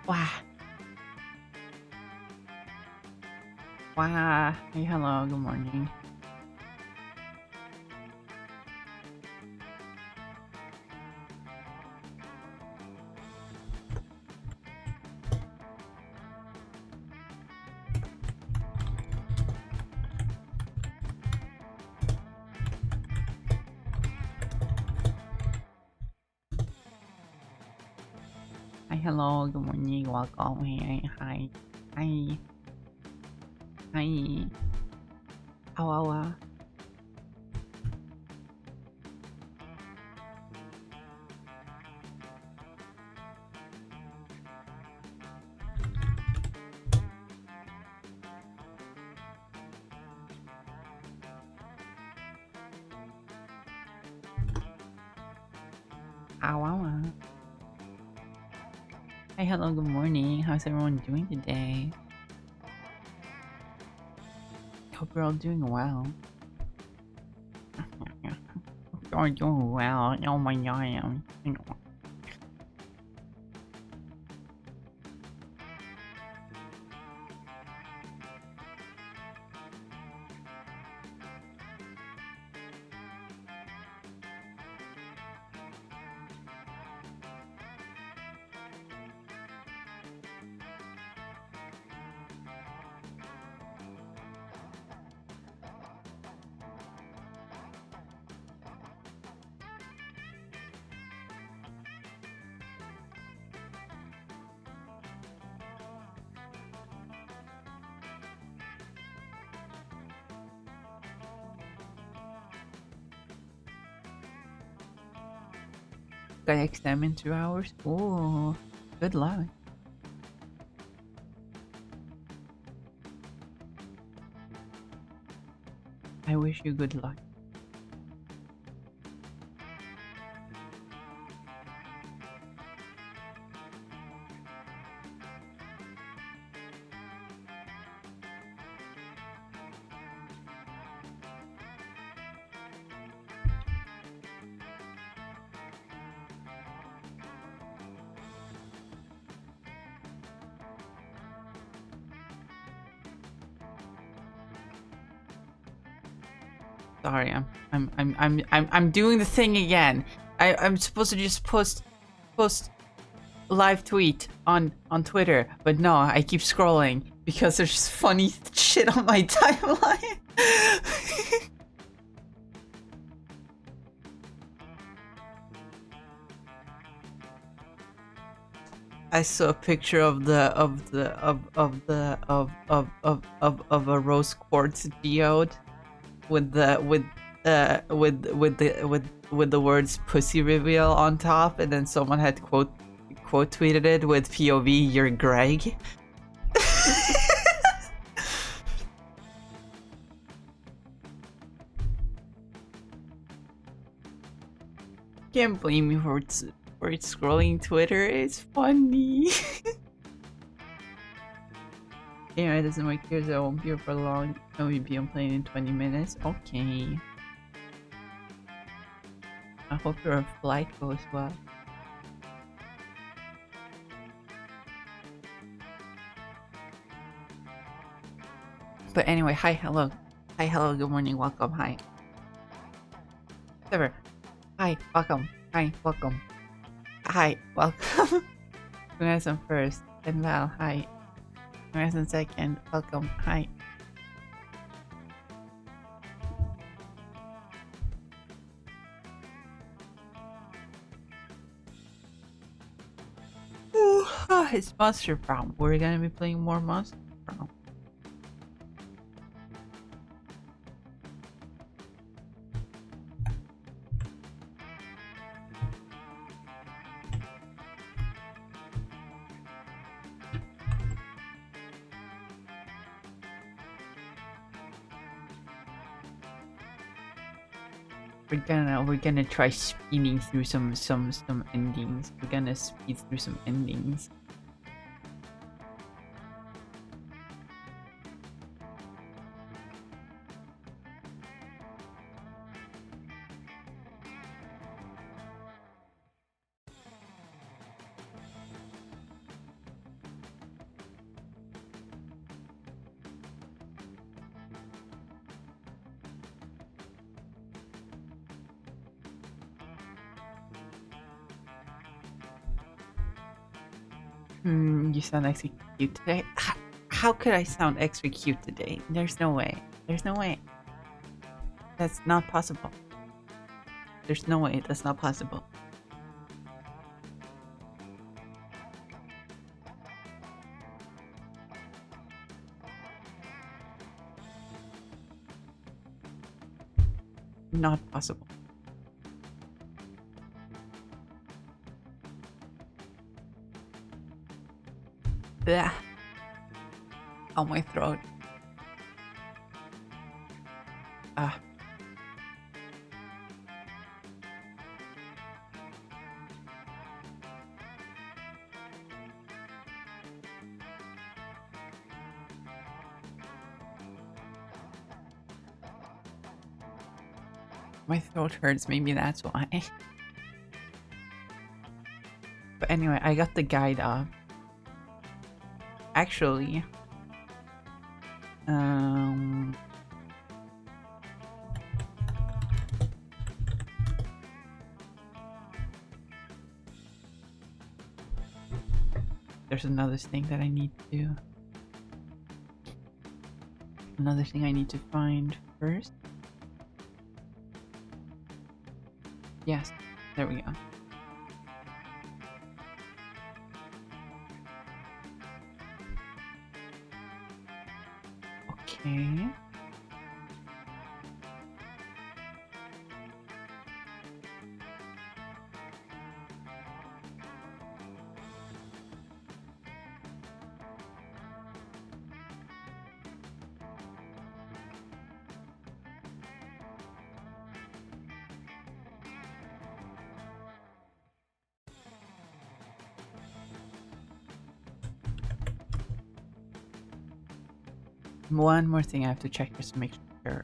Wow. Wow. Hey, hello. Good morning. Hi, hello. Good morning. Welcome. Hey, hi. Hi. Hi. Awawa. Awawa. Hi, hello. Good morning. How's everyone doing today? Hope you're all doing well. Hope you're all doing well. Oh my god. Got exam in 2 hours? Oh, good luck. I wish you good luck. Sorry, I'm doing the thing again. I'm supposed to just post live tweet on Twitter, but no, I keep scrolling because there's just funny shit on my timeline. I saw a picture of a rose quartz geode with the words pussy reveal on top, and then someone had quote tweeted it with POV, you're Greg. Can't blame me for scrolling Twitter. It's funny. Yeah, it doesn't make clear, I won't be here for long. I'll be on plane in 20 minutes. Okay. I hope your flight goes well. But anyway, hi, hello. Hi, hello, good morning, welcome, hi. Whatever. Hi, welcome. Hi, welcome. Hi, welcome. Congrats on first. And Val, hi. Congrats on second. Welcome. Hi. Ooh, it's Monster Prom. We're gonna be playing more Monster Prom. We're gonna try speeding through some endings. We're gonna speed through some endings. You sound extra cute today. How could I sound extra cute today? There's no way. There's no way. That's not possible. There's no way. That's not possible. Not possible. Blah. On my throat. Ah. My throat hurts, maybe that's why. But anyway, I got the guide up. Actually, there's another thing that I need to do. Another thing I need to find first. Yes, there we go. Okay. One more thing I have to check just to make sure.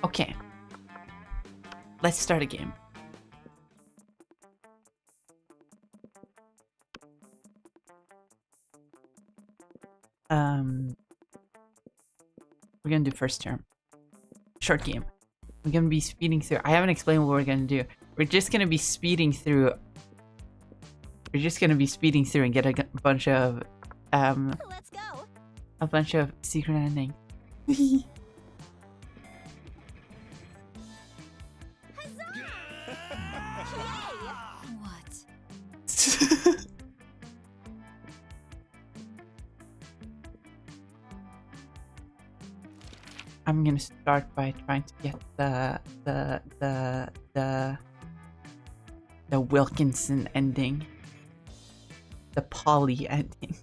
Okay. Let's start a game. We're gonna do first term. Short game. We're gonna be speeding through. I haven't explained what we're gonna do. We're just gonna be speeding through. We're just gonna be speeding through and get a bunch of Let's go. a bunch of secret endings. What? I'm gonna start by trying to get the Wilkinson ending. The Polly ending.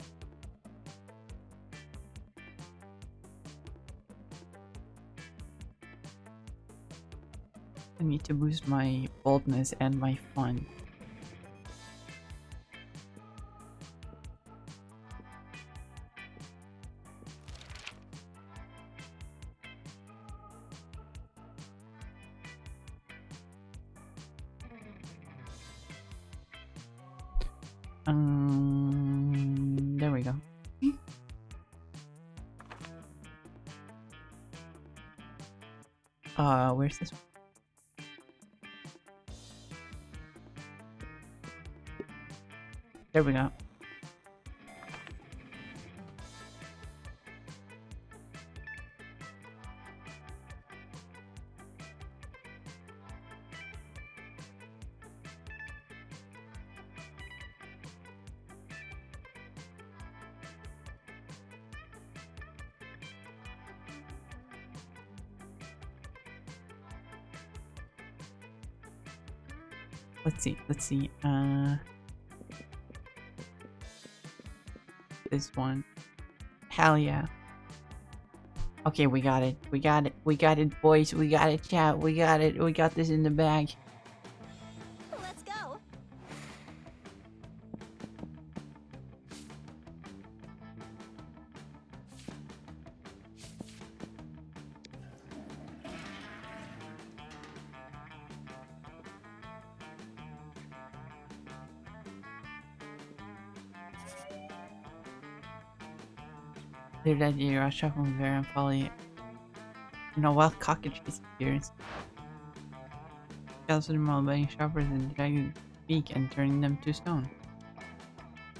I need to boost my boldness and my fun. There we go. Where's this one? There we go. Let's see. This one. Hell yeah. Okay, we got it. We got it, boys. We got it, chat. We got it. We got this in the bag. Let's go. Later that year, I shot from Vera and Folly wild cockatoos appears. Also demolishing shoppers and dragging beak and turning them to stone.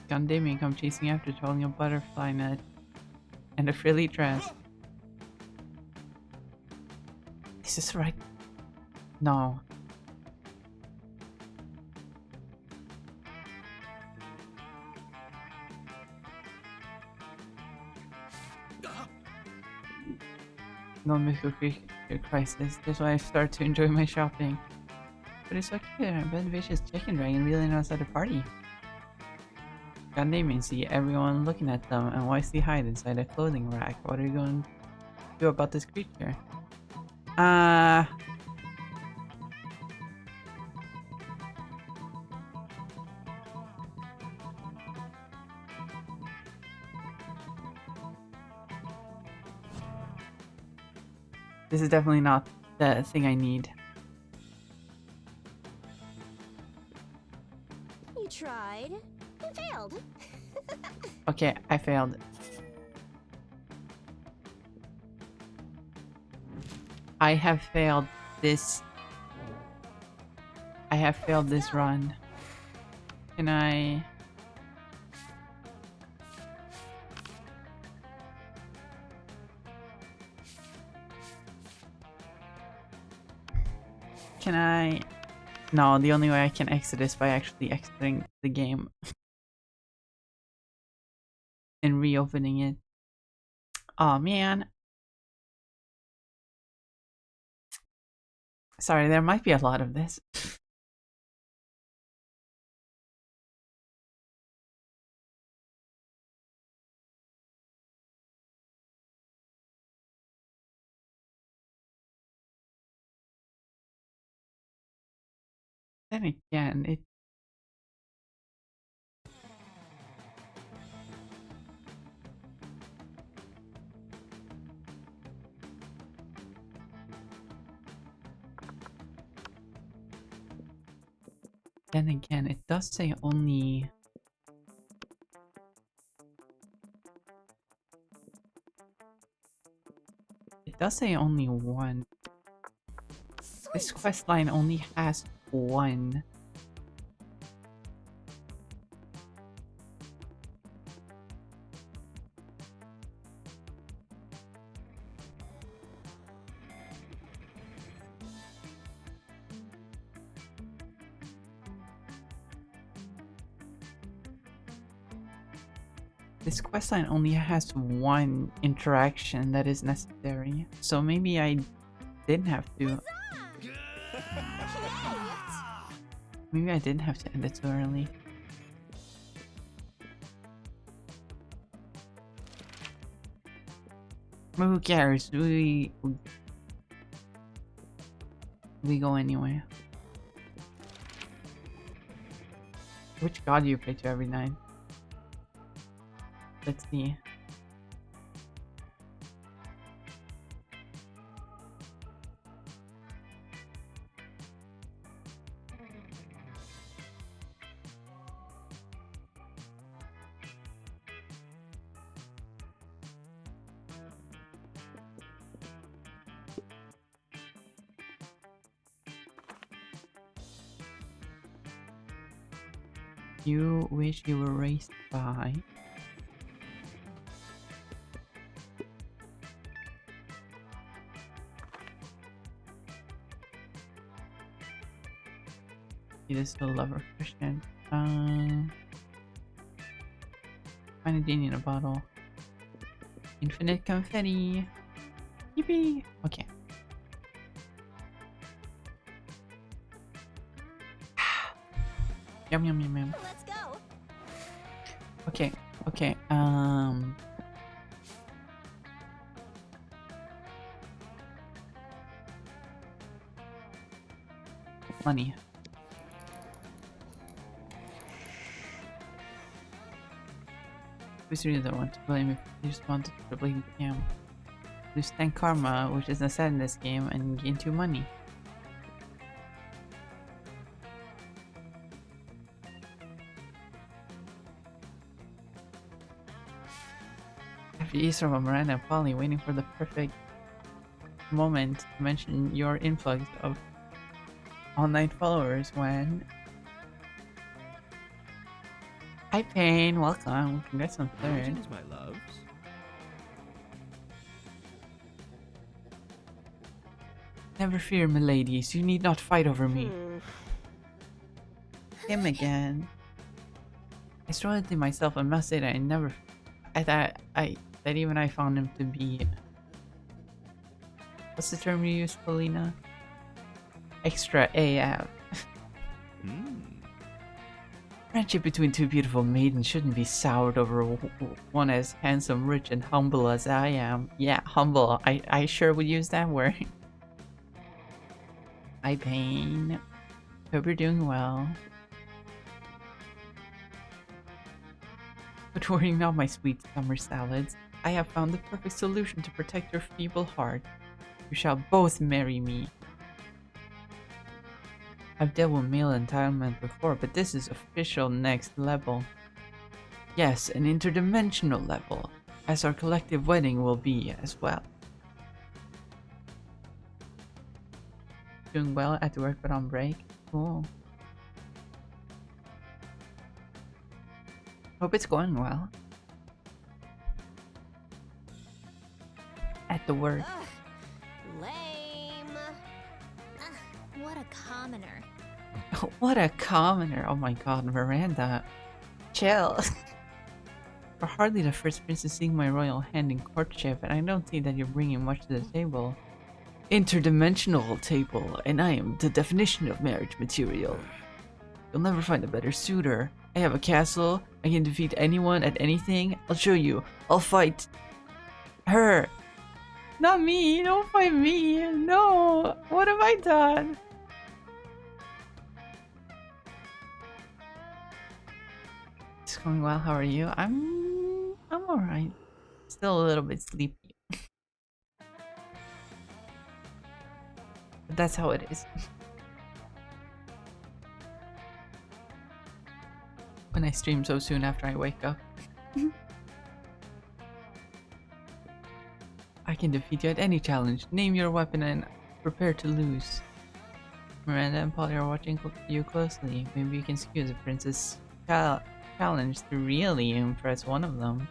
Gundaming come chasing after, holding a butterfly net and a frilly dress. Is this right? No. No mythical creature crisis. That's why I start to enjoy my shopping. But it's so cute. I bet vicious chicken dragon really knows how to party. God naming, see everyone looking at them and wisely hide inside a clothing rack. What are you going to do about this creature? This is definitely not the thing I need. You tried and failed. Okay, I failed. I have failed this. I have failed this run. Can I? Can I? No, the only way I can exit is by actually exiting the game and reopening it. Oh man. Sorry, there might be a lot of this. Then again, it. Then again, it does say only. It does say only one. This quest line only has one. This questline only has one interaction that is necessary, so maybe I didn't have to. Maybe I didn't have to end it too early. But who cares? We go anyway. Which god do you pray to every night? Let's see. You wish you were raised by... He is still a lover of Christian. Find a genie in a bottle. Infinite confetti. Yippee! Okay. Yum yum yum yum. Let's go. Okay, okay, money. Who's really the one to blame if you just wanted to blame him? Lose 10 karma, which is necessary in this game, and gain 2 money. After Easter of Miranda and Polly waiting for the perfect moment to mention your influx of online followers when... Hi Payne, welcome. Congrats on third. Greetings, my loves. Never fear, miladies. You need not fight over me. Him again. I struggled to myself and must say that that even I found him to be... What's the term you use, Paulina? Extra AF. Friendship between two beautiful maidens shouldn't be soured over one as handsome, rich, and humble as I am. Yeah, humble. I sure would use that word. Hi, Payne. Hope you're doing well. But worry not, my sweet summer salads. I have found the perfect solution to protect your feeble heart. You shall both marry me. I've dealt with male entitlement before, but this is official next level. Yes, an interdimensional level, as our collective wedding will be as well. Doing well at work but on break? Cool. Hope it's going well. At the work. Ugh, lame. Ugh, what a commoner. What a commoner. Oh my god, Miranda. Chill. You're hardly the first princess seeing my royal hand in courtship, and I don't see that you're bringing much to the table. Interdimensional table, and I am the definition of marriage material. You'll never find a better suitor. I have a castle. I can defeat anyone at anything. I'll show you. I'll fight her. Not me. Don't fight me. No. What have I done? It's going well. How are you? I'm alright. Still a little bit sleepy. But that's how it is. When I stream so soon after I wake up. I can defeat you at any challenge. Name your weapon and prepare to lose. Miranda and Polly are watching you closely. Maybe you can skew the princess challenge to really impress one of them.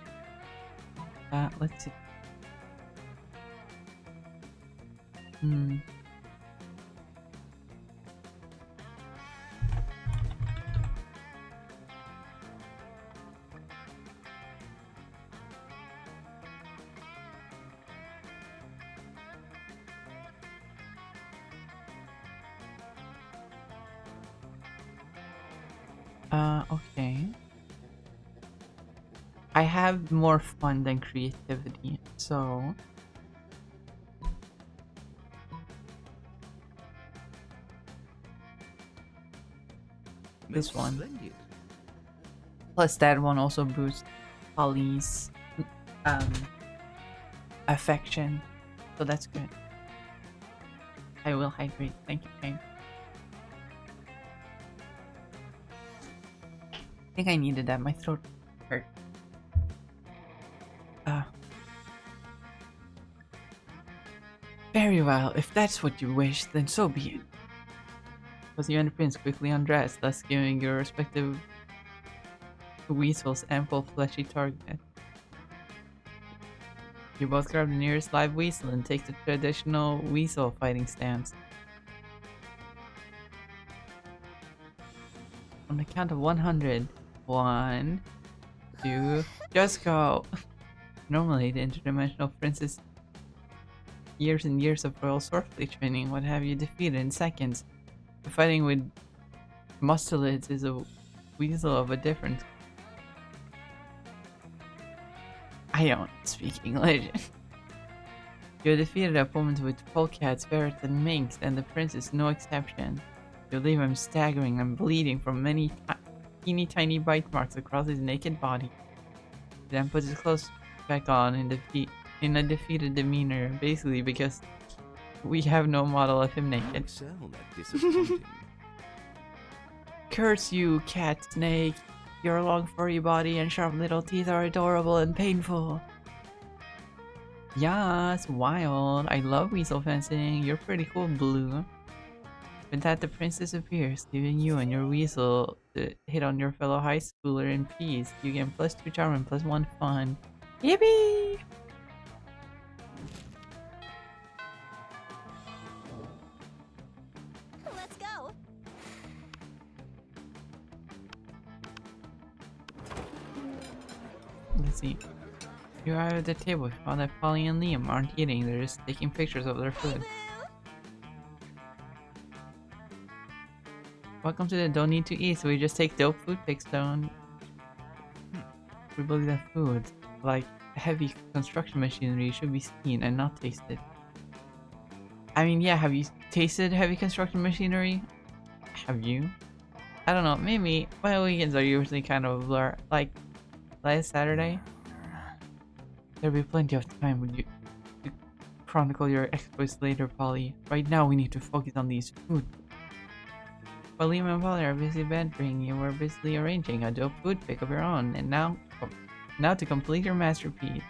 Let's see. Okay. I have more fun than creativity, so... This one. Splendid. Plus that one also boosts Polly's affection, so that's good. I will hydrate. Thank you, Payne. I think I needed that. My throat hurt. Very well. If that's what you wish, then so be it. Both you and the prince quickly undressed, thus giving your respective weasels ample fleshy target. You both grab the nearest live weasel and take the traditional weasel fighting stance. On the count of 100. 1, 2, just go! Normally, the interdimensional princess years and years of royal swordplay training would have you defeated in seconds. But fighting with mustelids is a weasel of a different... I don't speak English. You defeated opponents with polecats, ferrets, and minks, and the prince is no exception. You leave him staggering and bleeding from many teeny tiny bite marks across his naked body. He then puts his clothes back on in a defeated demeanor, basically because we have no model of him naked. Curse you, cat snake! Your long furry body and sharp little teeth are adorable and painful. Yes, wild. I love weasel fencing. You're pretty cool, Blue. With that, the princess appears, leaving you and your weasel to hit on your fellow high schooler in peace. You gain +2 charm and +1 fun. Yippee! Let's go. Let's see. You arrive at the table, you found that Polly and Liam aren't eating, they're just taking pictures of their food. Boo. Welcome to the Don't Need to Eat, so we just take dope food pics down. We believe that food, like heavy construction machinery, should be seen and not tasted. I mean, yeah, have you tasted heavy construction machinery? Have you? I don't know, maybe. My weekends are usually kind of a blur. Like, last Saturday, there'll be plenty of time when you to chronicle your exploits later, Polly. Right now, we need to focus on these food. While Liam and Polly are busy bantering, you were busily arranging a dope food pick of your own, and now to complete your masterpiece.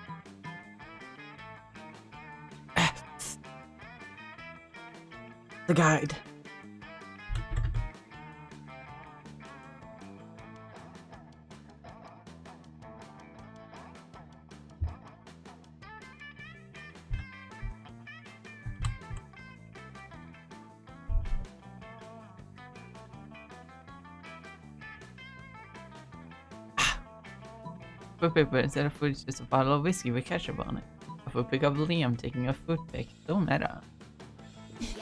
The guide. Food pick, but instead of food, it's just a bottle of whiskey with ketchup on it. A food pick of Liam taking a food pick. So meta. Yes.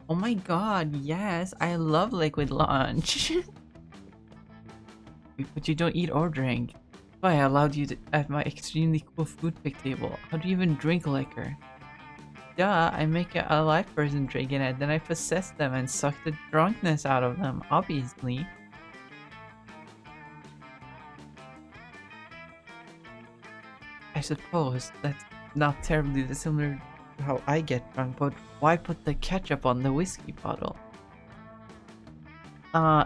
Oh my god, yes, I love liquid lunch. But you don't eat or drink. So I allowed you to at my extremely cool food pick table. How do you even drink liquor? Duh, I make a live person drink it, then I possess them and suck the drunkenness out of them, obviously. I suppose that's not terribly dissimilar to how I get drunk, but why put the ketchup on the whiskey bottle?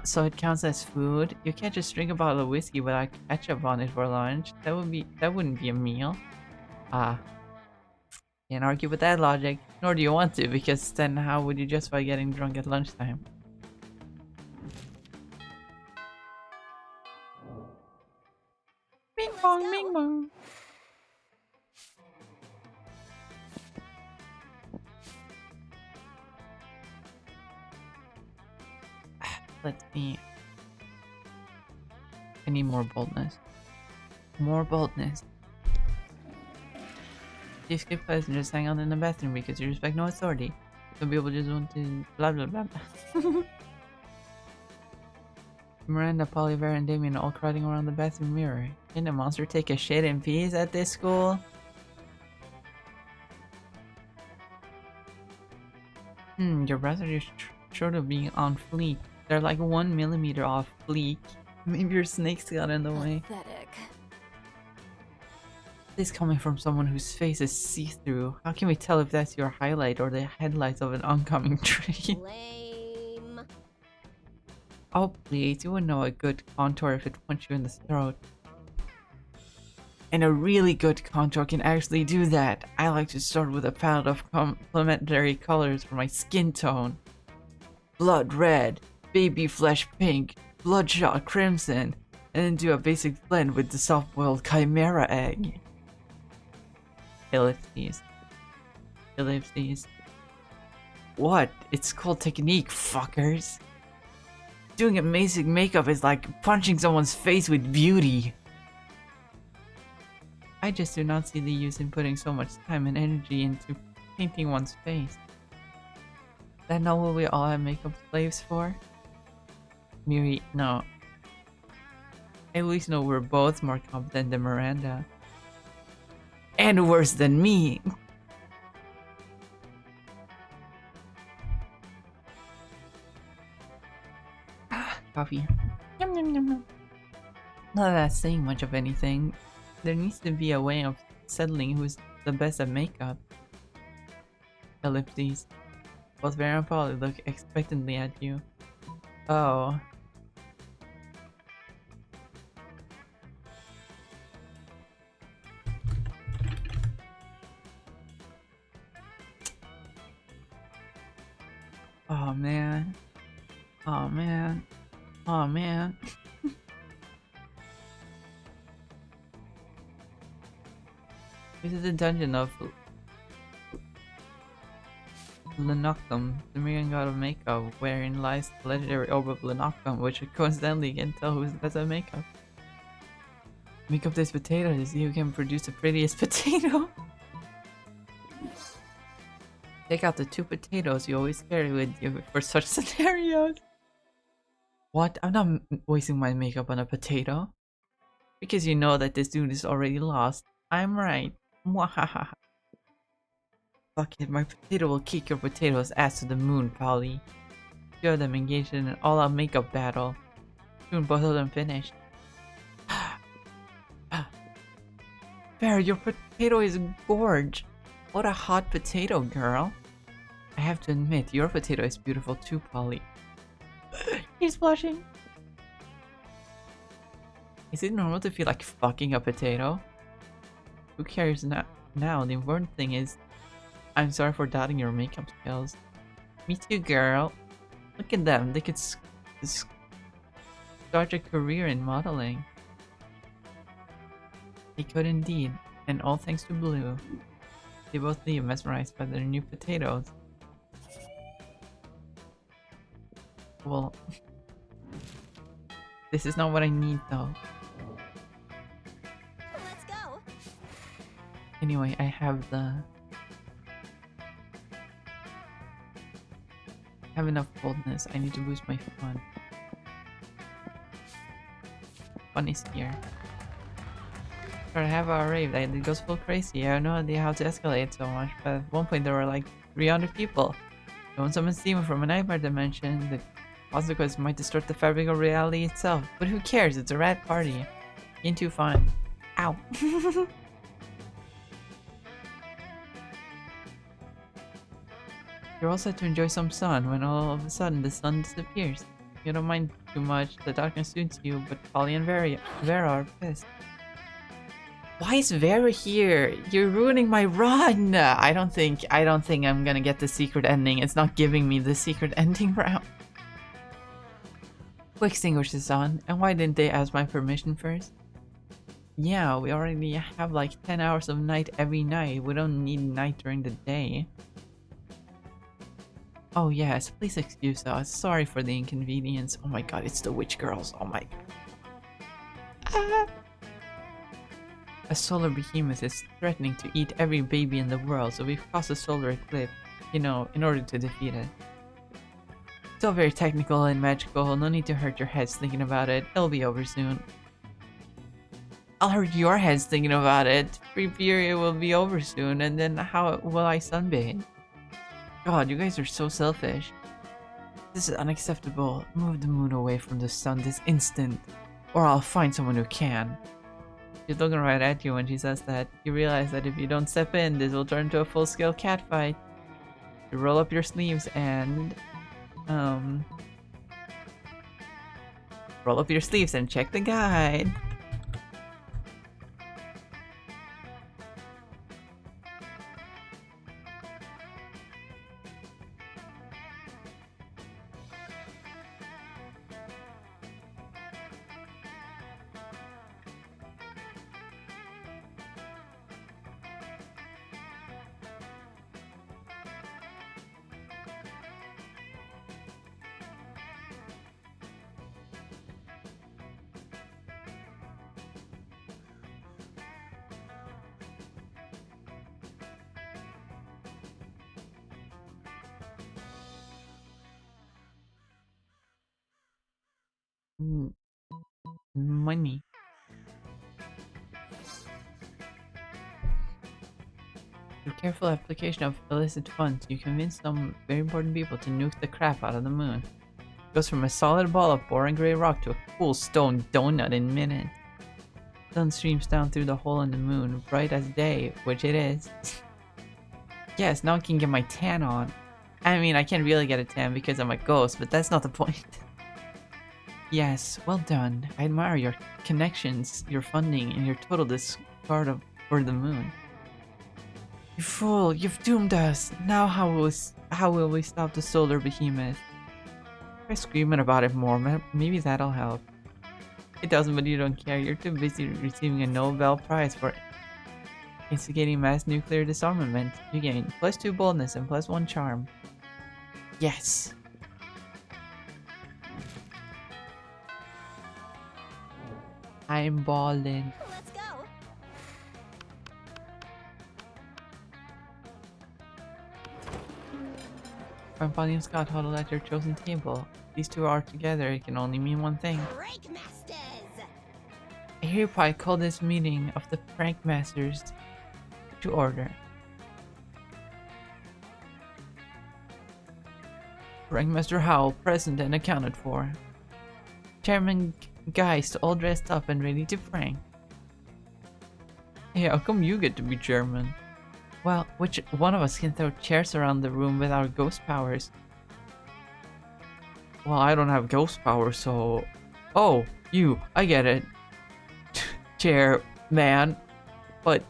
So it counts as food? You can't just drink a bottle of whiskey without ketchup on it for lunch. That wouldn't be a meal. Can't argue with that logic, nor do you want to, because then how would you justify getting drunk at lunchtime? Bing bong, go. bing bong. Let's see. I need more boldness. More boldness. You skip class and just hang out in the bathroom because you respect no authority. Some people just want to blah blah blah. Miranda, Polly, Vera, and Damien all crowding around the bathroom mirror. Can a monster take a shit in peace at this school? Your brows are just short of being on fleek. They're like 1 millimeter off fleek. Maybe your snakes got in the way. Pathetic. This coming from someone whose face is see-through. How can we tell if that's your highlight or the headlights of an oncoming train? Lame. Oh please, you would know a good contour if it punched you in the throat. And a really good contour can actually do that. I like to start with a palette of complementary colors for my skin tone. Blood red, baby flesh pink, bloodshot crimson, and then do a basic blend with the soft-boiled chimera egg. Ellipses. Ellipses. What? It's called technique, fuckers. Doing amazing makeup is like punching someone's face with beauty. I just do not see the use in putting so much time and energy into painting one's face. Is that not what we all have makeup slaves for? Miri, no. I at least know we're both more competent than Miranda. And worse than me! Coffee. Yum, yum, yum, yum. Not that that's saying much of anything. There needs to be a way of settling who's the best at makeup. Ellipses. Both Vera and Polly look expectantly at you. Oh. Oh man. Oh man. Oh man. This is the dungeon of Lenoctum, the Syrian god of makeup, wherein lies the legendary orb of Lenoctum, which coincidentally can tell who's the best at makeup. Make up this potato to see who can produce the prettiest potato. Take out the 2 potatoes you always carry with you for such scenarios. What? I'm not wasting my makeup on a potato. Because you know that this dude is already lost. I'm right. Mwahaha. Fuck it, my potato will kick your potato's ass to the moon, Polly. Two of them engaged in an all-out makeup battle. Soon both of them finished. Bear, your potato is gorge. What a hot potato, girl. I have to admit, your potato is beautiful too, Polly. He's blushing. Is it normal to feel like fucking a potato? Who cares now? The important thing is, I'm sorry for doubting your makeup skills. Me too, girl. Look at them. They could start a career in modeling. They could indeed, and all thanks to Blue. They both leave mesmerized by their new potatoes. Well, this is not what I need though. Let's go. Anyway, I have enough boldness. I need to boost my fun. Fun is here. I have a rave that it goes full crazy. I have no idea how to escalate so much, but at one point there were like 300 people. And when someone stealing from a nightmare dimension, the consequence might distort the fabric of reality itself. But who cares? It's a rad party. Ain't too fun. Ow. You're all set to enjoy some sun when all of a sudden the sun disappears. You don't mind too much, the darkness suits you, but Polly and Vera are pissed. Why is Vera here? You're ruining my run! I don't think I'm gonna get the secret ending. It's not giving me the secret ending round. Who extinguished the sun? And why didn't they ask my permission first? Yeah, we already have like 10 hours of night every night. We don't need night during the day. Oh yes, please excuse us. Sorry for the inconvenience. Oh my god, it's the witch girls. Oh my god. Ah. A solar behemoth is threatening to eat every baby in the world, so we've caused a solar eclipse, you know, in order to defeat it. It's all very technical and magical, no need to hurt your heads thinking about it. It'll be over soon. I'll hurt your heads thinking about it. Free period will be over soon, and then how will I sunbathe? God, you guys are so selfish. This is unacceptable. Move the moon away from the sun this instant, or I'll find someone who can. She's looking right at you when she says that. You realize that if you don't step in, this will turn into a full-scale catfight. You roll up your sleeves and... roll up your sleeves and check the guide. Money. Through careful application of illicit funds, you convince some very important people to nuke the crap out of the moon. It goes from a solid ball of boring gray rock to a cool stone donut in minutes. The sun streams down through the hole in the moon, bright as day, which it is. Yes, now I can get my tan on. I mean, I can't really get a tan because I'm a ghost, but that's not the point. Yes, well done. I admire your connections, your funding, and your total discard for the moon. You fool, you've doomed us. Now how will how will we stop the solar behemoth? Try screaming about it more, maybe that'll help. It doesn't, but you don't care. You're too busy receiving a Nobel Prize for instigating mass nuclear disarmament. You gain +2 boldness and +1 charm. Yes! I'm ballin'. Let's go. When Bonnie and Scott huddled at their chosen table, these two are together, it can only mean one thing. Break masters. I hereby call this meeting of the Prank Masters to order. Prankmaster Howell present and accounted for. Chairman Geist all dressed up and ready to prank. Hey, how come you get to be chairman? Well, which one of us can throw chairs around the room with our ghost powers? Well, I don't have ghost powers, so... Oh, you, I get it. Chairman. But...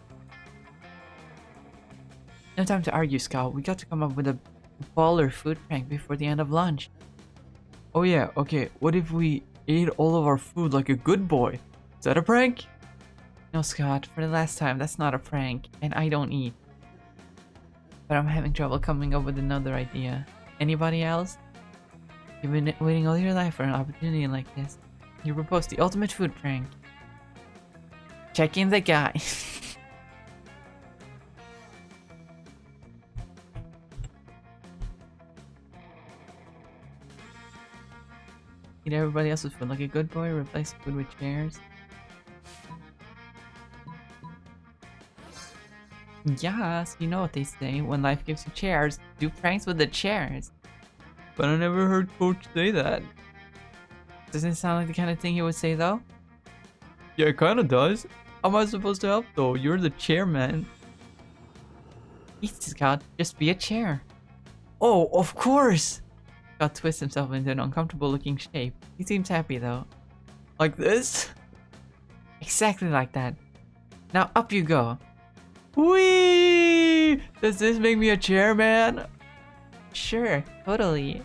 No time to argue, Scout. We got to come up with a baller food prank before the end of lunch. Oh yeah, okay. What if we ate all of our food like a good boy? Is that a prank? No, Scott. For the last time, that's not a prank. And I don't eat. But I'm having trouble coming up with another idea. Anybody else? You've been waiting all your life for an opportunity like this. You propose the ultimate food prank. Check in the guy. Eat everybody else's food like a good boy, replace food with chairs. Yes, you know what they say, when life gives you chairs, do pranks with the chairs. But I never heard Coach say that. Doesn't it sound like the kind of thing he would say though? Yeah, it kinda does. How am I supposed to help though? You're the chairman. Easy, Scott, just be a chair. Oh, of course! Scott twists himself into an uncomfortable looking shape. He seems happy though. Like this? Exactly like that. Now up you go. Whee! Does this make me a chairman? Sure, totally.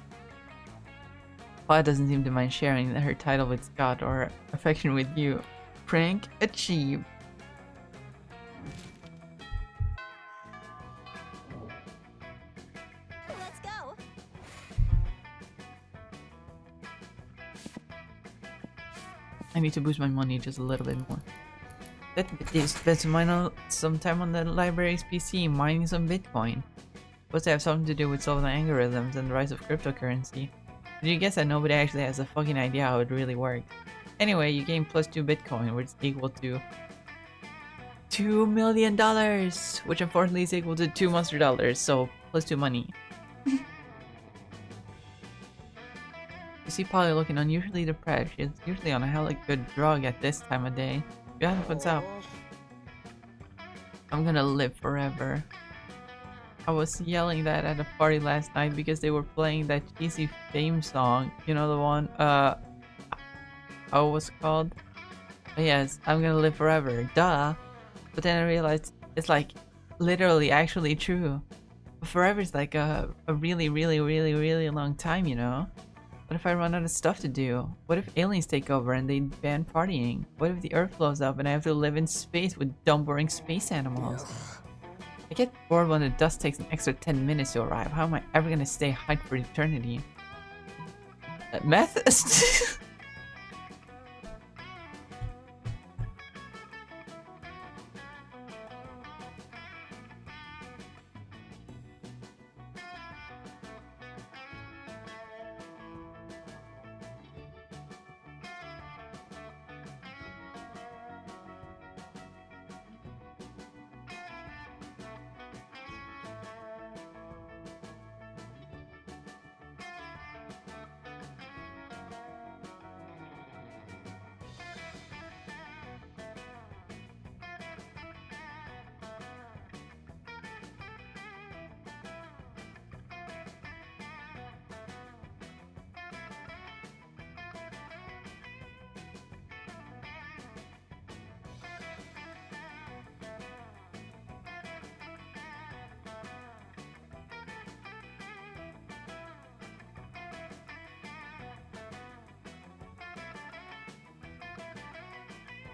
Paula doesn't seem to mind sharing her title with Scott or affection with you. Prank achieved. Let's go. I need to boost my money just a little bit more. Spend some time on the library's PC mining some Bitcoin. Supposed to have something to do with solving the algorithms and the rise of cryptocurrency. Did you guess that nobody actually has a fucking idea how it really works? Anyway, you gain +2 Bitcoin, which is equal to $2 million, which unfortunately is equal to 2 monster dollars, so +2 money. You see Polly looking unusually depressed. She's usually on a hella good drug at this time of day. Yeah, what's up? I'm gonna live forever. I was yelling that at a party last night because they were playing that cheesy theme song. You know the one? How was it called? Oh, yes, I'm gonna live forever. Duh. But then I realized it's like literally actually true. But forever is like a really, really, really, really long time, you know? What if I run out of stuff to do? What if aliens take over and they ban partying? What if the Earth blows up and I have to live in space with dumb, boring space animals? I get bored when the dust takes an extra 10 minutes to arrive. How am I ever gonna stay hyped for eternity? Meth?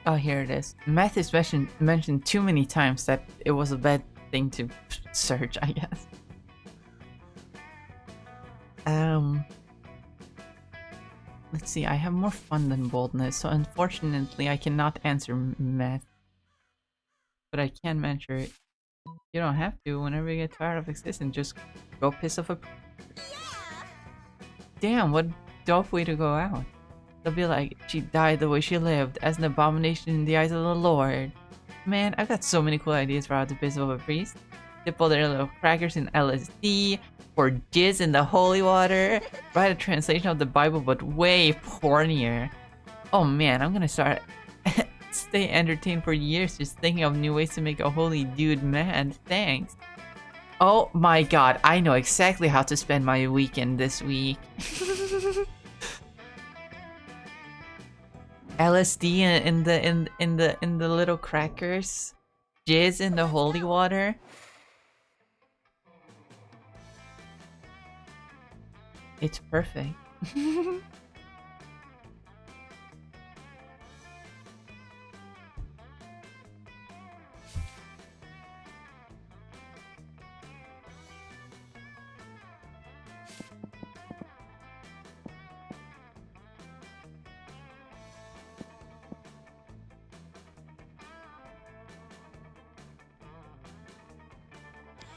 Oh, here it is. Meth is mentioned too many times that it was a bad thing to search, I guess. Let's see. I have more fun than boldness, so unfortunately, I cannot answer meth. But I can mention it. You don't have to. Whenever you get tired of existing, just go piss off a. Yeah. Damn! What dope way to go out. They'll be like, she died the way she lived, as an abomination in the eyes of the Lord. Man, I've got so many cool ideas for how to piss off a priest. Dip all their little crackers in LSD, pour jizz in the holy water, write a translation of the Bible but way pornier. Oh man, I'm gonna start stay entertained for years just thinking of new ways to make a holy dude mad. Thanks. Oh my god, I know exactly how to spend my weekend this week. LSD in the little crackers, jizz in the holy water. It's perfect.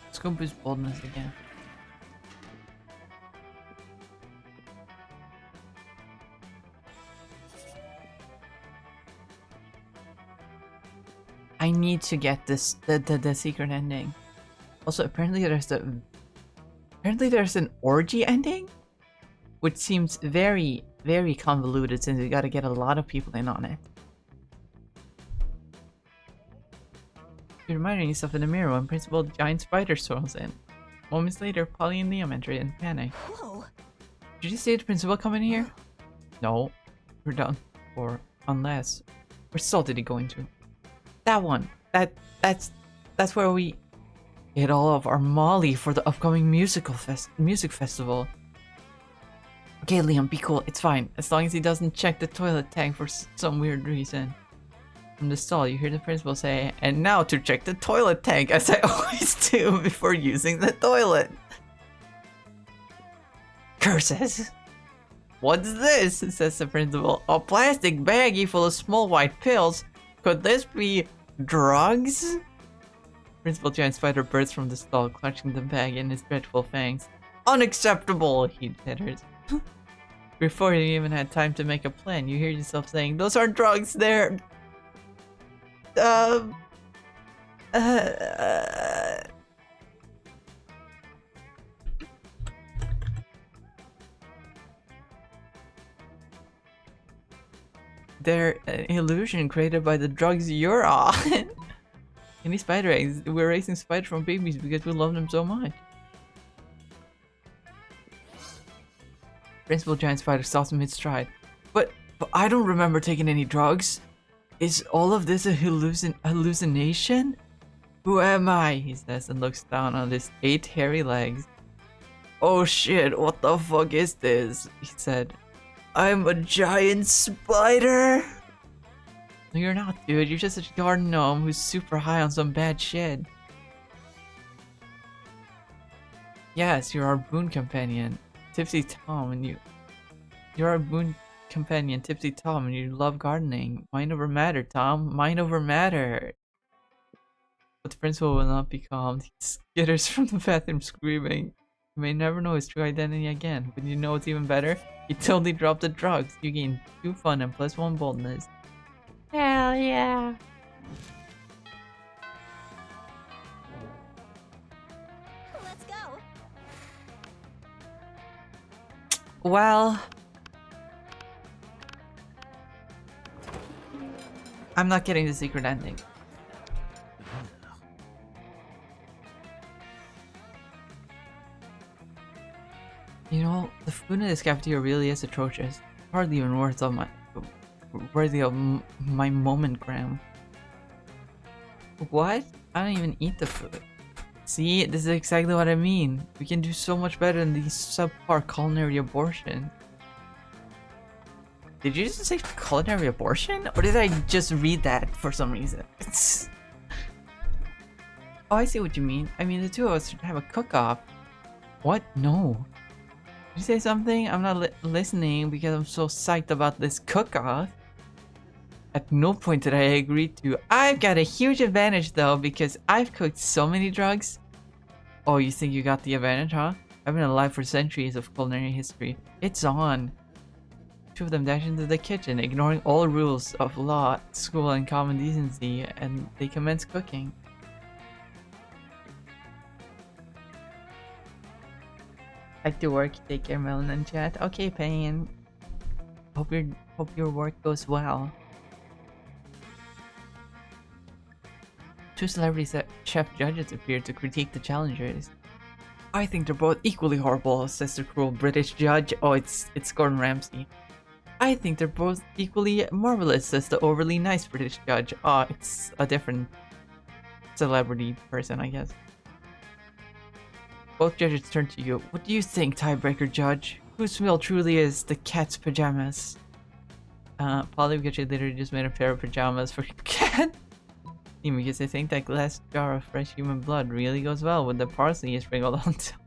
Let's go boost boldness again. I need to get this the secret ending. Also, apparently there's an orgy ending, which seems very convoluted since you gotta get a lot of people in on it. You're reminding yourself in the mirror when Principal Giant Spider swirls in. Moments later, Polly and Liam enter in panic. Whoa. Did you see the principal come in here? No, we're done. Or unless, where still did he go into? That one. That's where we get all of our Molly for the upcoming music festival. Okay, Liam, be cool. It's fine as long as he doesn't check the toilet tank for some weird reason. From the stall, you hear the principal say, "And now to check the toilet tank," as I always do before using the toilet. Curses! What's this? Says the principal. A plastic baggie full of small white pills. Could this be drugs? Principal Giant Spider bursts from the stall, clutching the bag in his dreadful fangs. Unacceptable! He titters. Before you even had time to make a plan, you hear yourself saying, "Those aren't drugs, they're... They're an illusion created by the drugs you're on." Any spider eggs? We're raising spiders from babies because we love them so much. Principal Giant Spider stops mid-stride. But I don't remember taking any drugs. Is all of this a hallucination? Who am I? He says and looks down on his 8 hairy legs. Oh shit, what the fuck is this? He said. I'm a giant spider? No, you're not, dude. You're just a garden gnome who's super high on some bad shit. Yes, you're our boon companion, Tipsy Tom, and you're our boon companion, Tipsy Tom, and you love gardening. Mind over matter, Tom. Mind over matter. But the principal will not be calmed. He skitters from the bathroom screaming. You may never know his true identity again, but you know what's even better? He totally dropped the drugs. You gain 2 fun and +1 boldness. Hell yeah. Let's go. Well, I'm not getting the secret ending. You know, the food in this cafeteria really is atrocious. Hardly even worthy of my moment, Graham. What? I don't even eat the food. See, this is exactly what I mean. We can do so much better than these subpar culinary abortions. Did you just say culinary abortion? Or did I just read that for some reason? Oh, I see what you mean. I mean, the two of us should have a cook-off. What? No. Did you say something? I'm not listening because I'm so psyched about this cook-off. At no point did I agree to. I've got a huge advantage though because I've cooked so many drugs. Oh, you think you got the advantage, huh? I've been alive for centuries of culinary history. It's on. Two of them dash into the kitchen, ignoring all rules of law, school, and common decency, and they commence cooking. Back to work. Take care, Melon and chat. Okay, Pain. Hope your work goes well. Two celebrity chef judges appear to critique the challengers. I think they're both equally horrible, says the cruel British judge. Oh, it's Gordon Ramsay. I think they're both equally marvelous, says the overly nice British judge. Oh, it's a different celebrity person, I guess. Both judges turn to you. What do you think, tiebreaker judge? Whose meal truly is the cat's pajamas? Probably because you literally just made a pair of pajamas for your cat. Because I think that glass jar of fresh human blood really goes well with the parsley you sprinkled on top.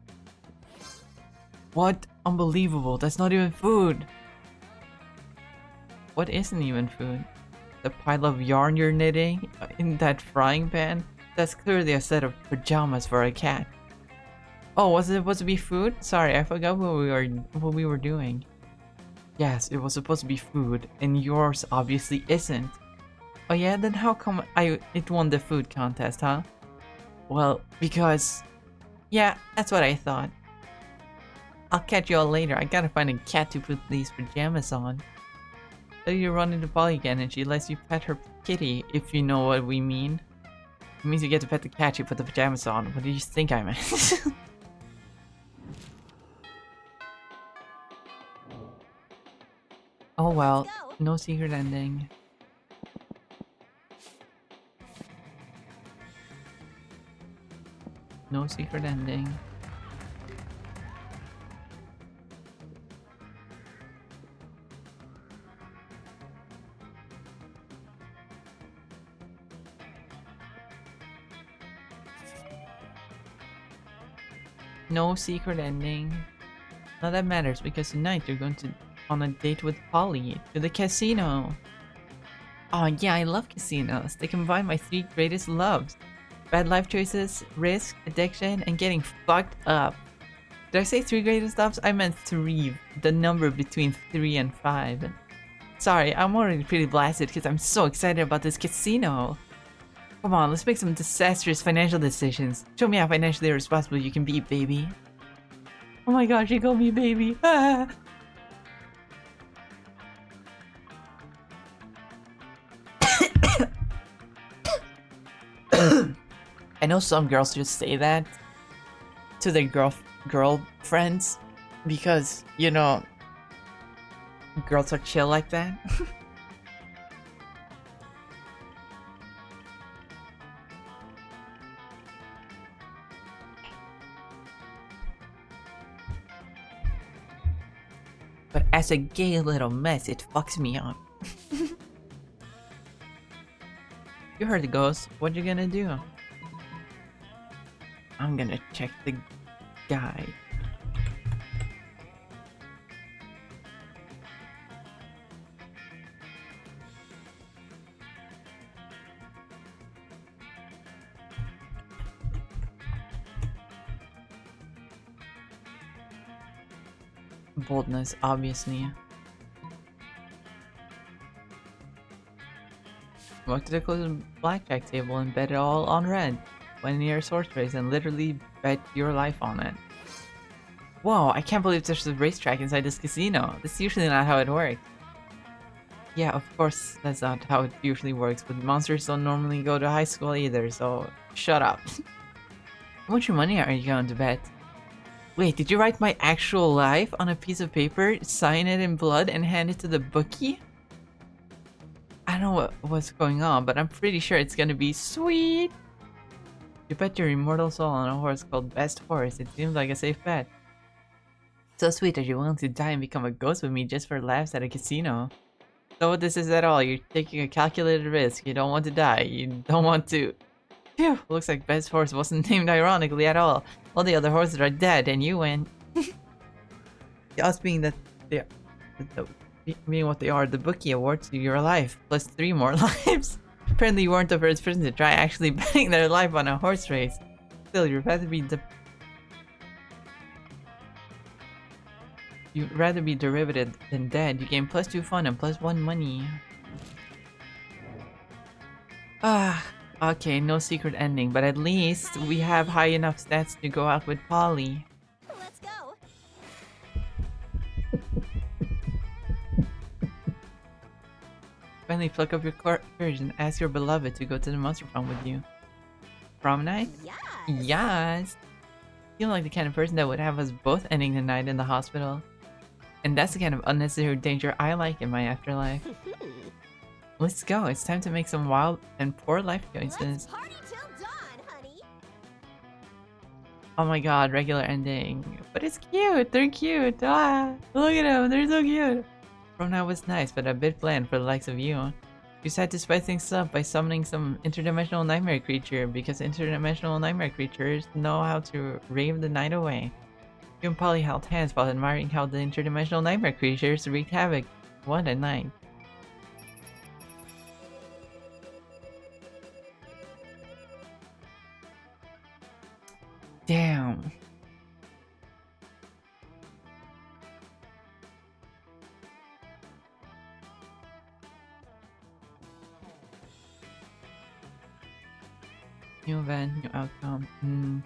What? Unbelievable. That's not even food. What isn't even food? The pile of yarn you're knitting in that frying pan? That's clearly a set of pajamas for a cat. Oh, was it supposed to be food? Sorry, I forgot what we were doing. Yes, it was supposed to be food, and yours obviously isn't. Oh yeah, then how come it won the food contest, huh? Well, because... yeah, that's what I thought. I'll catch you all later. I gotta find a cat to put these pajamas on. So you run into Polly again and she lets you pet her kitty, if you know what we mean. It means you get to pet the cat you put the pajamas on. What do you think I meant? Oh well, no secret ending. No secret ending. No secret ending. Now that matters because tonight you're going on a date with Polly to the casino. Oh yeah, I love casinos. They combine my three greatest loves. Bad life choices, risk, addiction, and getting fucked up. Did I say three greatest loves? I meant three, the number between 3 and 5. Sorry, I'm already pretty blasted because I'm so excited about this casino. Come on, let's make some disastrous financial decisions. Show me how financially irresponsible you can be, baby. Oh my gosh, you called me baby. Ah. I know some girls just say that to their girlfriends because, you know, girls are chill like that. But as a gay little mess, it fucks me up. You heard the ghost. What you gonna do? I'm gonna check the guide. Boldness, obviously. Walk to the closest blackjack table and bet it all on red. Went near a horse race and literally bet your life on it. Whoa, I can't believe there's a racetrack inside this casino. That's usually not how it works. Yeah, of course that's not how it usually works, but monsters don't normally go to high school either, so shut up. How much money are you going to bet? Wait, did you write my actual life on a piece of paper, sign it in blood, and hand it to the bookie? I don't know what's going on, but I'm pretty sure it's gonna be sweet. You bet your immortal soul on a horse called Best Horse. It seems like a safe bet. So sweet that you're willing to die and become a ghost with me just for laughs at a casino. know what this is at all. You're taking a calculated risk. You don't want to die. You don't want to. Phew, looks like Best Horse wasn't named ironically at all. All the other horses are dead, and you win. Us being that they being what they are, the bookie awards you your life, plus 3 more lives. Apparently you weren't the first person to try actually betting their life on a horse race. Still, you'd rather be derivative than dead. You gain plus 2 fun and plus 1 money. Ah, okay, no secret ending, but at least we have high enough stats to go out with Polly. Let's go. Finally pluck up your courage and ask your beloved to go to the monster prom with you. Prom night? Yes. Yes! You feel like the kind of person that would have us both ending the night in the hospital. And that's the kind of unnecessary danger I like in my afterlife. Let's go, it's time to make some wild and poor life Let's choices. party till dawn, honey. Oh my god, regular ending. But it's cute, they're cute. Ah, look at them, they're so cute. Prom night was nice, but a bit bland for the likes of you. You decided to spice things up by summoning some interdimensional nightmare creature because interdimensional nightmare creatures know how to rave the night away. You and Polly held hands while admiring how the interdimensional nightmare creatures wreaked havoc. What a night. Damn. New event, new outcome.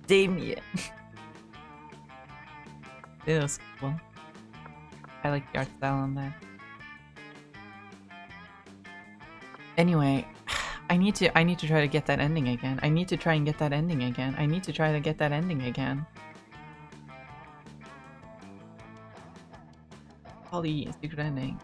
Damien. It was cool. I like the art style on that. Anyway, I need to try to get that ending again. I need to try and get that ending again. I need to try to get that ending again. Holly, secret ending.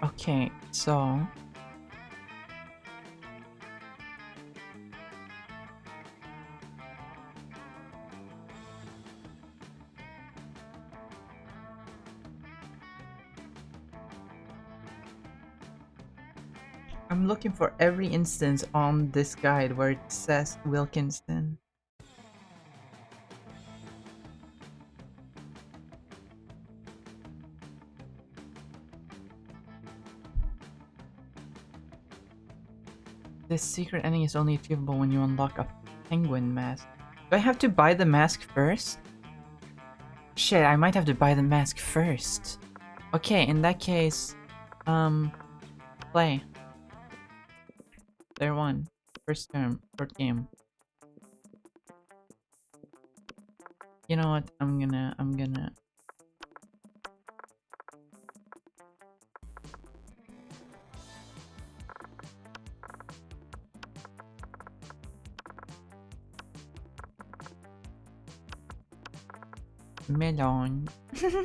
Okay, so I'm looking for every instance on this guide where it says Wilkinson. This secret ending is only achievable when you unlock a penguin mask. Do I have to buy the mask first? Shit, I might have to buy the mask first. Okay, in that case, play. There one. First term, short game. You know what? I'm gonna melon. Yay!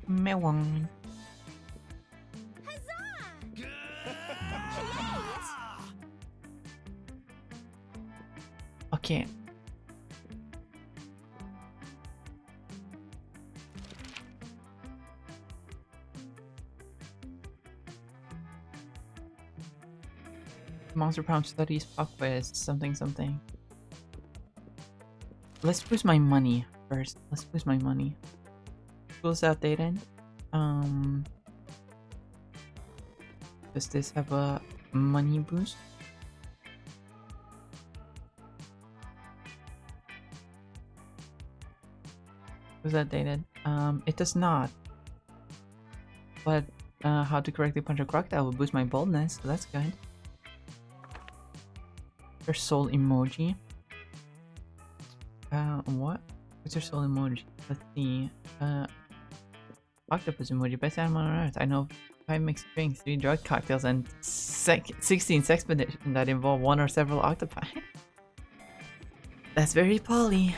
Melon. Huzzah! Okay. Monster Prom Studies pop quiz something something. Let's boost my money first. Let's boost my money. School's outdated. Does this have a money boost? Was that dated? It does not. But how to correctly punch a crocodile will boost my boldness, so that's good. Your soul emoji. What? What's your soul emoji? Let's see. Octopus emoji. Best animal on earth. I know 5 mixed drinks, 3 drug cocktails, and 16 sexpeditions that involve one or several octopi. That's very poly.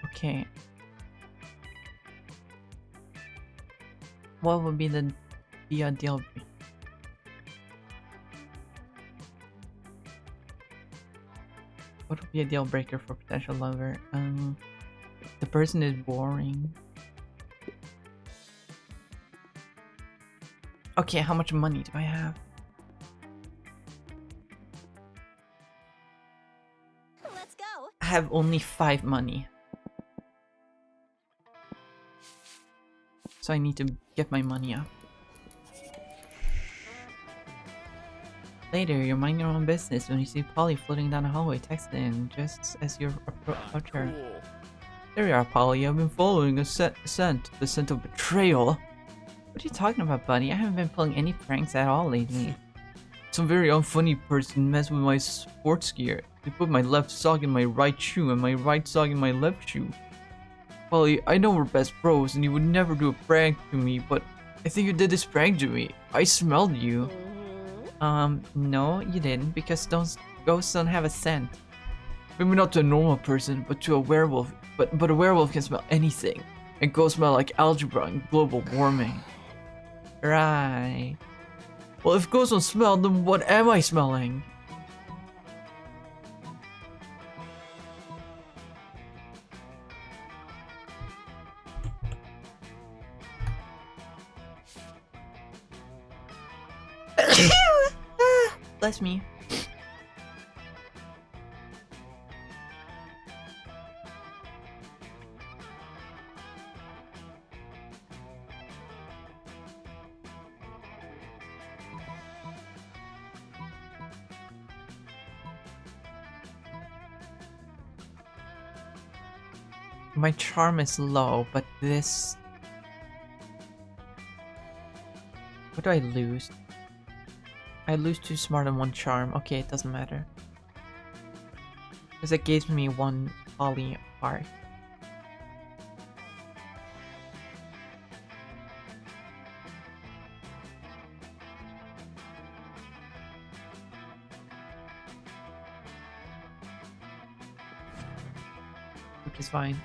Okay. What would be a deal breaker? What would be a deal breaker for potential lover? The person is boring. Okay, how much money do I have? Let's go. I have only 5 money. So I need to get my money up. Later, you mind your own business when you see Polly floating down the hallway, text in just as you approach her. Cool. There you are, Polly. I've been following a scent. The scent of betrayal. What are you talking about, buddy? I haven't been pulling any pranks at all lately. Some very unfunny person messed with my sports gear. They put my left sock in my right shoe and my right sock in my left shoe. Polly, I know we're best bros and you would never do a prank to me, but I think you did this prank to me. I smelled you. No, you didn't, because ghosts don't have a scent. Maybe not to a normal person, but to a werewolf. But a werewolf can smell anything. And ghosts smell like algebra and global warming. Right. Well, if ghosts don't smell, then what am I smelling? Bless me. My charm is low, but this... What do I lose? I lose 2 smart and 1 charm. Okay, it doesn't matter. Because it gives me 1 poly art. Which is fine.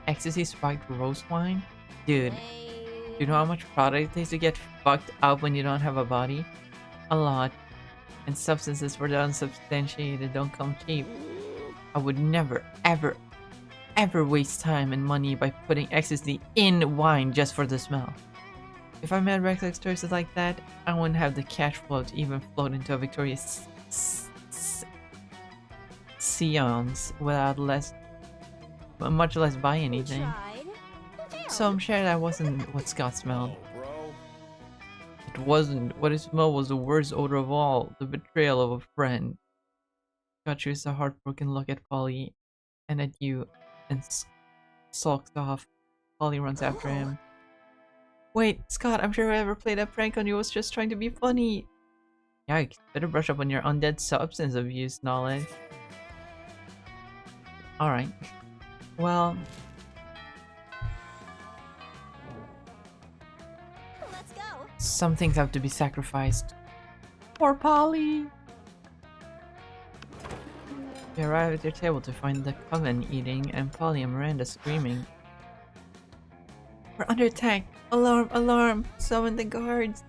Ecstasy spiked rose wine? Dude, do you know how much product it takes to get fucked up when you don't have a body? A lot. And substances for the unsubstantiated don't come cheap. I would never, ever, ever waste time and money by putting ecstasy in wine just for the smell. If I made reckless choices like that, I wouldn't have the cash flow to even float into a victorious seance without much less buy anything. So I'm sure that wasn't what Scott smelled. It wasn't. What it smelled was the worst odor of all, the betrayal of a friend. Scott shoots a heartbroken look at Polly and at you and sulks off. Polly runs after him. Wait, Scott, I'm sure whoever played that prank on you was just trying to be funny. Yikes, better brush up on your undead substance abuse knowledge. Alright. Well... Let's go. some things have to be sacrificed. Poor Polly! You arrive at your table to find the coven eating and Polly and Miranda screaming. We're under attack! Alarm! Alarm! Summon the guards!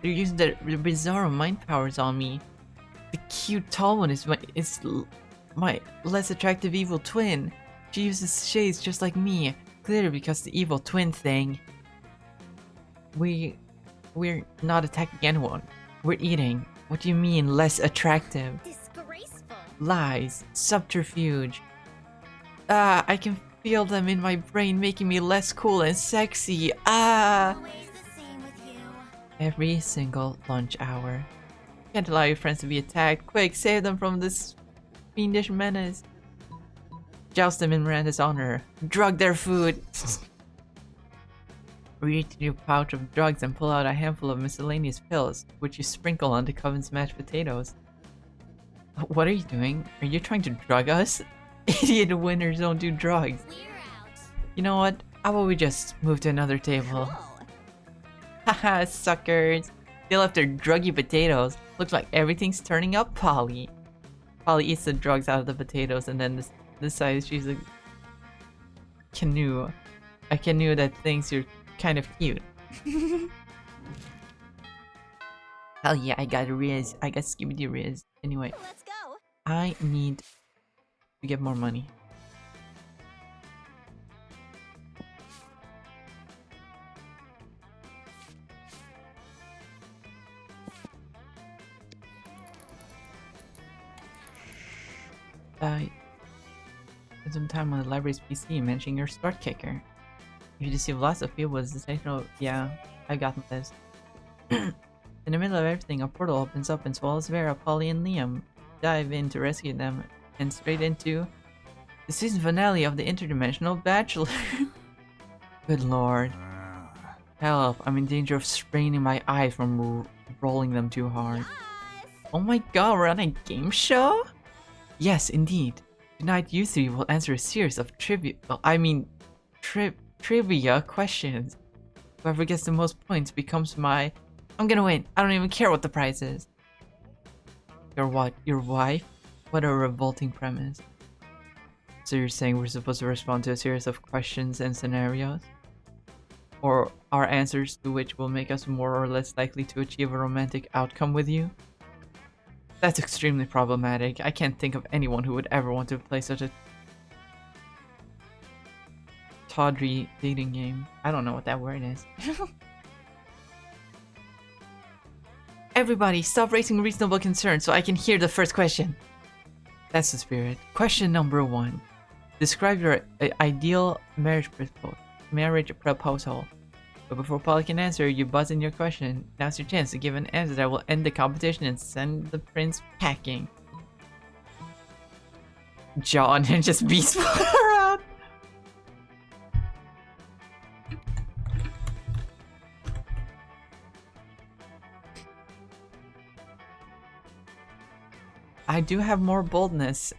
They're using their bizarre mind powers on me. The cute tall one is my less attractive evil twin. She uses shades just like me, clearly because the evil twin thing. We're not attacking anyone. We're eating. What do you mean, less attractive? Disgraceful. Lies. Subterfuge. Ah, I can feel them in my brain making me less cool and sexy. Ah! Always the same with you. Every single lunch hour. Can't allow your friends to be attacked. Quick, save them from this fiendish menace. Joust them in Miranda's honor. Drug their food. Reach into your pouch of drugs and pull out a handful of miscellaneous pills, which you sprinkle onto Coven's mashed potatoes. What are you doing? Are you trying to drug us? Idiot winners don't do drugs. We're out. You know what? How about we just move to another table? Cool. Haha, suckers. They left their druggy potatoes. Looks like everything's turning up, Polly. Polly eats the drugs out of the potatoes and then decides she's a canoe. A canoe that thinks you're kind of cute. Hell yeah, I got a Riz. I got Skibidi Riz. Anyway, Let's go. I need to get more money. Spend some time on the library's PC mentioning your start kicker. If you deceive lots of people with sensational... Yeah, I got this. In the middle of everything, a portal opens up and swallows Vera, Polly, and Liam. Dive in to rescue them, and straight into the season finale of the Interdimensional Bachelor. Good lord. Help, I'm in danger of spraining my eye from rolling them too hard. Yes. Oh my god, we're on a game show? Yes, indeed. Tonight you three will answer a series of trivia questions. Whoever gets the most points becomes my... I'm gonna win. I don't even care what the prize is. Your what? Your wife? What a revolting premise. So you're saying we're supposed to respond to a series of questions and scenarios? Or our answers to which will make us more or less likely to achieve a romantic outcome with you? That's extremely problematic. I can't think of anyone who would ever want to play such a tawdry dating game. I don't know what that word is. Everybody, stop raising reasonable concerns so I can hear the first question. That's the spirit. Question number 1. Describe your ideal marriage proposal. But before Polly can answer, you buzz in your question. Now's your chance to give an answer that will end the competition and send the prince packing. John and just beast around. I do have more boldness.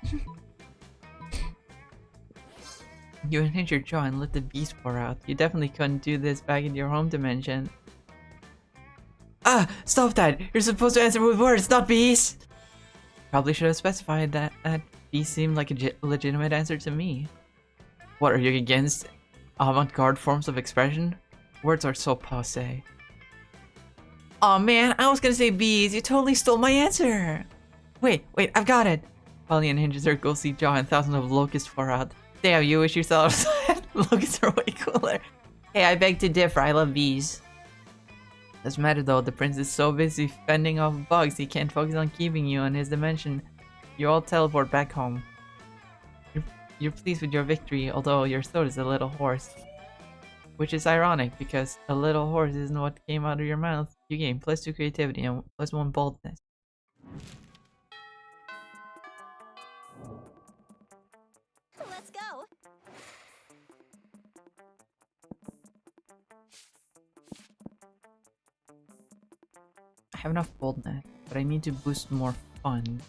You unhinge your jaw and let the beast pour out. You definitely couldn't do this back in your home dimension. Ah! Stop that! You're supposed to answer with words, not beast! Probably should have specified that. Beast seemed like a legitimate answer to me. What, are you against avant-garde forms of expression? Words are so passé. Aw man, I was gonna say bees. You totally stole my answer! Wait, I've got it! Polly unhinges her ghostly jaw and thousands of locusts pour out. Damn, you wish you saw outside. Locusts are way cooler. Hey, I beg to differ. I love bees. Doesn't matter though. The prince is so busy fending off bugs, he can't focus on keeping you in his dimension. You all teleport back home. You're pleased with your victory, although your throat is a little hoarse. Which is ironic, because a little horse isn't what came out of your mouth. You gain +2 creativity and +1 boldness. Let's go. I have enough boldness, but I need to boost more fun.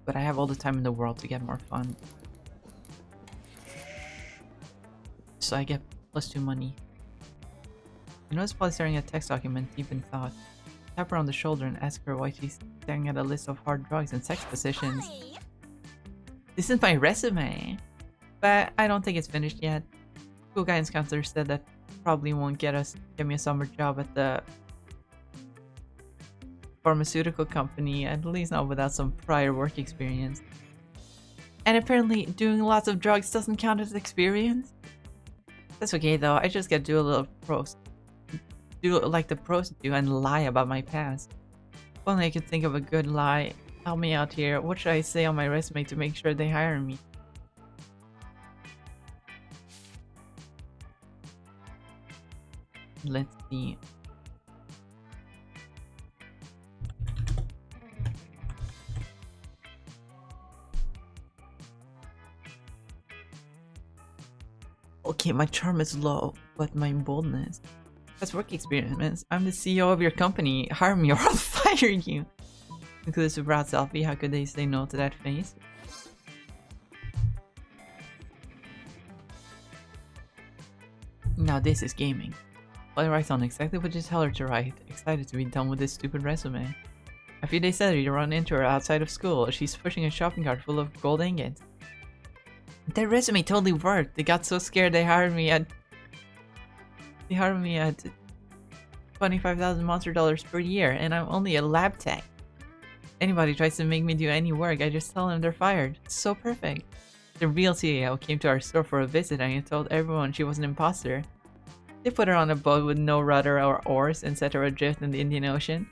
But I have all the time in the world to get more fun. So I get +2 money. You notice Polly staring at a text document deep in thought. Tap her on the shoulder and ask her why she's staring at a list of hard drugs and sex positions. Polly. This is my resume! But I don't think it's finished yet. School guidance counselor said that probably won't get me a summer job at the pharmaceutical company, at least not without some prior work experience. And apparently doing lots of drugs doesn't count as experience? That's okay though, I just gotta do a little do like the pros do and lie about my past. If only I could think of a good lie. Help me out here. What should I say on my resume to make sure they hire me? Let's see. Okay, my charm is low, but my boldness. That's work experience. I'm the CEO of your company. Hire me or I'll fire you. Inclusive proud selfie. How could they say no to that face? Now this is gaming. Polly writes on exactly what you tell her to write. Excited to be done with this stupid resume. A few days later, you run into her outside of school. She's pushing a shopping cart full of gold ingots. That resume totally worked. They got so scared they hired me at 25,000 monster dollars per year, and I'm only a lab tech. Anybody tries to make me do any work, I just tell them they're fired. It's so perfect. The real CEO came to our store for a visit and he told everyone she was an imposter. They put her on a boat with no rudder or oars and set her adrift in the Indian Ocean.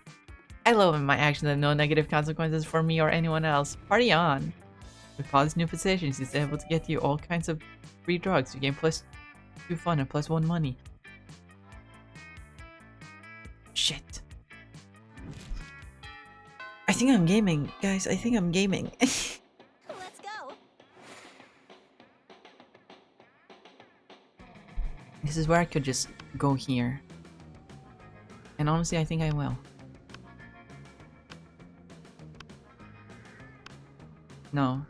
I love when my actions have no negative consequences for me or anyone else. Party on! With Polly's new position, she's able to get you all kinds of free drugs. You gain +2 fun and +1 money. Shit. I think I'm gaming, guys. I think I'm gaming. Let's go. This is where I could just go here. And honestly, I think I will. No.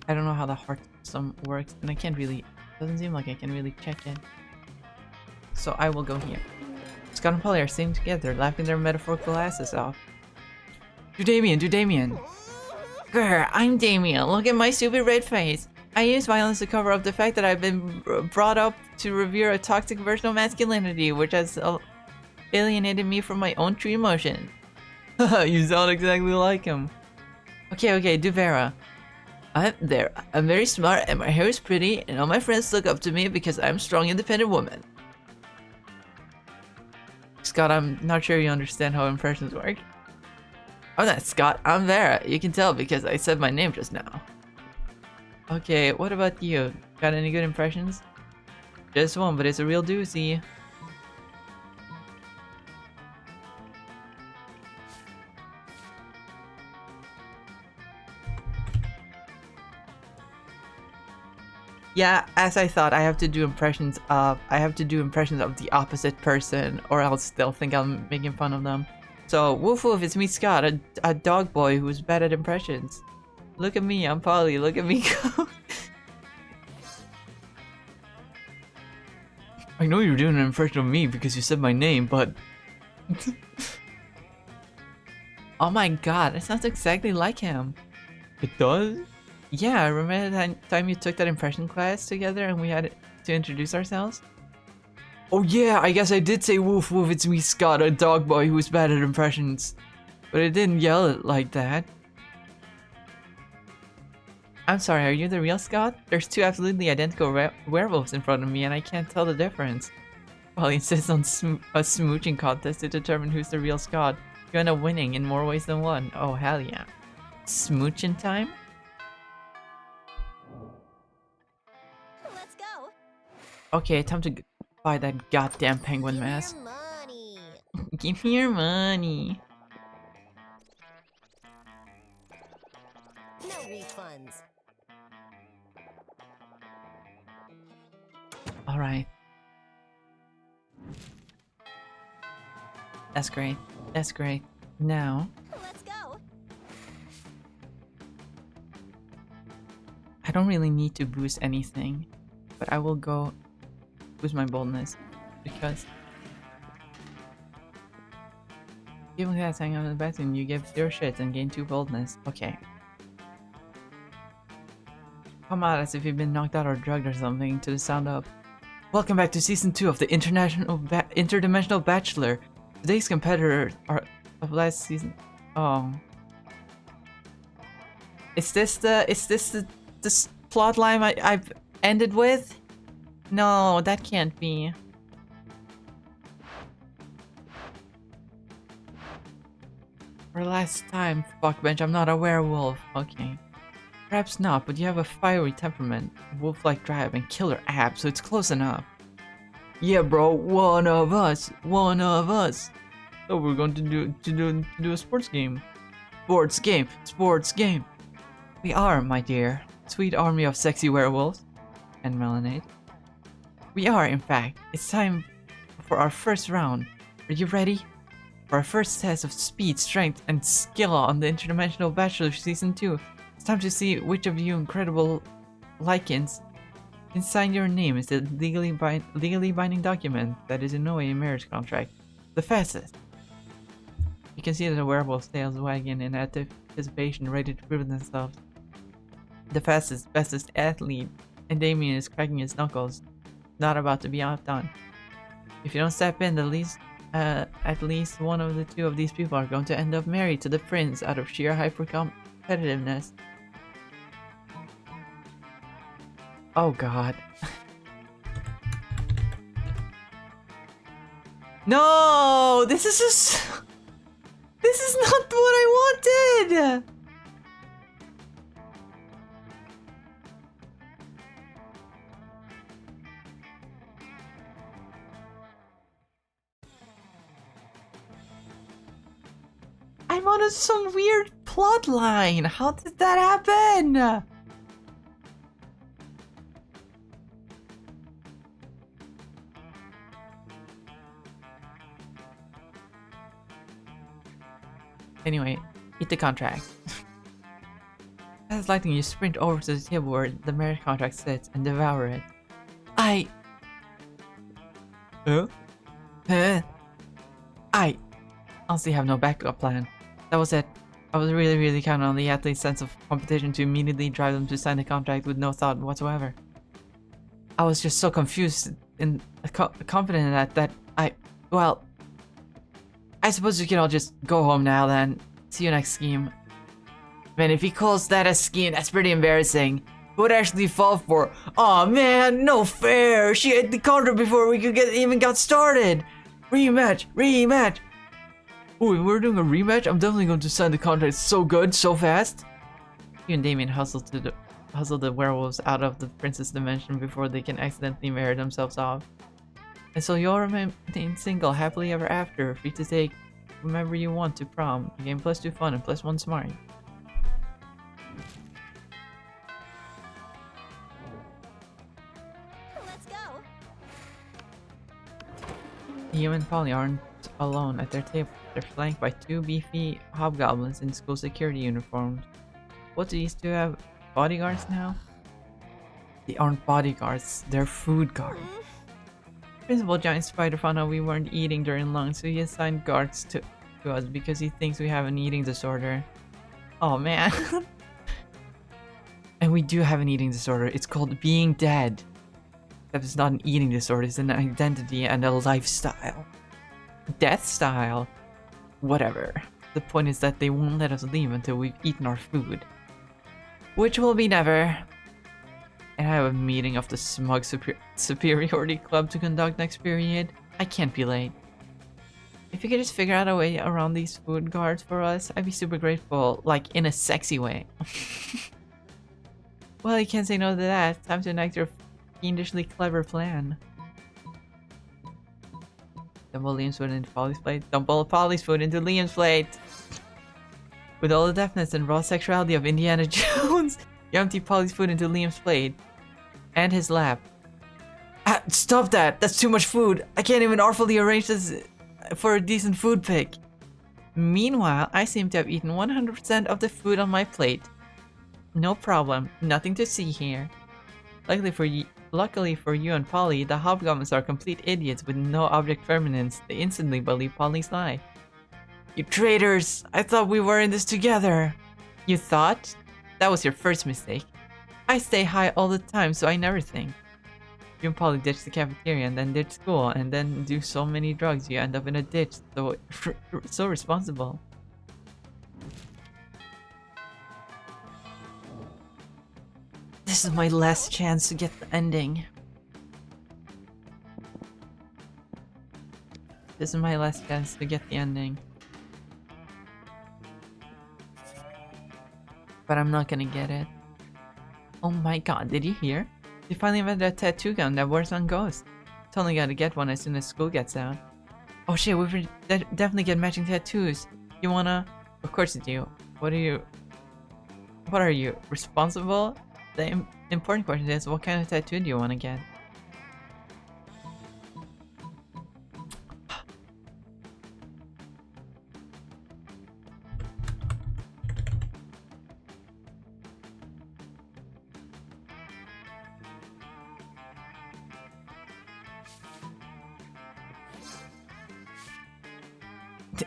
I don't know how the heart system works, and I can't really... Doesn't seem like I can really check it. So I will go here. Scott and Polly are sitting together, laughing their metaphorical asses off. Do Damien! Grr, I'm Damien. Look at my stupid red face. I use violence to cover up the fact that I've been brought up to revere a toxic version of masculinity, which has alienated me from my own true emotion. Haha, you sound exactly like him. Okay, do Vera. I'm very smart and my hair is pretty and all my friends look up to me because I'm a strong, independent woman. Scott, I'm not sure you understand how impressions work. I'm not Scott, I'm Vera. You can tell because I said my name just now. Okay, what about you? Got any good impressions? Just one, but it's a real doozy. Yeah, as I thought, I have to do impressions of the opposite person, or else they'll think I'm making fun of them. So, woof woof, it's me, Scott, a dog boy who's bad at impressions. Look at me, I'm Polly, look at me go. I know you're doing an impression of me because you said my name, but... Oh my god, it sounds exactly like him. It does? Yeah, remember that time you took that impression class together and we had to introduce ourselves? Oh yeah, I guess I did say woof woof, it's me Scott, a dog boy who's bad at impressions. But I didn't yell it like that. I'm sorry, are you the real Scott? There's two absolutely identical werewolves in front of me and I can't tell the difference. Well, he insists on a smooching contest to determine who's the real Scott. You end up winning in more ways than one. Oh hell yeah. Smooching time? Let's go. Okay, time to buy that goddamn penguin mask. Money. Give me your money. No refunds. Alright. That's great. That's great. Now, Let's go. I don't really need to boost anything, but I will go boost my boldness because given that hang on the bathroom, you give 0 shits and gain 2 boldness. Okay. Come out as if you've been knocked out or drugged or something to the sound of. Welcome back to season 2 of the Interdimensional Bachelor. Today's competitors are of last season. Oh. Is this the plot line I've ended with? No, that can't be. For last time, fuckbench, I'm not a werewolf. Okay. Perhaps not, but you have a fiery temperament, wolf-like drive, and killer abs, so it's close enough. Yeah, bro, one of us. So we're going to do a sports game. Sports game. We are, my dear, sweet army of sexy werewolves and Melanade. We are, in fact. It's time for our first round. Are you ready? For our first test of speed, strength, and skill on the Interdimensional Bachelor Season 2. It's time to see which of you incredible lichens can sign your name as a legally binding document that is in no way a marriage contract. The fastest. You can see that the werewolf tails wagging in anticipation, ready to prove themselves. The fastest, bestest athlete, and Damien is cracking his knuckles, not about to be outdone. If you don't step in, at least one of the two of these people are going to end up married to the prince out of sheer hyper-competitiveness. Oh god. No! This is not what I wanted! I'm on some weird plot line. How did that happen? Anyway, eat the contract. As lightning, you sprint over to the table where the marriage contract sits and devour it. Huh? I honestly have no backup plan. That was it. I was really counting on the athlete's sense of competition to immediately drive them to sign the contract with no thought whatsoever. I was just so confused and confident in that well, I suppose we can all just go home now then. See you next scheme. Man, if he calls that a scheme, that's pretty embarrassing. Who would actually fall for? Aw man, no fair! She had the contract before we could even got started! Rematch! Rematch! Ooh, we're doing a rematch? I'm definitely going to sign the contract. It's so good, so fast. You and Damien hustle the werewolves out of the princess dimension before they can accidentally marry themselves off. And so you'll remain single happily ever after, free to take whomever you want to prom. You gain +2 fun and +1 smart. Let's go. You and Polly aren't alone at their table. They're flanked by 2 beefy hobgoblins in school security uniforms. What do these two have? Bodyguards now? They aren't bodyguards, they're food guards. Principal Giant Spider found out we weren't eating during lunch, so he assigned guards to us because he thinks we have an eating disorder. Oh man. And we do have an eating disorder. It's called being dead. Except it's not an eating disorder, it's an identity and a lifestyle. Death style. Whatever. The point is that they won't let us leave until we've eaten our food. Which will be never. And I have a meeting of the Smug Superiority Club to conduct next period. I can't be late. If you could just figure out a way around these food guards for us, I'd be super grateful. Like, in a sexy way. Well, you can't say no to that. Time to enact your fiendishly clever plan. Dump all Liam's food into Polly's plate. Dump all Polly's food into Liam's plate. With all the deftness and raw sexuality of Indiana Jones, you empty Polly's food into Liam's plate. And his lap. Ah, stop that! That's too much food! I can't even artfully arrange this for a decent food pick. Meanwhile, I seem to have eaten 100% of the food on my plate. No problem. Nothing to see here. Luckily for you and Polly, the hobgoblins are complete idiots with no object permanence. They instantly believe Polly's lie. You traitors! I thought we were in this together! You thought? That was your first mistake. I stay high all the time, so I never think. You and Polly ditch the cafeteria and then ditch school and then do so many drugs you end up in a ditch. So responsible. This is my last chance to get the ending. This is my last chance to get the ending. But I'm not gonna get it. Oh my god, did you hear? They finally invented a tattoo gun that works on ghosts. Totally gotta get one as soon as school gets out. Oh shit, we should definitely get matching tattoos. You wanna? Of course you do. What are you? Responsible? The important question is, what kind of tattoo do you wanna get?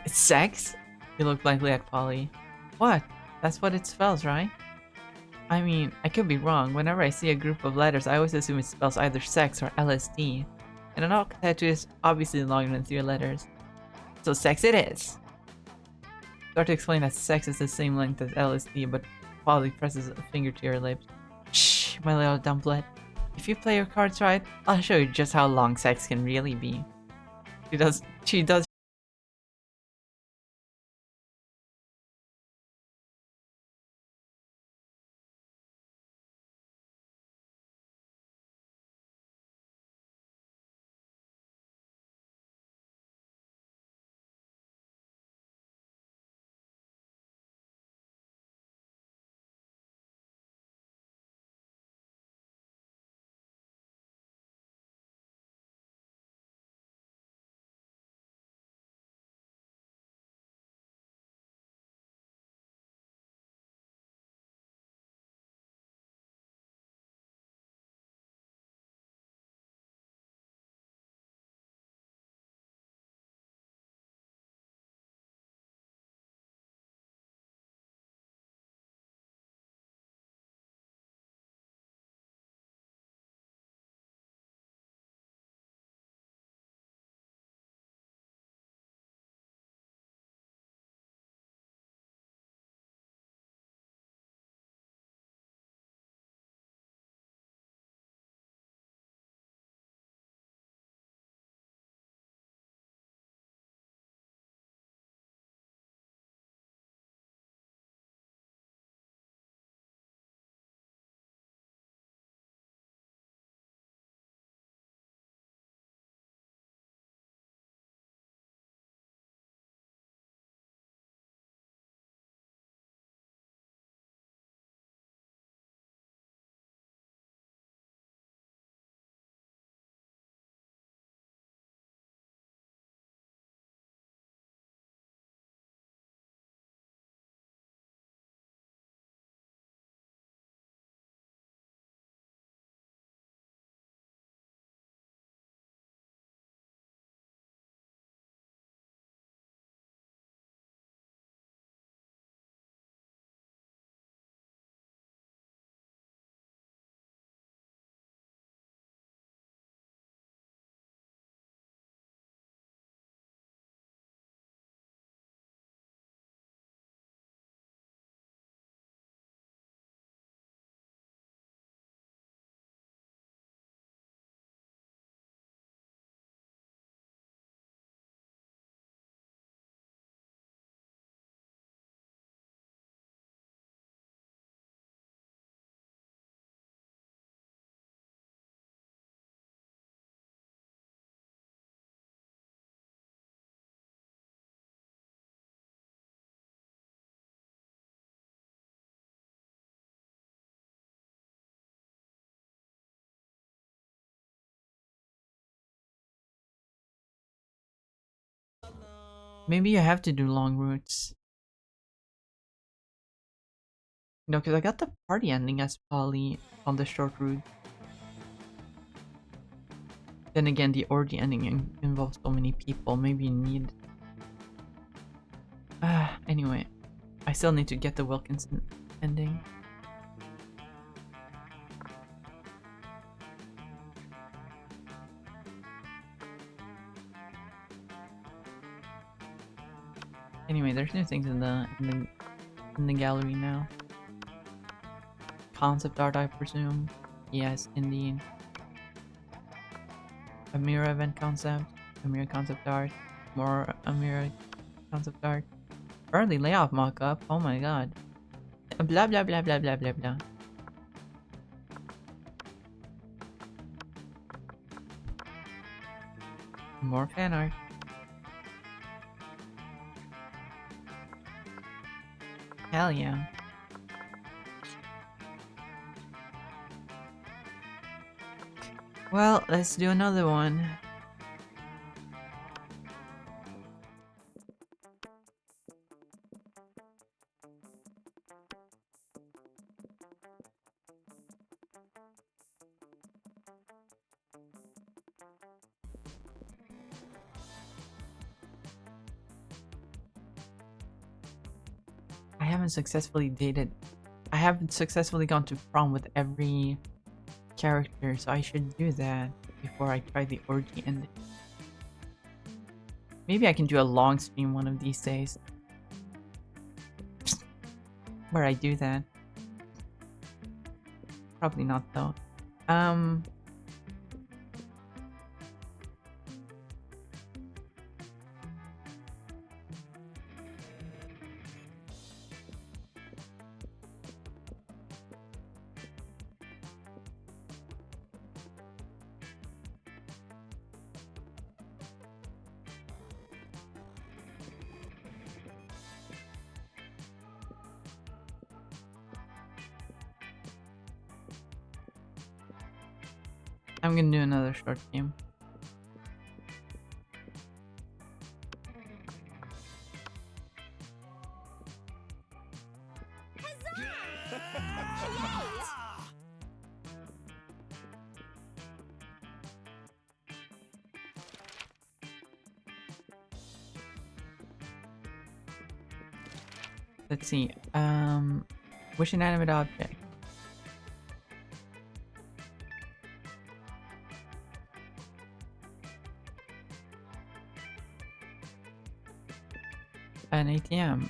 Sex? You look blankly at Polly. What? That's what it spells, right? I mean, I could be wrong. Whenever I see a group of letters, I always assume it spells either sex or LSD. And an alt tattoo is obviously longer than 3 letters. So sex it is! Start to explain that sex is the same length as LSD, but Polly presses a finger to her lips. Shh, my little dumplet. If you play your cards right, I'll show you just how long sex can really be. She does Maybe you have to do long routes. No, because I got the party ending as Polly on the short route. Then again, the orgy ending involves so many people. Maybe you need... anyway. I still need to get the Wilkinson ending. Anyway, there's new things in the gallery now. Concept art, I presume. Yes, indeed. A mirror event concept. A mirror concept art. More a mirror concept art. Early layout mockup. Oh my god. Blah blah blah blah blah blah blah. More fan art. Hell yeah. Well, let's do another one. I haven't successfully gone to prom with every character, so I should do that before I try the orgy ending. Maybe I can do a long stream one of these days where I do that. Probably not though. I'm gonna do another short game. Let's see. Which inanimate object? An ATM.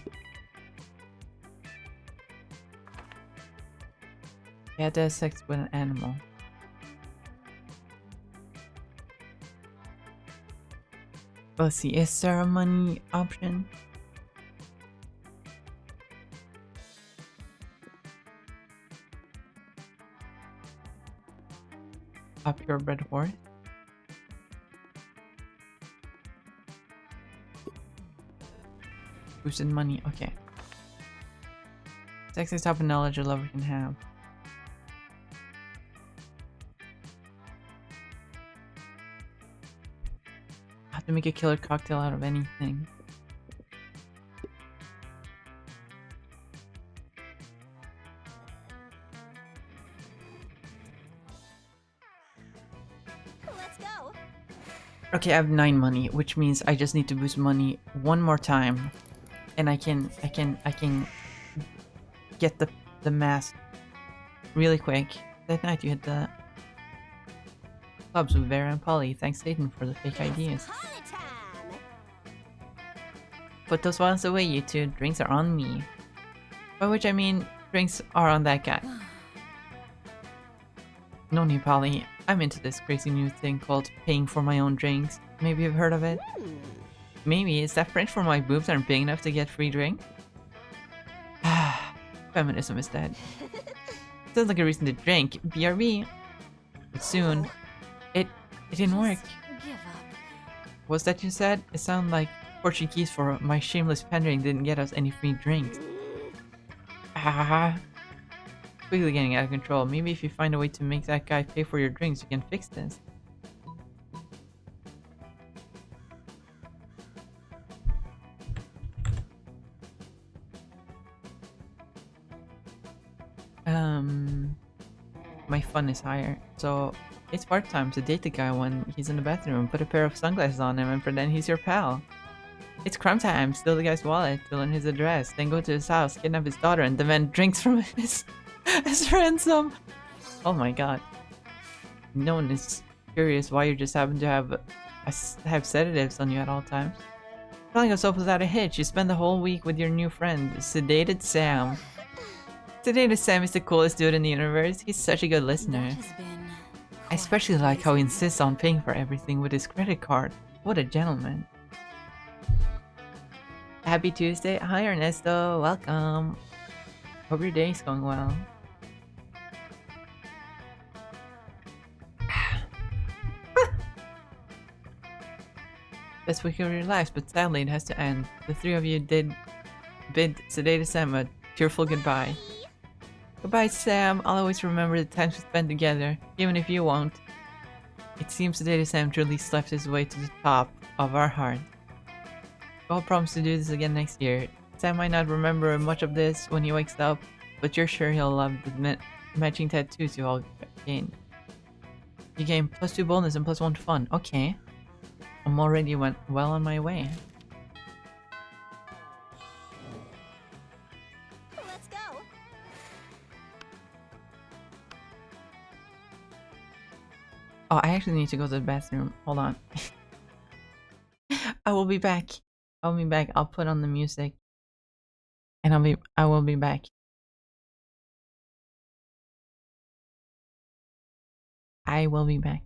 You had to have sex with an animal. Let's see, is there a money option? A purebred horse? Boosted money, okay. Sex is top of knowledge a lover can have. I have to make a killer cocktail out of anything. Let's go. Okay, I have 9 money, which means I just need to boost money one more time. And I can get the mask really quick. That night you hit the clubs with Vera and Polly. Thanks Satan for the fake ideas. Party time. Put those ones away, you two. Drinks are on me. By which I mean drinks are on that guy. No need, Polly. I'm into this crazy new thing called paying for my own drinks. Maybe you've heard of it? Maybe. Is that French for my boobs aren't big enough to get free drink? Feminism is dead. Sounds like a reason to drink. BRB. But soon. It didn't work. Give up. What's that you said? It sounded like Portuguese for my shameless pandering didn't get us any free drinks. Quickly getting out of control. Maybe if you find a way to make that guy pay for your drinks, you can fix this. my fun is higher. So it's part-time to date the guy when he's in the bathroom, put a pair of sunglasses on him and pretend he's your pal. It's crime time, steal the guy's wallet, fill in his address, then go to his house, kidnap his daughter, and demand drinks from his as ransom. Oh my god. No one is curious why you just happen to have sedatives on you at all times. Telling us soap without a hitch, you spend the whole week with your new friend, Sedated Sam. Sedated Sam is the coolest dude in the universe. He's such a good listener. I especially like how he insists on paying for everything with his credit card. What a gentleman. Happy Tuesday. Hi Ernesto, welcome. Hope your day is going well. Best week of your lives, but sadly it has to end. The three of you did bid Sedated Sam a tearful goodbye. Goodbye, Sam. I'll always remember the times we spent together, even if you won't. It seems Sedated Sam truly slept his way to the top of our heart. I'll promise to do this again next year. Sam might not remember much of this when he wakes up, but you're sure he'll love the matching tattoos you all gained. You gain +2 boldness and +1 fun. Okay. I'm already well on my way. Let's go. Oh, I actually need to go to the bathroom. Hold on. I will be back. I'll be back. I'll put on the music. And I will be back. I will be back.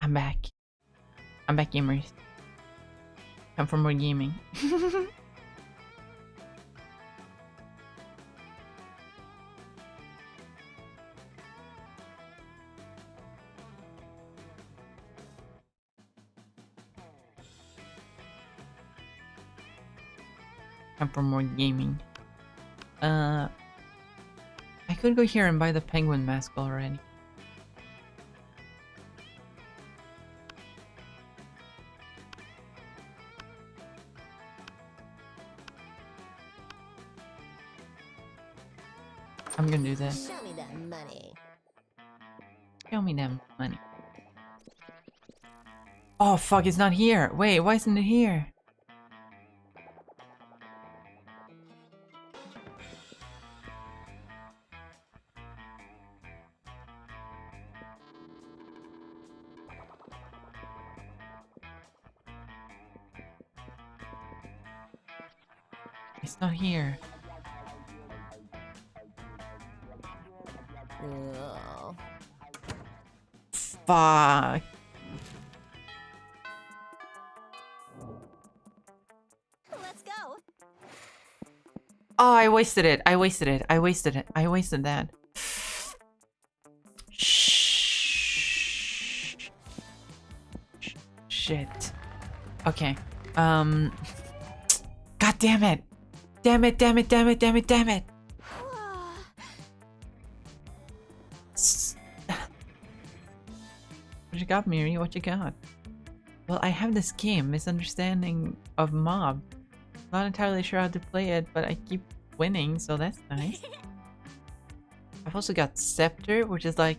I'm back. I'm back, gamers. Time for more gaming. Time for more gaming. I could go here and buy the penguin mask already. I'm gonna do that. Show me that money. Show me them money. Oh fuck, it's not here. Wait, why isn't it here? It's not here. Oh. Fuck. Let's go. Oh, I wasted it. I wasted it. I wasted it. I wasted that. Shit. Okay. God damn it. Damn it, damn it, damn it, damn it, damn it. What you got, Miri? What you got? Well, I have this game, Misunderstanding of Mob. Not entirely sure how to play it, but I keep winning, so that's nice. I've also got Scepter, which is like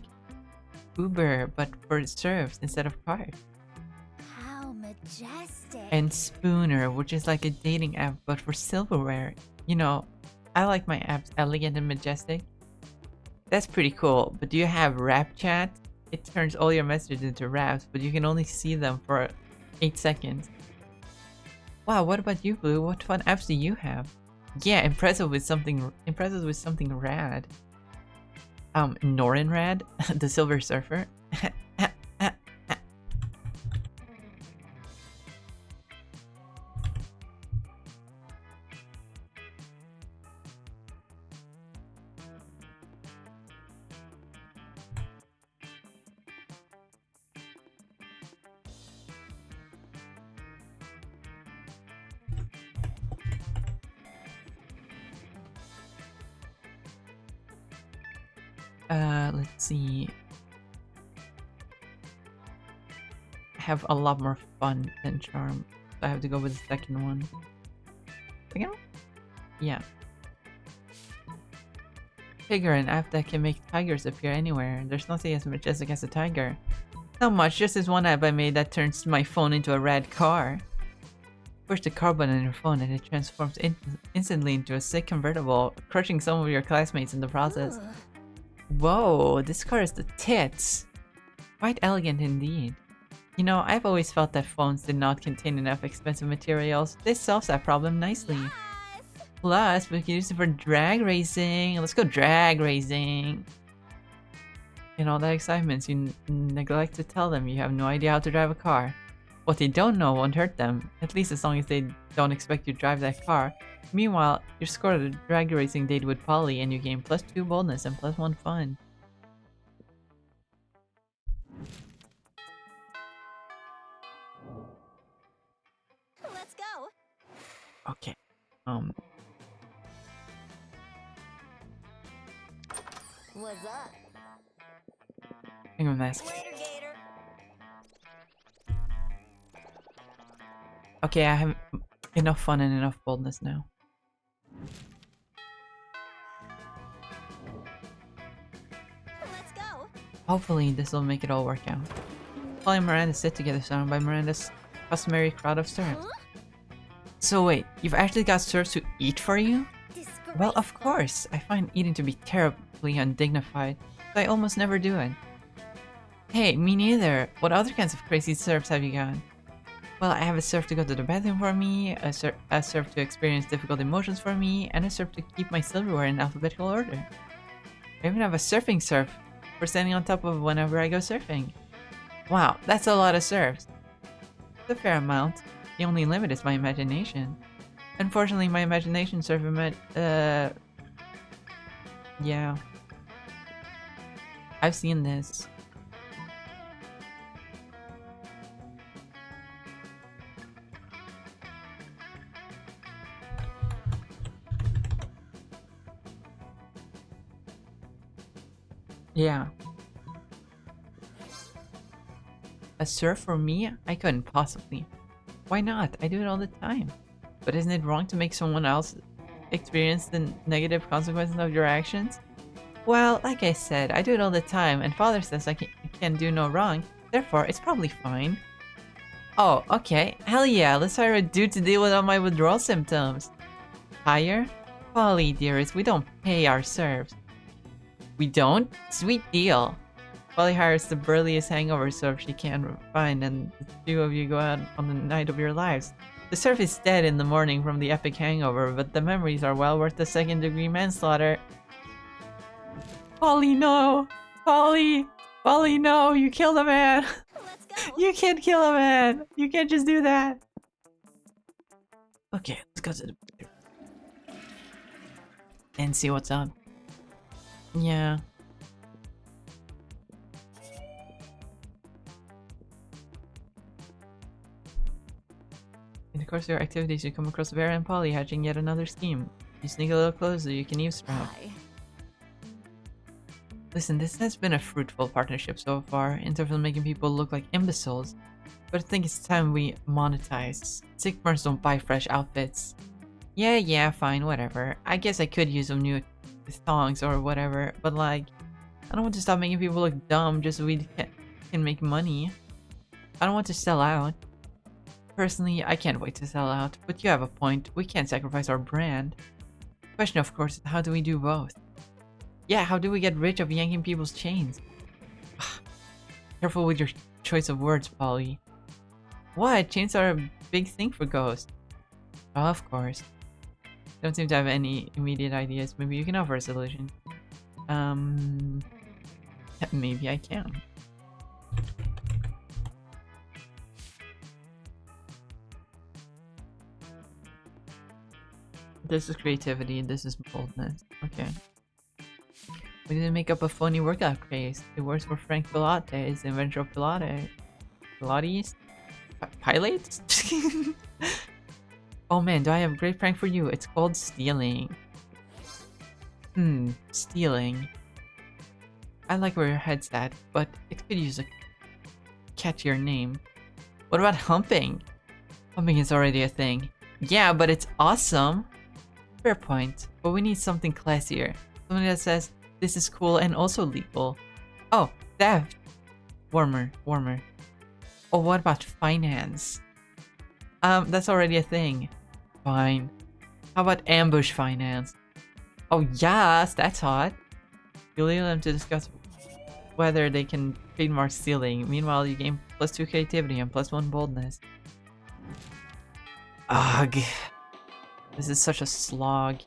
Uber, but for serves instead of cards. How majestic. And Spooner, which is like a dating app, but for silverware. You know, I like my apps elegant and majestic. That's pretty cool, but do you have rap chat? It turns all your messages into raps, but you can only see them for 8 seconds. Wow, what about you, Blue? What fun apps do you have? Yeah, impressive with something rad. Norinrad, the Silver Surfer. Let's see. I have a lot more fun than charm, so I have to go with the second one. Second one? Yeah. Tiger, an app that can make tigers appear anywhere. There's nothing as majestic as a tiger. Not much, just this one app I made that turns my phone into a red car. Push the car button on your phone and it transforms instantly into a sick convertible, crushing some of your classmates in the process. Ugh. Whoa, this car is the tits. Quite elegant indeed. You know, I've always felt that phones did not contain enough expensive materials. This solves that problem nicely. Yes. Plus, we can use it for drag racing. Let's go drag racing. In all that excitement, you neglect to tell them you have no idea how to drive a car. What they don't know won't hurt them, at least as long as they don't expect you to drive that car. Meanwhile, you scored a drag racing date with Polly and you gain +2 boldness and +1 fun. Let's go. Okay. What's up? Hang on, mask. Later, Gator. Okay, I have enough fun and enough boldness now. Let's go. Hopefully, this will make it all work out. Polly and Miranda sit together, surrounded by Miranda's customary crowd of serfs. Huh? So wait, you've actually got serfs to eat for you? Well, of Disgraceful. course. I find eating to be terribly undignified, so I almost never do it. Hey, me neither. What other kinds of crazy serfs have you got? Well, I have a serf to go to the bathroom for me, a serf to experience difficult emotions for me, and a serf to keep my silverware in alphabetical order. I even have a surfing serf for standing on top of whenever I go surfing. Wow, that's a lot of serfs. It's a fair amount. The only limit is my imagination. Unfortunately, my imagination serf yeah. I've seen this. Yeah. A serf for me? I couldn't possibly. Why not? I do it all the time. But isn't it wrong to make someone else experience the negative consequences of your actions? Well, like I said, I do it all the time, and father says I can do no wrong, therefore it's probably fine. Oh, okay. Hell yeah, let's hire a dude to deal with all my withdrawal symptoms. Hire? Polly, dearest, we don't pay our serfs. We don't? Sweet deal. Polly hires the burliest hangover serf she can find, and the two of you go out on the night of your lives. The serf is dead in the morning from the epic hangover, but the memories are well worth the second-degree manslaughter. Polly, no! Polly! Polly, no! You killed a man! Let's go. You can't kill a man! You can't just do that! Okay, let's go to the and see what's up. Yeah. In the course of your activities, you come across Vera and Polly hatching yet another scheme. You sneak a little closer, you can eavesdrop. Hi. Listen, this has been a fruitful partnership so far, in terms of making people look like imbeciles. But I think it's time we monetize. Sick burns don't buy fresh outfits. Yeah, fine, whatever. I guess I could use some new thongs or whatever, but like, I don't want to stop making people look dumb just so we can make money. I don't want to sell out. Personally, I can't wait to sell out, but you have a point. We can't sacrifice our brand. The question, of course, is how do we do both? Yeah, how do we get rid of yanking people's chains? Careful with your choice of words, Polly. What? Chains are a big thing for ghosts. Oh, of course. Don't seem to have any immediate ideas. Maybe you can offer a solution. Maybe I can. This is creativity, this is boldness. Okay. We didn't make up a phony workout craze. It works for Frank Pilates, the inventor of Pilates. Pilates? Pilates? Oh man, do I have a great prank for you? It's called stealing. Stealing. I like where your head's at, but it could use a catchier name. What about humping? Humping is already a thing. Yeah, but it's awesome. Fair point, but we need something classier. Something that says, this is cool and also legal. Oh, theft. Warmer. Oh, what about finance? That's already a thing. Fine. How about ambush finance? Oh yes, that's hot. You leave them to discuss whether they can trademark stealing. Meanwhile, you gain +2 creativity and +1 boldness. Ugh. This is such a slog.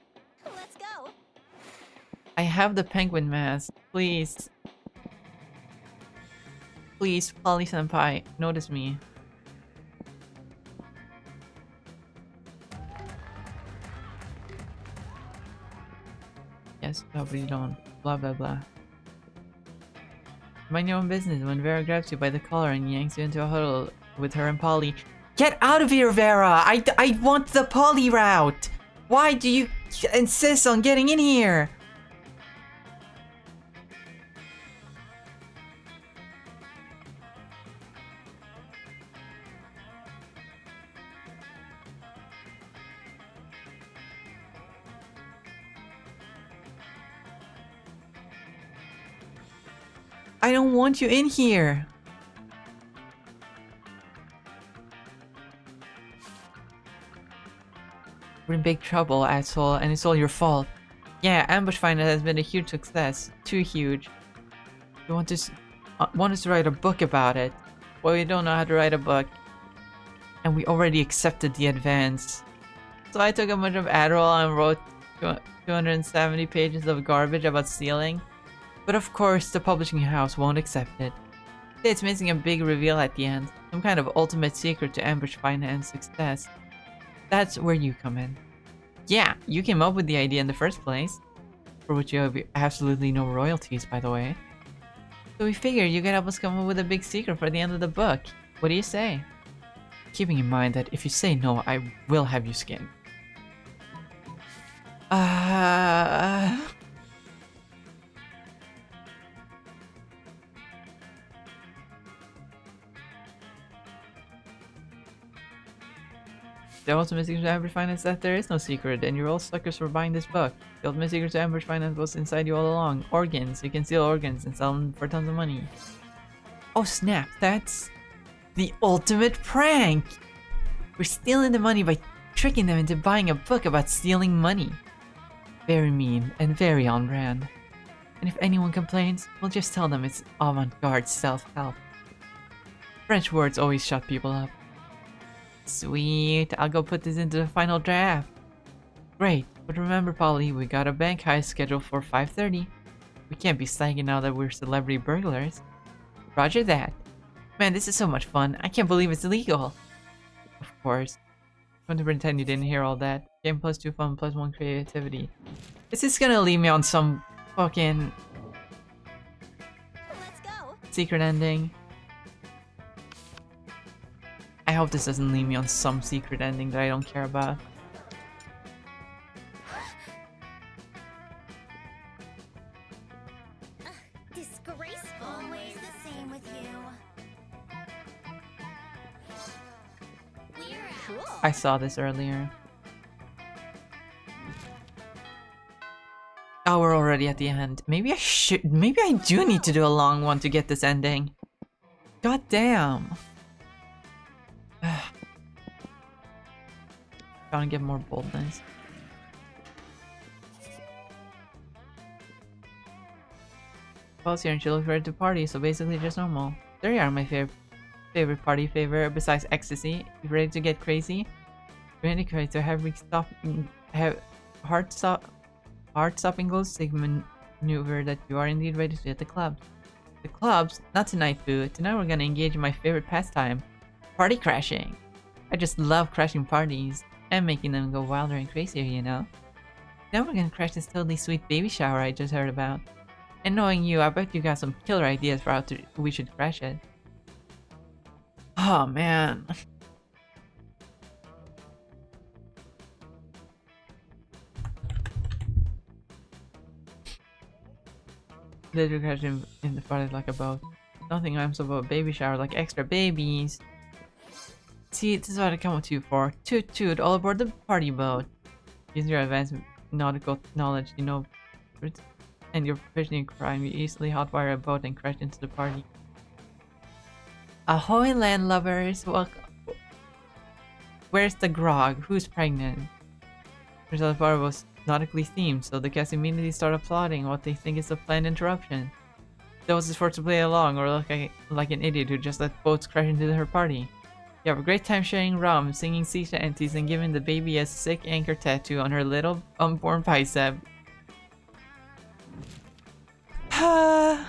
Let's go. I have the penguin mask. Please. Please, Polly-senpai, notice me. Yes, nobody don't. Blah blah blah. Mind your own business when Vera grabs you by the collar and yanks you into a huddle with her and Polly. Get out of here, Vera! I want the Polly route! Why do you insist on getting in here? I don't want you in here. We're in big trouble, asshole, and it's all your fault. Yeah, Ambush Finder has been a huge success. Too huge. You want us to write a book about it. Well, we don't know how to write a book. And we already accepted the advance. So I took a bunch of Adderall and wrote 270 pages of garbage about stealing. But of course, the publishing house won't accept it. It's missing a big reveal at the end. Some kind of ultimate secret to Ambush Finance success. That's where you come in. Yeah, you came up with the idea in the first place. For which you have absolutely no royalties, by the way. So we figured you could help us come up with a big secret for the end of the book. What do you say? Keeping in mind that if you say no, I will have you skinned. The ultimate secret to Amber Finance is that there is no secret, and you're all suckers for buying this book. The ultimate secret to Amber Finance was inside you all along. Organs. You can steal organs and sell them for tons of money. Oh snap, that's the ultimate prank! We're stealing the money by tricking them into buying a book about stealing money. Very mean and very on brand. And if anyone complains, we'll just tell them it's avant-garde self-help. French words always shut people up. Sweet, I'll go put this into the final draft. Great, but remember Polly, we got a bank heist scheduled for 5:30. We can't be slacking now that we're celebrity burglars. Roger that. Man, this is so much fun. I can't believe it's illegal. Of course. I'm going to pretend you didn't hear all that. Game +2 fun +1 creativity. Is this gonna leave me on some fucking Let's go. secret ending? I hope this doesn't leave me on some secret ending that I don't care about. Disgraceful. Always the same with you. We're cool. I saw this earlier. Oh, we're already at the end. Maybe I do need to do a long one to get this ending. God damn. Trying to get more boldness. Paul's here and she looks ready to party, so basically just normal. There you are, my favorite party favor besides ecstasy. You ready to get crazy? Ready to have heart-stopping goal stick maneuver that you are indeed ready to hit the clubs. The clubs? Not tonight, boo. Tonight we're gonna engage in my favorite pastime. Party crashing. I just love crashing parties. And making them go wilder and crazier, you know? Now we're gonna crash this totally sweet baby shower I just heard about. And knowing you, I bet you got some killer ideas for how we should crash it. Oh man. Later crash in the party like a boat. Nothing rhymes about a baby shower like extra babies. See, this is what I come to you for. Toot toot, all aboard the party boat. Using your advanced nautical knowledge, you know, and your proficiency in crime, you easily hotwire a boat and crash into the party. Ahoy, landlubbers! Welcome. Where's the grog? Who's pregnant? Turns out the party was nautically themed, so the guests immediately start applauding what they think is a planned interruption. Those is forced to play along or look like an idiot who just let boats crash into her party. You have a great time sharing rum, singing sea shanties, and giving the baby a sick anchor tattoo on her little unborn bicep. It's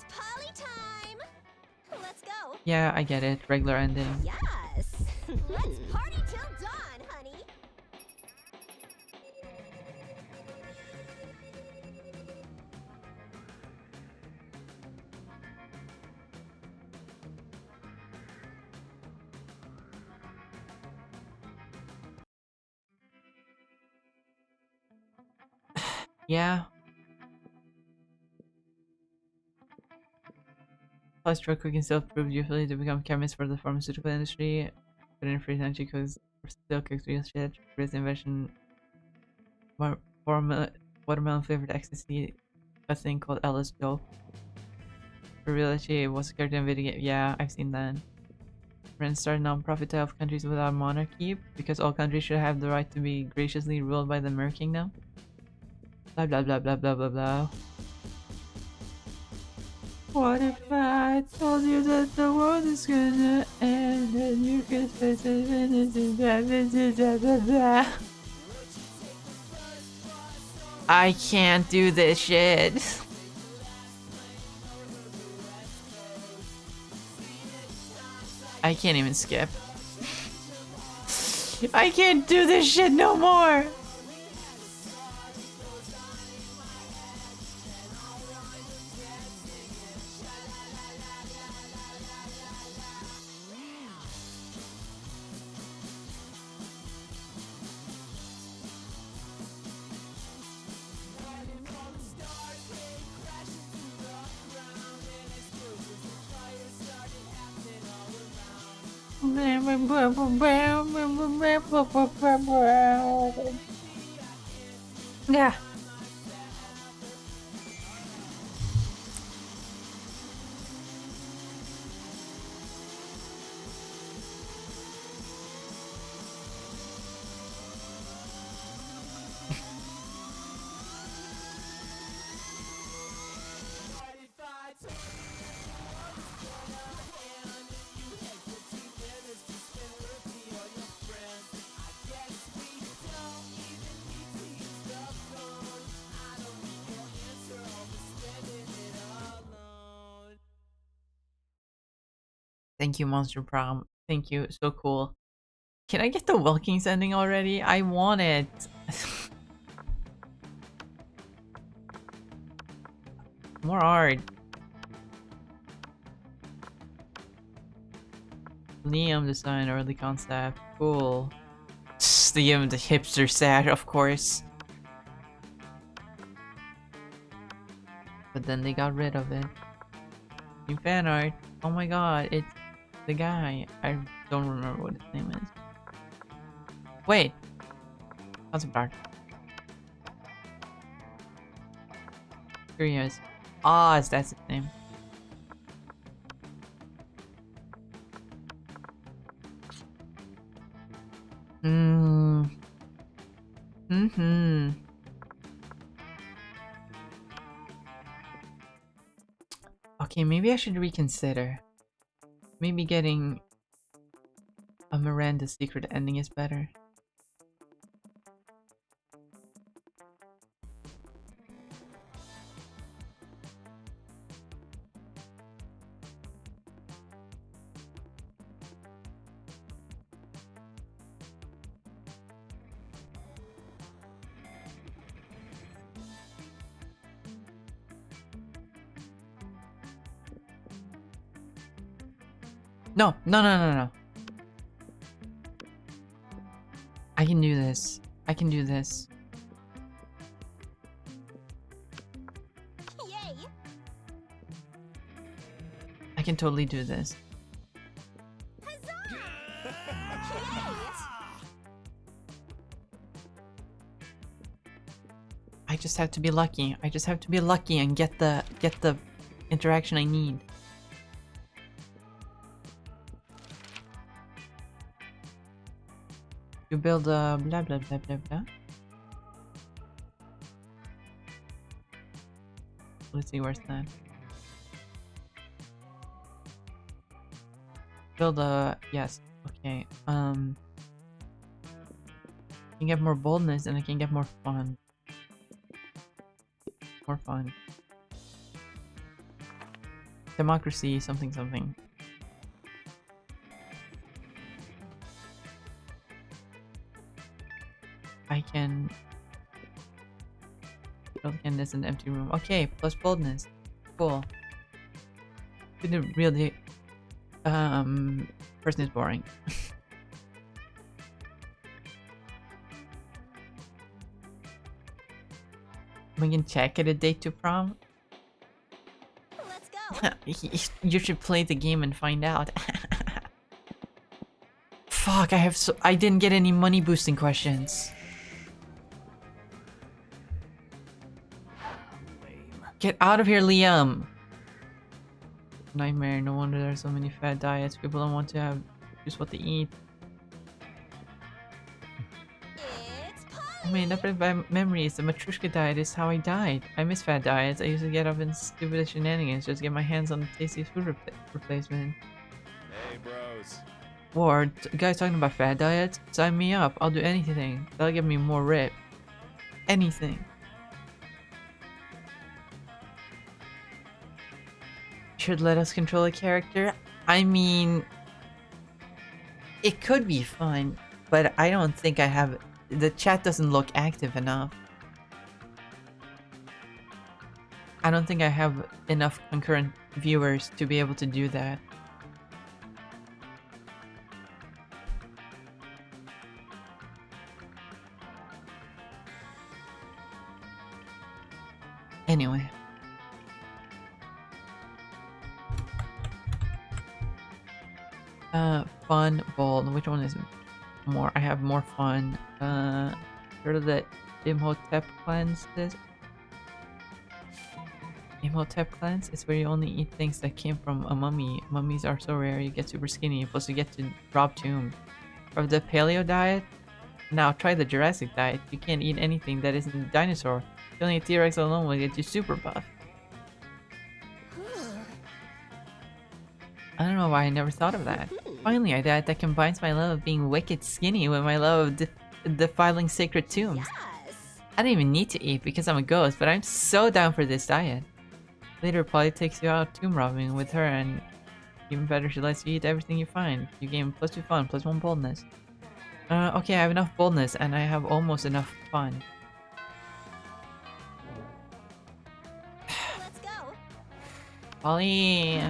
Polly time. Let's go. Yeah, I get it. Regular ending. Yes. Let's party till dawn, honey. Yeah. Plus, drug cooking still proved usefully to become chemists for the pharmaceutical industry. But in free energy cooks still cooks real shit. Chris invention watermelon flavored ecstasy, a thing called Ellis dope. For reality, it was a character in video game. Yeah, I've seen that. Friends start non-profit to help countries without monarchy because all countries should have the right to be graciously ruled by the Mer Kingdom. Blah blah blah blah blah blah blah. What if I told you that the world is gonna end and you can face it and blah blah blah. I can't do this shit. I can't even skip. I can't do this shit no more. Yeah. Thank you, Monster Prom. Thank you. So cool. Can I get the Wilkins ending already? I want it. More art. Liam design, early concept. Cool. The hipster sad, of course. But then they got rid of it. New fan art. Oh my god, it's the guy. I don't remember what his name is. Wait. Concept art. Here he is. Oz, that's his name. Okay, maybe I should reconsider. Maybe getting a Miranda secret ending is better. No, no, no, no, no. I can do this. I can do this. Yay! I can totally do this. Huzzah! I just have to be lucky. I just have to be lucky and get the interaction I need. You build a blah blah blah blah blah. Let's see, where's that? Build a yes. Okay. I can get more boldness and I can get more fun. More fun. Democracy, something something. I can build canvas in an empty room. Okay, plus boldness. Cool. The really person is boring. We can check at a date to prom. Let's go. You should play the game and find out. Fuck, I didn't get any money boosting questions. Get out of here, Liam. Nightmare, no wonder there are so many fad diets. People don't want to have choose what to eat. It's I mean, up by memories, the Matrushka diet is how I died. I miss fad diets. I used to get up in stupid shenanigans just to get my hands on the tastiest food replacement. Hey, bros. Ward, guys talking about fad diets? Sign me up. I'll do anything. That'll get me more rip. Anything. Should let us control a character? I mean, it could be fun, but I don't think I have. The chat doesn't look active enough. I don't think I have enough concurrent viewers to be able to do that. Anyway. fun, bold. Which one is more? I have more fun. Heard of the Imhotep cleanse? Imhotep cleanse? It's where you only eat things that came from a mummy. Mummies are so rare, you get super skinny. Plus, you get to rob tombs. Or the paleo diet? Now try the Jurassic diet. You can't eat anything that isn't a dinosaur. Killing a T-Rex alone will get you super buff. I don't know why I never thought of that. Finally, a diet that combines my love of being wicked skinny with my love of defiling sacred tombs. Yes. I don't even need to eat because I'm a ghost, but I'm so down for this diet. Later, Polly takes you out tomb robbing with her, and even better, she lets you eat everything you find. You gain +2 fun, +1 boldness. Okay, I have enough boldness, and I have almost enough fun. Let's go. Polly!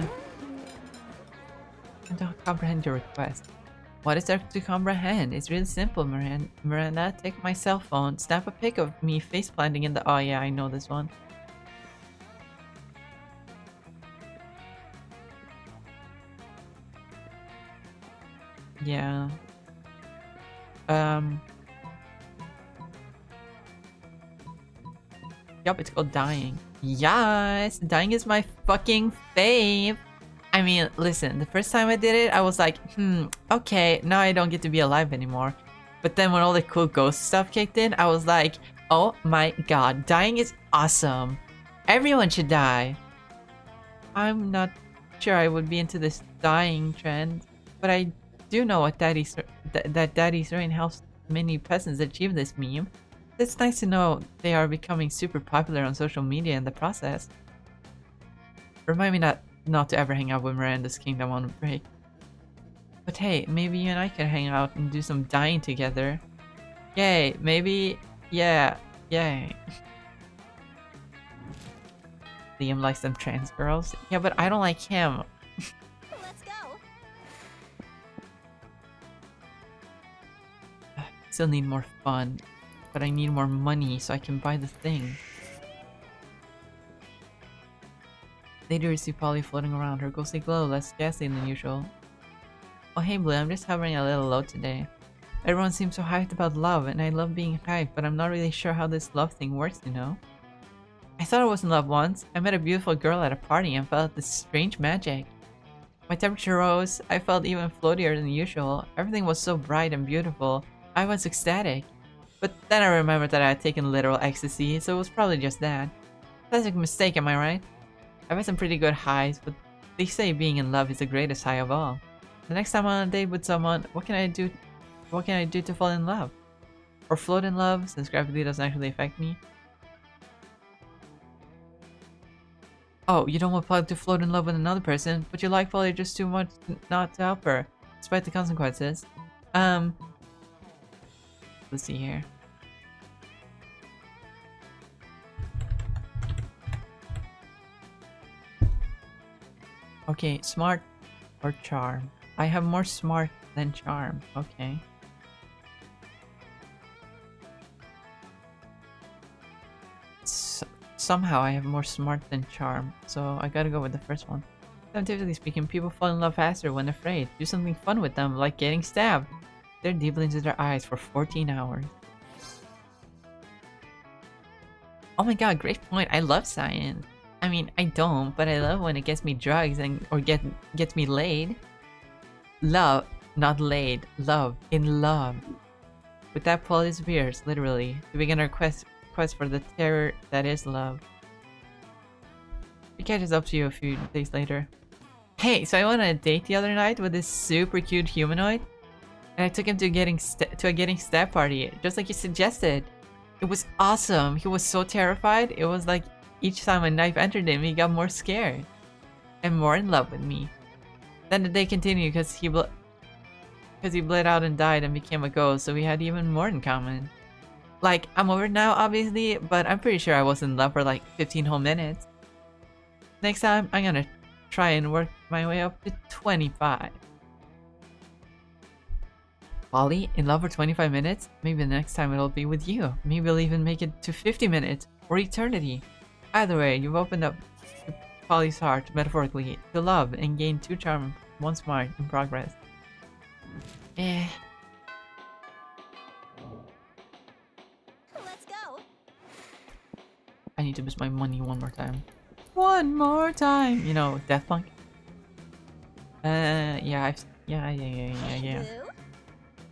I don't comprehend your request. What is there to comprehend? It's really simple, Miranda. Take my cell phone, snap a pic of me face planting in the— oh yeah, I know this one. Yeah. Yup, it's called dying. Yes! Dying is my fucking fave! I mean, listen, the first time I did it, I was like, okay, now I don't get to be alive anymore. But then when all the cool ghost stuff kicked in, I was like, oh my god, dying is awesome. Everyone should die. I'm not sure I would be into this dying trend, but I do know what that Daddy's Rain helps many peasants achieve this meme. It's nice to know they are becoming super popular on social media in the process. Remind me not to ever hang out with Miranda's Kingdom on a break. But hey, maybe you and I can hang out and do some dying together. Yay, maybe, yeah, yay. Liam likes them trans girls. Yeah, but I don't like him. Let's go. Still need more fun, but I need more money so I can buy the thing. Later, you see Polly floating around, her ghostly glow less ghastly than usual. Oh hey Blue, I'm just having a little low today. Everyone seems so hyped about love, and I love being hyped, but I'm not really sure how this love thing works, you know? I thought I was in love once. I met a beautiful girl at a party and felt this strange magic. My temperature rose, I felt even floatier than usual. Everything was so bright and beautiful. I was ecstatic. But then I remembered that I had taken literal ecstasy, so it was probably just that. Classic mistake, am I right? I've had some pretty good highs, but they say being in love is the greatest high of all. The next time I'm on a date with someone, what can I do to fall in love? Or float in love, since gravity doesn't actually affect me? Oh, you don't want Polly to float in love with another person, but you like Polly just too much not to help her, despite the consequences. Let's see here. Okay, smart or charm? I have more smart than charm. Okay. Somehow I have more smart than charm, so I gotta go with the first one. Scientifically speaking, people fall in love faster when afraid. Do something fun with them, like getting stabbed. Stare deeply into their eyes for 14 hours. Oh my god, great point. I love science. I mean, I don't, but I love when it gets me drugs or gets me laid. Love, not laid. Love. In love. With that, Paul disappears, literally, to begin our quest for the terror that is love. It catches up to you a few days later. Hey, so I went on a date the other night with this super cute humanoid, and I took him to a getting stab party, just like you suggested. It was awesome. He was so terrified. It was like each time a knife entered him, he got more scared and more in love with me. Then the day continued because he bled out and died and became a ghost, so we had even more in common. Like, I'm over it now, obviously, but I'm pretty sure I was in love for like 15 whole minutes. Next time, I'm gonna try and work my way up to 25. Polly, in love for 25 minutes? Maybe the next time it'll be with you. Maybe we'll even make it to 50 minutes, or eternity. Either way, you've opened up to Polly's heart, metaphorically, to love and gained 2 charm, 1 smart in progress. Eh. Let's go. I need to miss my money one more time. One more time! You know, Death Punk? Yeah, yeah. Blue.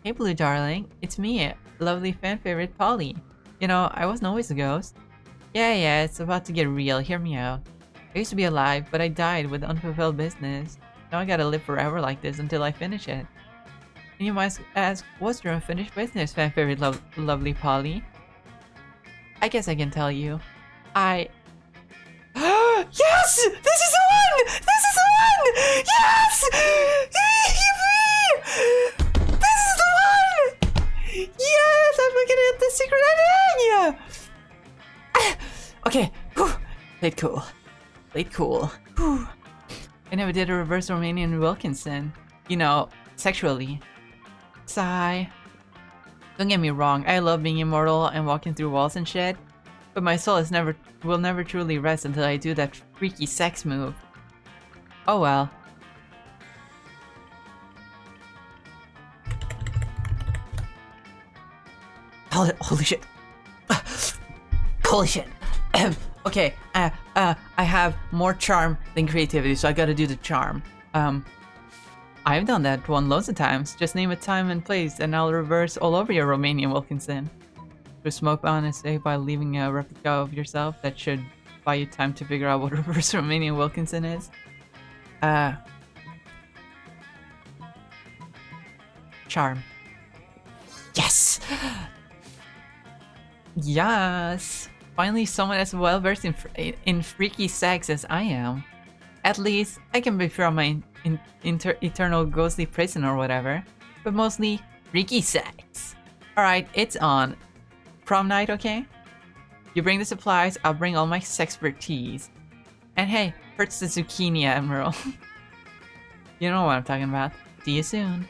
Hey, Blue darling. It's me, lovely fan favorite Polly. You know, I wasn't always a ghost. Yeah, it's about to get real. Hear me out. I used to be alive, but I died with unfulfilled business. Now I gotta live forever like this until I finish it. And you might ask, what's your unfinished business, fan favorite lovely Polly? I guess I can tell you. Yes! This is the one! This is the one! Yes! Yippee! This is the one! Yes! I'm looking at the secret ending! Okay. Whew. Played cool. Played cool. Whew. I never did a reverse Romanian Wilkinson. You know, sexually. Sigh. Don't get me wrong, I love being immortal and walking through walls and shit. But my soul will never truly rest until I do that freaky sex move. Oh well. Holy shit. Holy shit. Okay, I have more charm than creativity, so I gotta do the charm. I've done that one loads of times. Just name a time and place, and I'll reverse all over your Romanian Wilkinson. To smoke honestly by leaving a replica of yourself, that should buy you time to figure out what reverse Romanian Wilkinson is. Charm. Yes! Yes! Finally someone as well versed in freaky sex as I am. At least, I can be from my eternal ghostly prison or whatever. But mostly, freaky sex. Alright, it's on. Prom night, okay? You bring the supplies, I'll bring all my sexpertise. And hey, hurts the zucchini, Admiral. You know what I'm talking about. See you soon.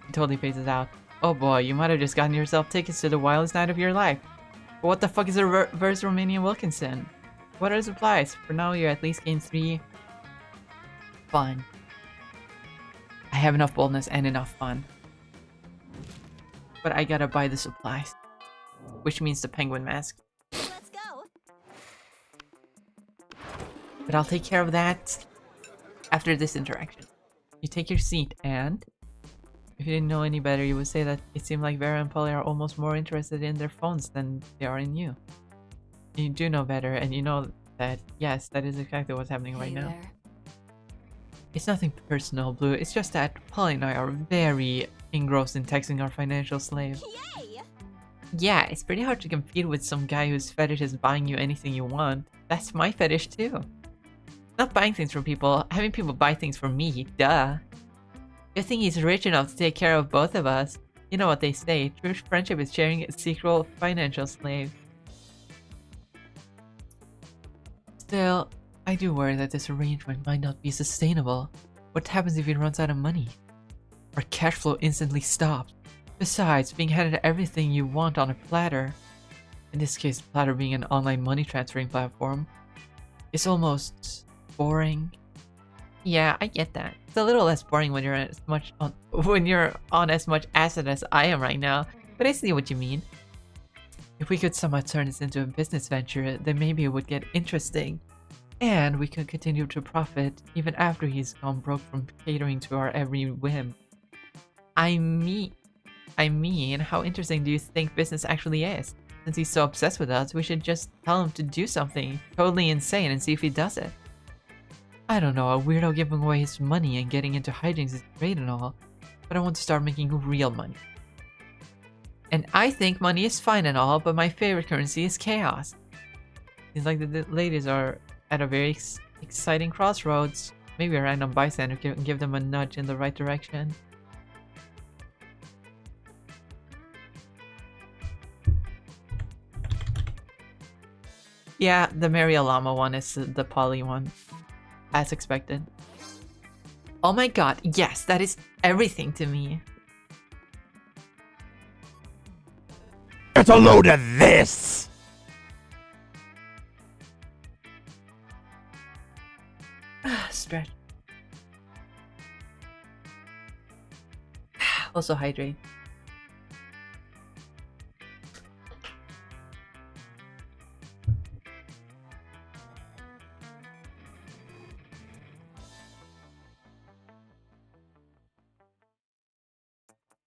He totally phases out. Oh boy, you might have just gotten yourself tickets to the wildest night of your life. But what the fuck is a reverse Romanian Wilkinson? What are the supplies? For now, you at least gain 3 fun. I have enough boldness and enough fun. But I gotta buy the supplies. Which means the penguin mask. Let's go. But I'll take care of that after this interaction. You take your seat, and if you didn't know any better, you would say that it seemed like Vera and Polly are almost more interested in their phones than they are in you. You do know better, and you know that, yes, that is exactly what's happening right now. There. It's nothing personal, Blue. It's just that Polly and I are very engrossed in texting our financial slave. Yay! Yeah, it's pretty hard to compete with some guy whose fetish is buying you anything you want. That's my fetish too. Not buying things from people, having people buy things for me, duh. You think he's rich enough to take care of both of us? You know what they say, true friendship is sharing a secret financial slave. Still, I do worry that this arrangement might not be sustainable. What happens if he runs out of money? Our cash flow instantly stops. Besides, being handed everything you want on a platter, in this case the platter being an online money transferring platform, is almost boring. Yeah, I get that. It's a little less boring when you're on as much acid as I am right now, but I see what you mean. If we could somehow turn this into a business venture, then maybe it would get interesting. And we could continue to profit even after he's gone broke from catering to our every whim. I mean, how interesting do you think business actually is? Since he's so obsessed with us, we should just tell him to do something totally insane and see if he does it. I don't know, a weirdo giving away his money and getting into hijinks is great and all, but I want to start making real money. And I think money is fine and all, but my favorite currency is chaos. Seems like the ladies are at a very exciting crossroads. Maybe a random bystander can give them a nudge in the right direction. Yeah, the Mary Alama one is the Polly one. As expected. Oh my god, yes, that is everything to me. It's a load of this! Stretch. Also hydrate.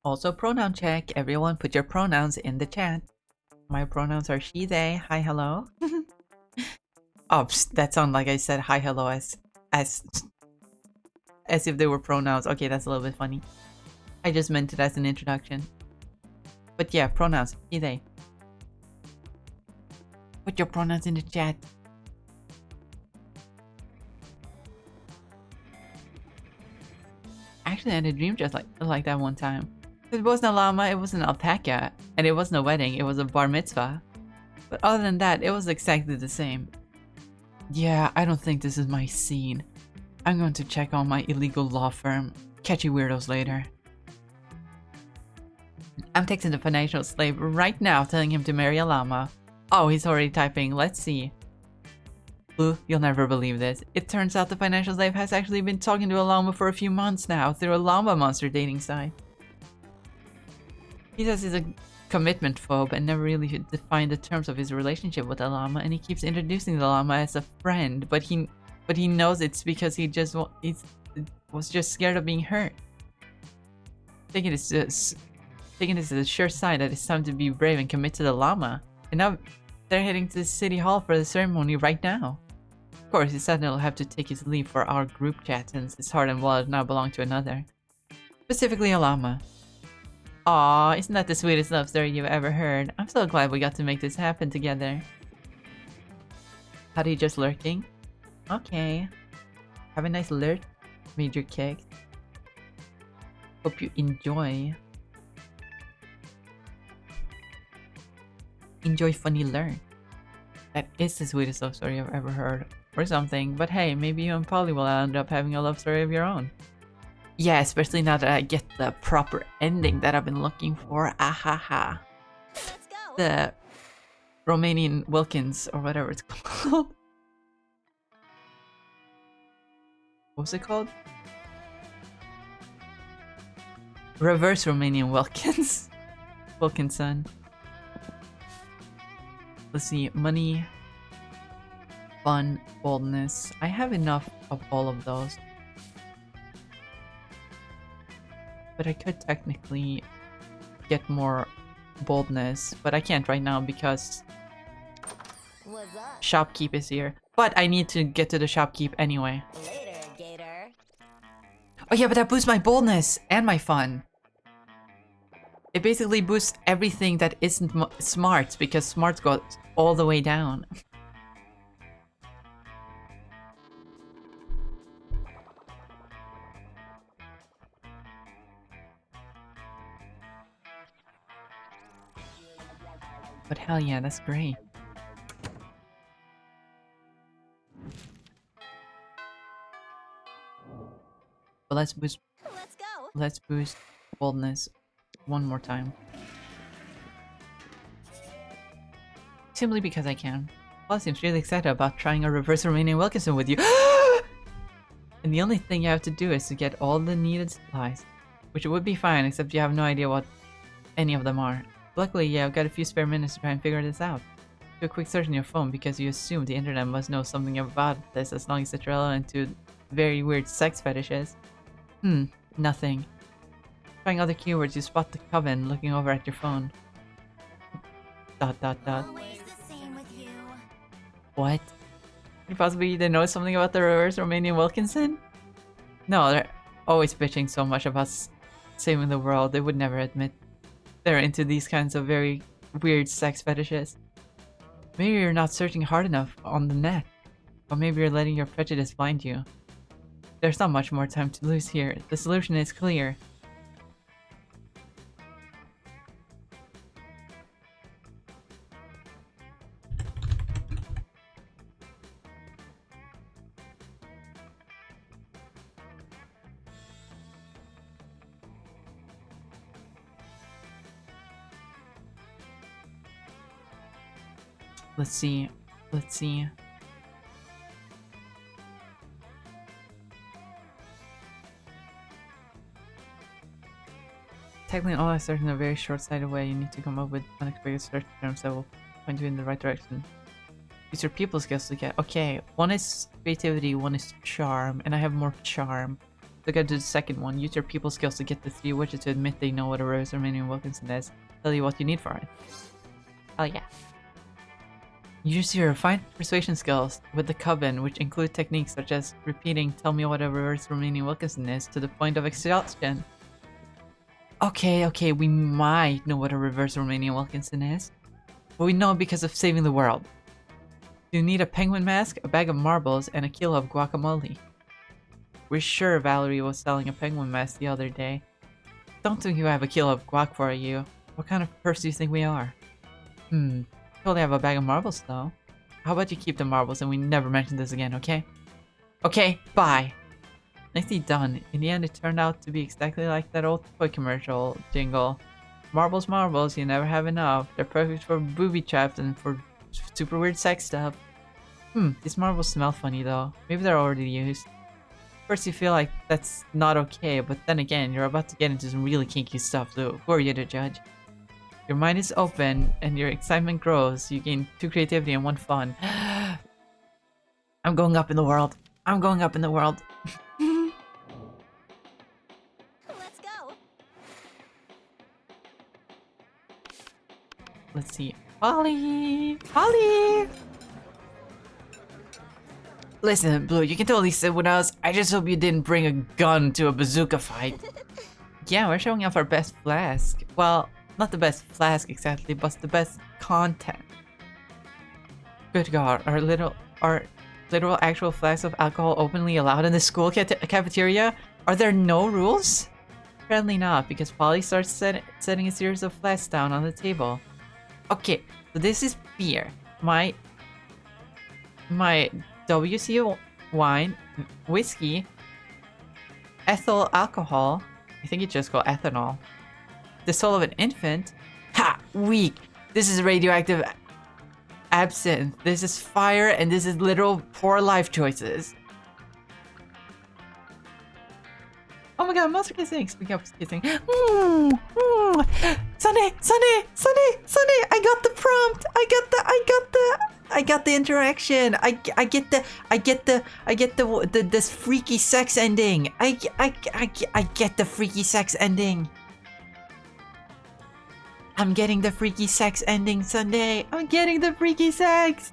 Also pronoun check. Everyone put your pronouns in the chat. My pronouns are she, they, hi, hello. Oh, that sounded like I said hi, hello as as if they were pronouns. Okay, that's a little bit funny. I just meant it as an introduction. But yeah, pronouns, he, they. Put your pronouns in the chat. Actually, I had a dream just like that one time. It wasn't a llama, it was an alpaca, and it wasn't a wedding, it was a bar mitzvah. But other than that, it was exactly the same. Yeah, I don't think this is my scene. I'm going to check on my illegal law firm. Catch you weirdos later. I'm texting the financial slave right now, telling him to marry a llama. Oh, he's already typing. Let's see. Blue, you'll never believe this. It turns out the financial slave has actually been talking to a llama for a few months now through a llama monster dating site. He says he's a commitment phobe and never really defined the terms of his relationship with the llama, and he keeps introducing the llama as a friend, but he knows it's because he was just scared of being hurt. Taking this as a sure sign that it's time to be brave and commit to the llama. And now they're heading to the city hall for the ceremony right now. Of course, he said he'll have to take his leave for our group chat since his heart and wallet now belong to another. Specifically a llama. Aw, isn't that the sweetest love story you've ever heard? I'm so glad we got to make this happen together. Howdy, just lurking? Okay. Have a nice lurk, Major Kick. Hope you enjoy. Enjoy funny learn. That is the sweetest love story I've ever heard. Or something, but hey, maybe you and Polly will end up having a love story of your own. Yeah, especially now that I get the proper ending that I've been looking for. Ahaha. Let's go. The Romanian Wilkins, or whatever it's called. What's it called? Reverse Romanian Wilkins. Wilkinson. Let's see, money, fun, boldness. I have enough of all of those. But I could technically get more boldness, but I can't right now because What's up? shopkeep is here. But I need to get to the shopkeep anyway. Later, Gator. Oh yeah, but that boosts my boldness and my fun. It basically boosts everything that isn't smarts because smarts go all the way down. But hell yeah, that's great. But let's boost Let's go. boldness one more time. Simply because I can. Paul seems really excited about trying a reverse Romanian Wilkinson with you. And the only thing you have to do is to get all the needed supplies. Which would be fine, except you have no idea what any of them are. Luckily, yeah, I've got a few spare minutes to try and figure this out. Do a quick search on your phone because you assume the internet must know something about this as long as it's relevant to very weird sex fetishes. Nothing. Trying other keywords, you spot the coven looking over at your phone. ... Always the same with you. What? Could you possibly either know something about the reverse Romanian Wilkinson? No, they're always bitching so much about saving the world, they would never admit they're into these kinds of very weird sex fetishes. Maybe you're not searching hard enough on the net, or maybe you're letting your prejudice blind you. There's not much more time to lose here. The solution is clear. Let's see. Let's see. tackling all that search in a very short-sighted way, you need to come up with unexpected search terms that will point you in the right direction. Use your people skills to get. Okay, one is creativity, one is charm, and I have more charm. So I gotta do the second one. Use your people skills to get the 3 witches to admit they know what a Rose Romanian Wilkinson is. Tell you what you need for it. Oh yeah. Use your fine persuasion skills with the coven, which include techniques such as repeating "Tell me what a reverse Romanian Wilkinson is" to the point of exhaustion. Okay, we might know what a reverse Romanian Wilkinson is, but we know it because of saving the world. You need a penguin mask, a bag of marbles, and a kilo of guacamole. We're sure Valerie was selling a penguin mask the other day. Don't think you have a kilo of guac for you. What kind of person do you think we are? Totally have a bag of marbles though. How about you keep the marbles and we never mention this again, okay? Okay, bye. Nicely done. In the end, it turned out to be exactly like that old toy commercial jingle. Marbles, marbles, you never have enough. They're perfect for booby traps and for super weird sex stuff. These marbles smell funny though. Maybe they're already used. First you feel like that's not okay, but then again, you're about to get into some really kinky stuff, so who are you to judge? Your mind is open and your excitement grows. You gain 2 creativity and 1 fun. I'm going up in the world. I'm going up in the world. Let's go. Let's see. Holly! Holly! Listen, Blue, you can totally sit with us. I just hope you didn't bring a gun to a bazooka fight. Yeah, we're showing off our best flask. Well, not the best flask exactly, but the best content. Good God, are literal actual flasks of alcohol openly allowed in the school cafeteria? Are there no rules? Apparently not, because Polly starts setting a series of flasks down on the table. Okay, so this is beer. My WC wine, whiskey, ethyl alcohol. I think it's just called ethanol. The soul of an infant. Ha! Weak. This is radioactive absinthe. This is fire, and this is literal poor life choices. Oh my God, monster kissing. Speaking of kissing. Sunday! I got the prompt. I got the interaction. I get this freaky sex ending. I get the freaky sex ending. I'm getting the freaky sex ending, Sunday. I'm getting the freaky sex.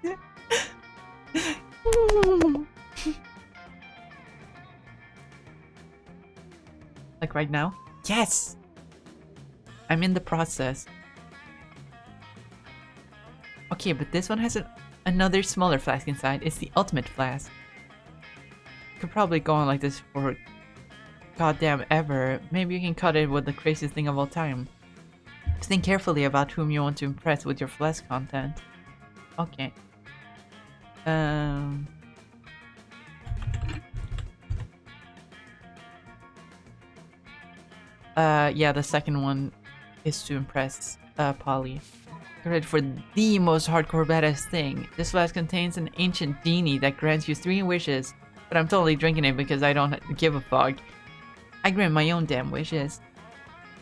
Like right now? Yes! I'm in the process. Okay, but this one has another smaller flask inside. It's the ultimate flask. Could probably go on like this for goddamn ever. Maybe you can cut it with the craziest thing of all time. Think carefully about whom you want to impress with your flask content. Okay. Yeah, the second one is to impress Polly. Get ready for the most hardcore badass thing. This flask contains an ancient genie that grants you 3 wishes, but I'm totally drinking it because I don't give a fuck. I grant my own damn wishes.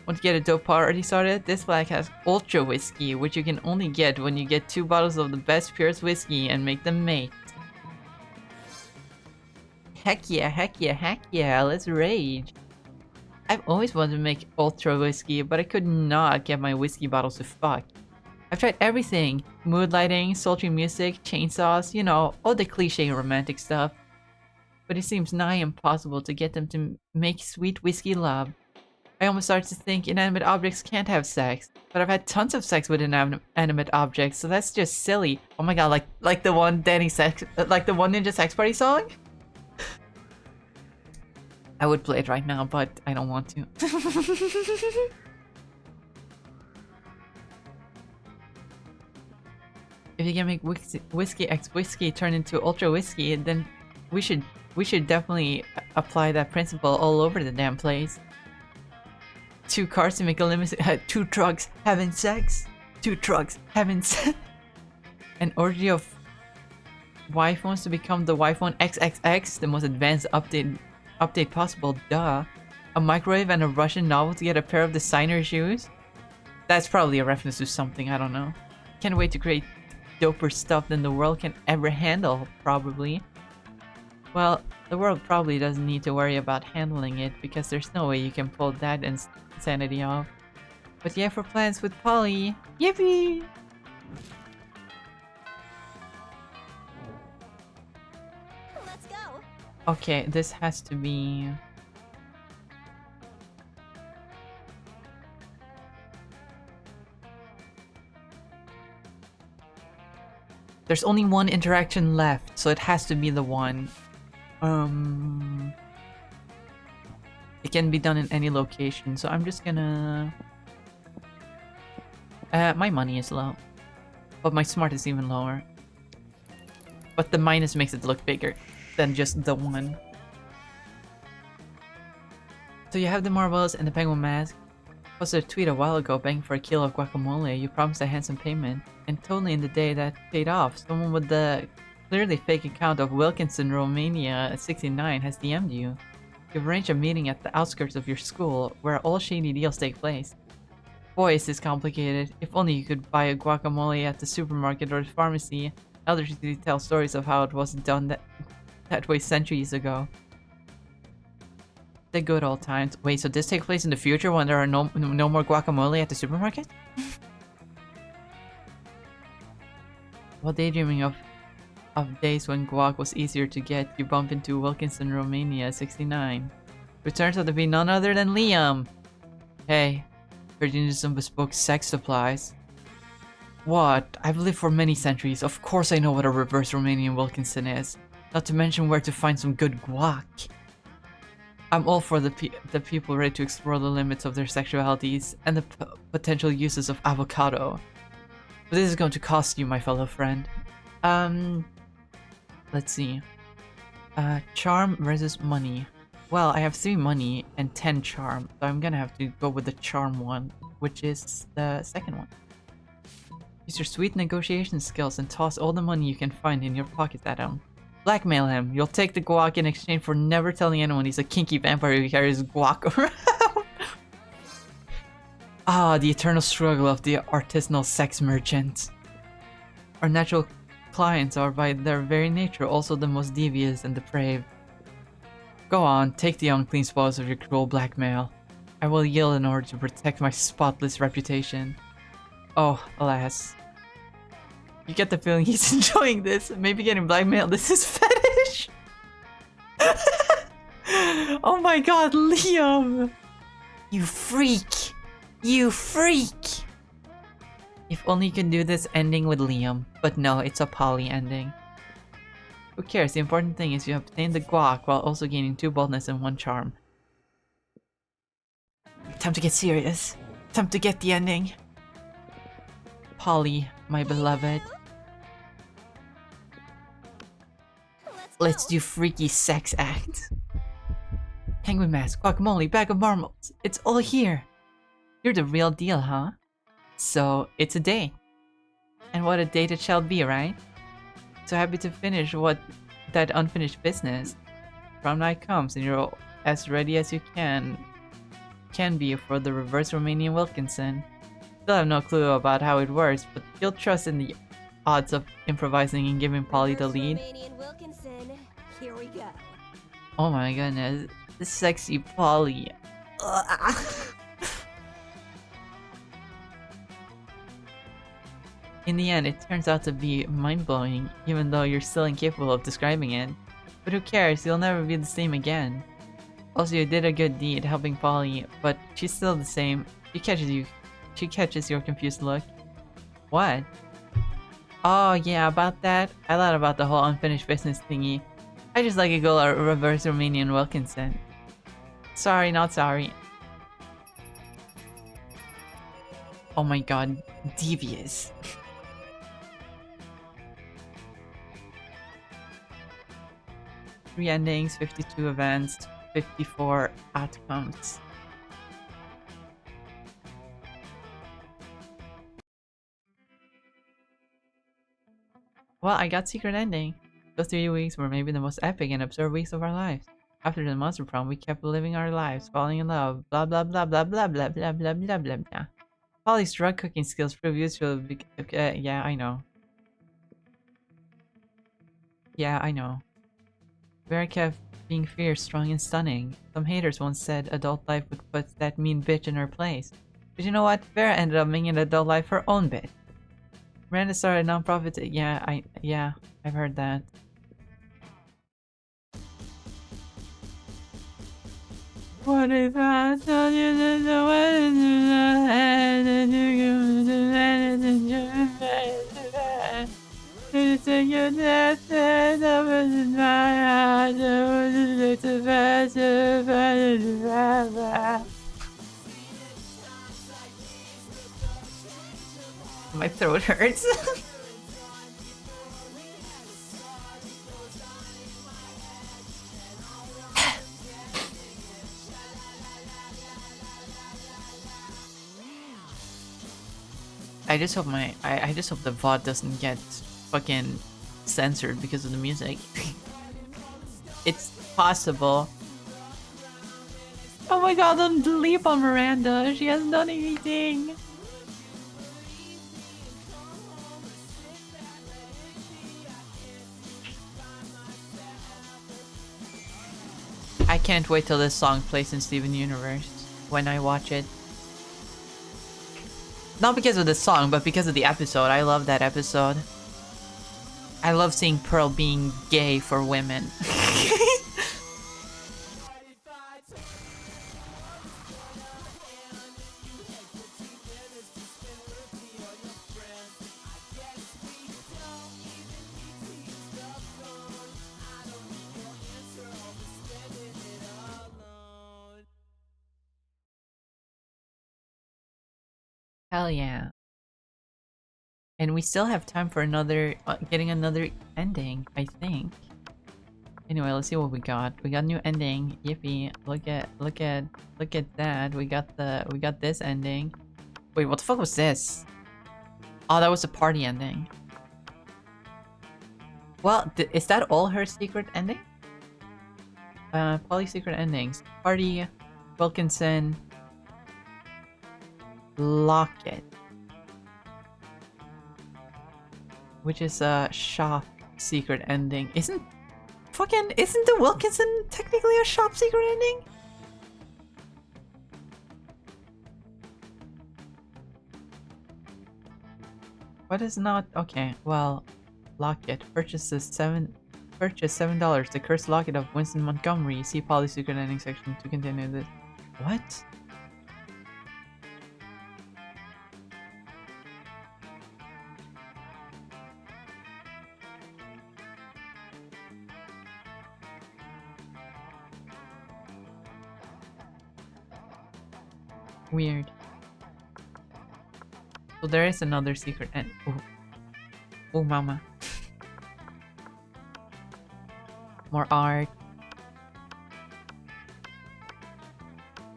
Want to get a dope party started? This flag has ultra whiskey, which you can only get when you get 2 bottles of the best purest whiskey and make them mate. Heck yeah, let's rage. I've always wanted to make ultra whiskey, but I could not get my whiskey bottles to fuck. I've tried everything. Mood lighting, sultry music, chainsaws, you know, all the cliche romantic stuff. But it seems nigh impossible to get them to make sweet whiskey love. I almost started to think inanimate objects can't have sex, but I've had tons of sex with inanimate objects, so that's just silly. Oh my God, like the one like the one Ninja Sex Party song? I would play it right now, but I don't want to. If you can make whiskey x whiskey turn into ultra whiskey, then we should definitely apply that principle all over the damn place. 2 cars to make a limousine. 2 trucks having sex. 2 trucks having sex. An orgy of Y-phones to become the Y-phone XXX, the most advanced update possible. Duh. A microwave and a Russian novel to get a pair of designer shoes? That's probably a reference to something, I don't know. Can't wait to create doper stuff than the world can ever handle, probably. Well, the world probably doesn't need to worry about handling it because there's no way you can pull that insanity off. But yeah, for plans with Polly. Yippee! Let's go. Okay, this has to be... There's only one interaction left, so it has to be the one. It can be done in any location, so I'm just gonna... my money is low. But my smart is even lower. But the minus makes it look bigger than just the one. So you have the marbles and the penguin mask. Posted a tweet a while ago begging for a kilo of guacamole. You promised a handsome payment. And totally in the day that paid off, someone with the clearly fake account of Wilkinson, Romania at 69 has DM'd you. You've arranged a meeting at the outskirts of your school where all shady deals take place. Boy, is this complicated. If only you could buy a guacamole at the supermarket or the pharmacy. Elders used to tell stories of how it was done that way centuries ago. The good old times. Wait, so this takes place in the future when there are no more guacamole at the supermarket? While daydreaming of days when guac was easier to get, you bump into Wilkinson, Romania, 69. It turns out to be none other than Liam. Hey, heard you need some bespoke sex supplies. What? I've lived for many centuries. Of course I know what a reverse Romanian Wilkinson is. Not to mention where to find some good guac. I'm all for the people ready to explore the limits of their sexualities and the potential uses of avocado. But this is going to cost you, my fellow friend. Let's see. Charm versus money. Well, I have 3 money and 10 charm, so I'm gonna have to go with the charm one, which is the second one. Use your sweet negotiation skills and toss all the money you can find in your pockets at him. Blackmail him. You'll take the guac in exchange for never telling anyone he's a kinky vampire who carries guac around. Ah, the eternal struggle of the artisanal sex merchant. Our natural clients are by their very nature also the most devious and depraved. Go on, take the unclean spoils of your cruel blackmail. I will yield in order to protect my spotless reputation. Oh, alas. You get the feeling he's enjoying this. Maybe getting blackmailed is his fetish. Oh my god, Liam! You freak! You freak! If only you can do this ending with Liam. But no, it's a poly ending. Who cares? The important thing is you obtain the guac while also gaining 2 boldness and 1 charm. Time to get serious. Time to get the ending. Polly, my beloved. Let's do freaky sex acts. Penguin mask, guacamole, bag of marbles. It's all here. You're the real deal, huh? So, it's a date. And what a date it shall be, right? So happy to finish that unfinished business. Prom night comes and you're as ready as you can be for the reverse Romanian Wilkinson. Still have no clue about how it works, but you'll trust in the odds of improvising and giving Polly the lead. Romanian Wilkinson. Here we go. Oh my goodness, this sexy Polly. In the end, it turns out to be mind-blowing, even though you're still incapable of describing it. But who cares, you'll never be the same again. Also, you did a good deed helping Polly, but she's still the same. She catches your confused look. What? Oh yeah, about that? I thought about the whole unfinished business thingy. I just like a girl a reverse Romanian Wilkinson. Sorry, not sorry. Oh my god, devious. Three endings, 52 events, 54 outcomes. Well, I got secret ending. Those 3 weeks were maybe the most epic and absurd weeks of our lives. After the monster prom, we kept living our lives, falling in love, blah blah blah blah blah blah blah blah blah blah blah. Polly's drug cooking skills prove useful. Yeah, I know. Yeah, I know. Vera kept being fierce, strong, and stunning. Some haters once said adult life would put that mean bitch in her place. But you know what? Vera ended up making adult life her own bitch. Miranda started a non-profit. Yeah, I've heard that. What if I told you that the wedding is ahead and you're going to take your death and open my eyes and would to fast my throat hurts. I just hope I just hope the VOD doesn't get fucking censored because of the music. It's possible. Oh my god, don't leap on Miranda. She hasn't done anything. I can't wait till this song plays in Steven Universe when I watch it. Not because of the song, but because of the episode. I love that episode. I love seeing Pearl being gay for women. Hell yeah. And we still have time for another, getting another ending, I think. Anyway, let's see what we got. We got new ending. Yippee. Look at that. We got this ending. Wait, what the fuck was this? Oh, that was a party ending. Well, is that all her secret ending? Poly secret endings. Party, Wilkinson, Locket. Which is a shop secret ending. Isn't the Wilkinson technically a shop secret ending? What is not okay, well, Locket purchases $7. The cursed locket of Winston Montgomery. See Poly secret ending section to continue this. What? Weird. So there is another secret end. Oh. Oh, mama. More art.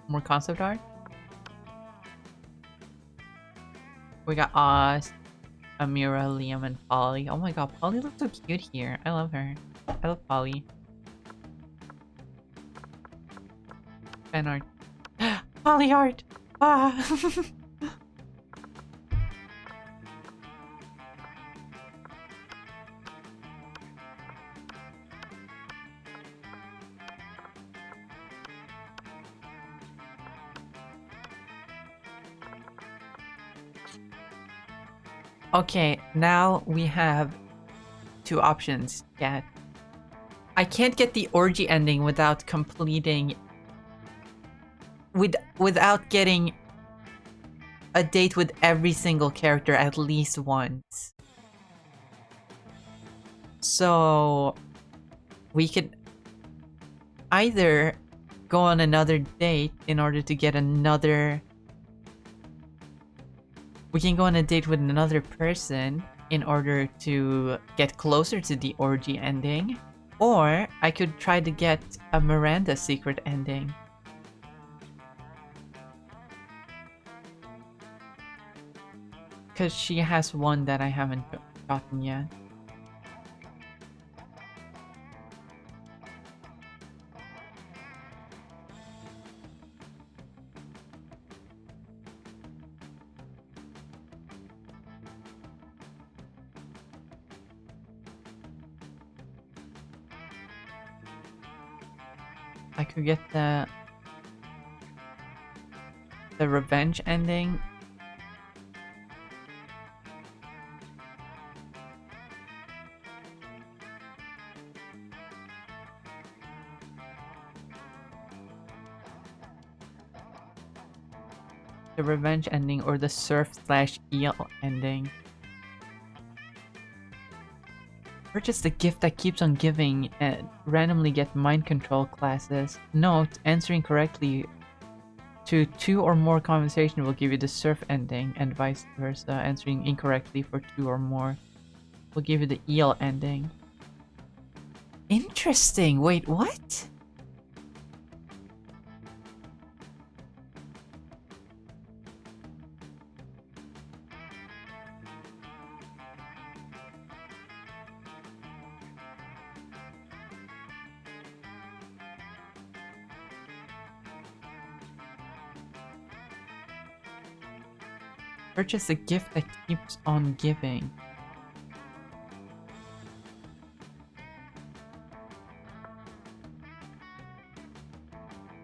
More concept art. We got Oz, Amira, Liam, and Polly. Oh my god, Polly looks so cute here. I love her. I love Polly. Fan art. Polly art! Ah! Okay, now we have two options. Yeah. I can't get the orgy ending without completing... without getting a date with every single character at least once. So... we could either go on another date in order to get another... we can go on a date with another person in order to get closer to the orgy ending. Or I could try to get a Miranda secret ending. Because she has one that I haven't gotten yet. I could get the revenge ending. The revenge ending or the surf/eel ending. Purchase the gift that keeps on giving and randomly get mind control classes. Note, answering correctly to 2 or more conversation will give you the surf ending and vice versa. Answering incorrectly for 2 or more will give you the eel ending. Interesting. Wait, what? Purchase a gift that keeps on giving.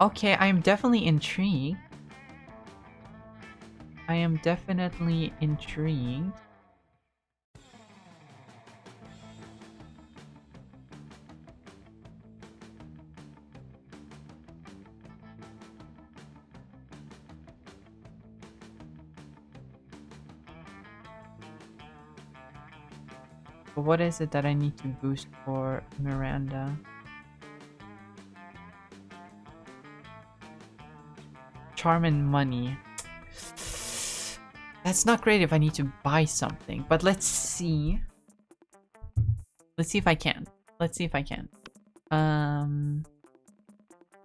Okay, I am definitely intrigued. I am definitely intrigued. But what is it that I need to boost for Miranda? Charm and money. That's not great if I need to buy something, but let's see. Let's see if I can. Let's see if I can.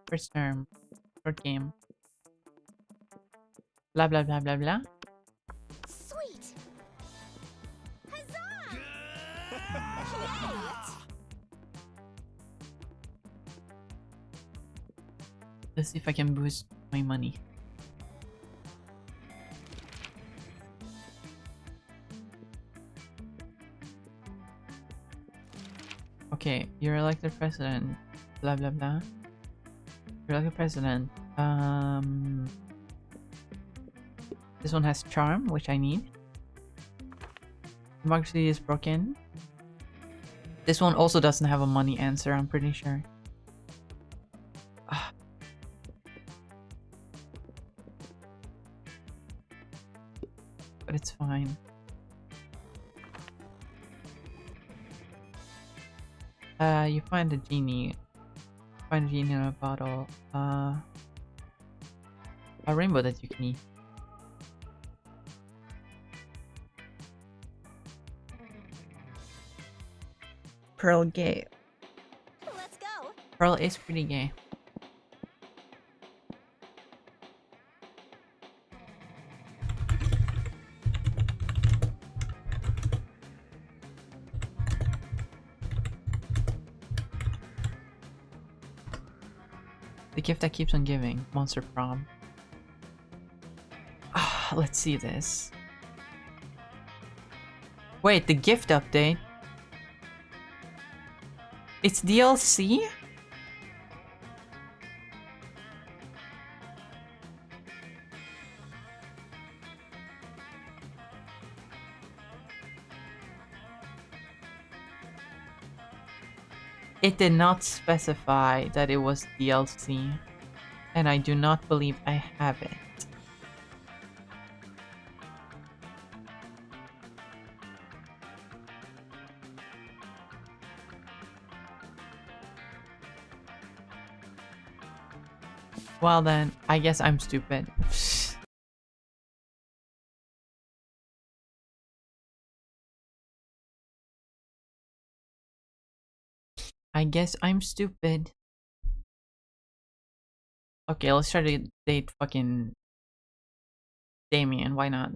First term. Short game. Blah blah blah blah blah. Sweet. Huzzah! Let's see if I can boost my money. Okay, you're elected president. Blah blah blah. You're elected president. This one has charm, which I need. Democracy is broken. This one also doesn't have a money answer, I'm pretty sure. But it's fine. You find a genie. Find a genie in a bottle. A rainbow that you can eat. Pearl gay. Let's go. Pearl is pretty gay. The gift that keeps on giving. Monster Prom. Let's see this. Wait, the gift update? It's DLC? It did not specify that it was DLC, and I do not believe I have it. Well then, I guess I'm stupid. I guess I'm stupid. Okay, let's try to date fucking Damien, why not?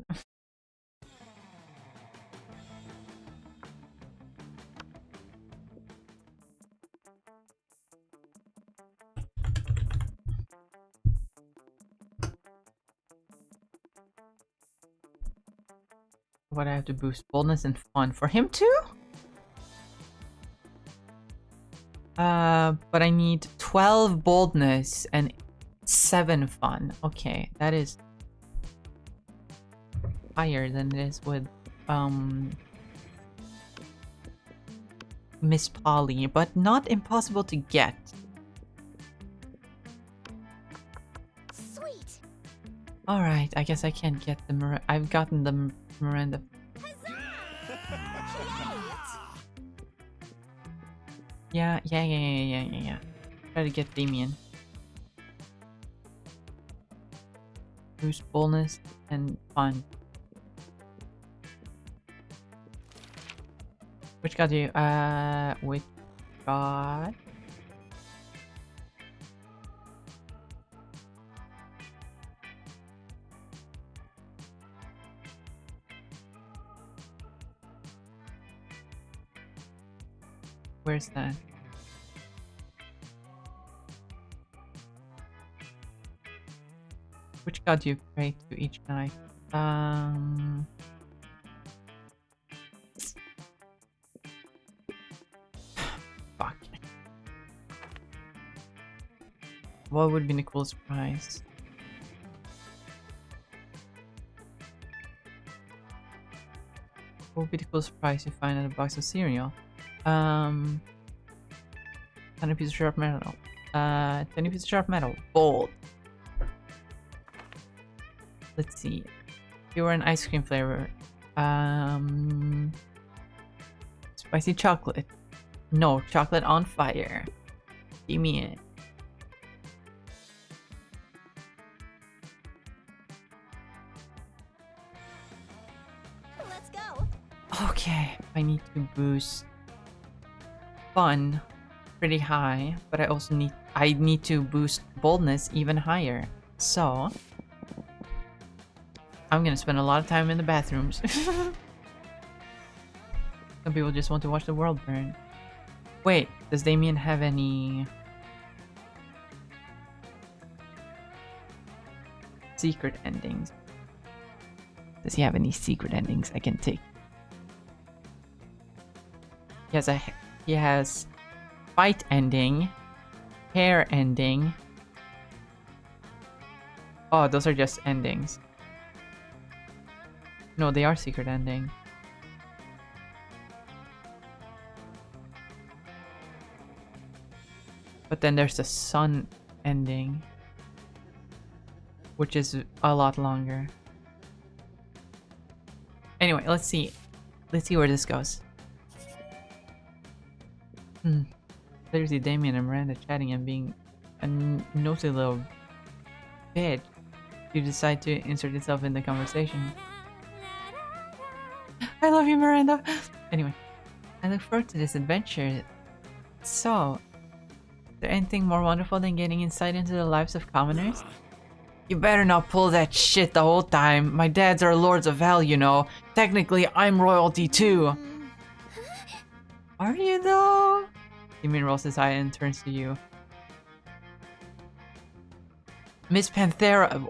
What I have to boost? Boldness and fun for him too? But I need 12 boldness and 7 fun. Okay, that is higher than it is with Miss Polly, but not impossible to get. Sweet. All right, I guess I can't get the I've gotten the Miranda. Yeah. Try to get Damien. Boost boldness and fun. Which god do you which god? Where's that? Which god do you pray to each night? Fuck. What would be the coolest prize? What would be the coolest prize you find in a box of cereal? 20 pieces of sharp metal. 20 pieces of sharp metal. Bold. Let's see. If you were an ice cream flavor. Spicy chocolate. No, chocolate on fire. Give me it. Let's go. Okay, I need to boost fun pretty high, but I need to boost boldness even higher. So I'm gonna spend a lot of time in the bathrooms. Some people just want to watch the world burn. Wait, does Damien have any secret endings? Does he have any secret endings I can take? He has fight ending, hair ending. Oh, those are just endings. No, they are secret ending. But then there's the sun ending, which is a lot longer. Anyway, let's see where this goes. There's Damien and Miranda chatting and being a nosy little bitch. You decide to insert yourself in the conversation. I love you, Miranda. Anyway, I look forward to this adventure. So, is there anything more wonderful than getting insight into the lives of commoners? You better not pull that shit the whole time. My dads are lords of hell, you know. Technically, I'm royalty too. Are you though? Damien rolls his eye and turns to you. Miss Panthera.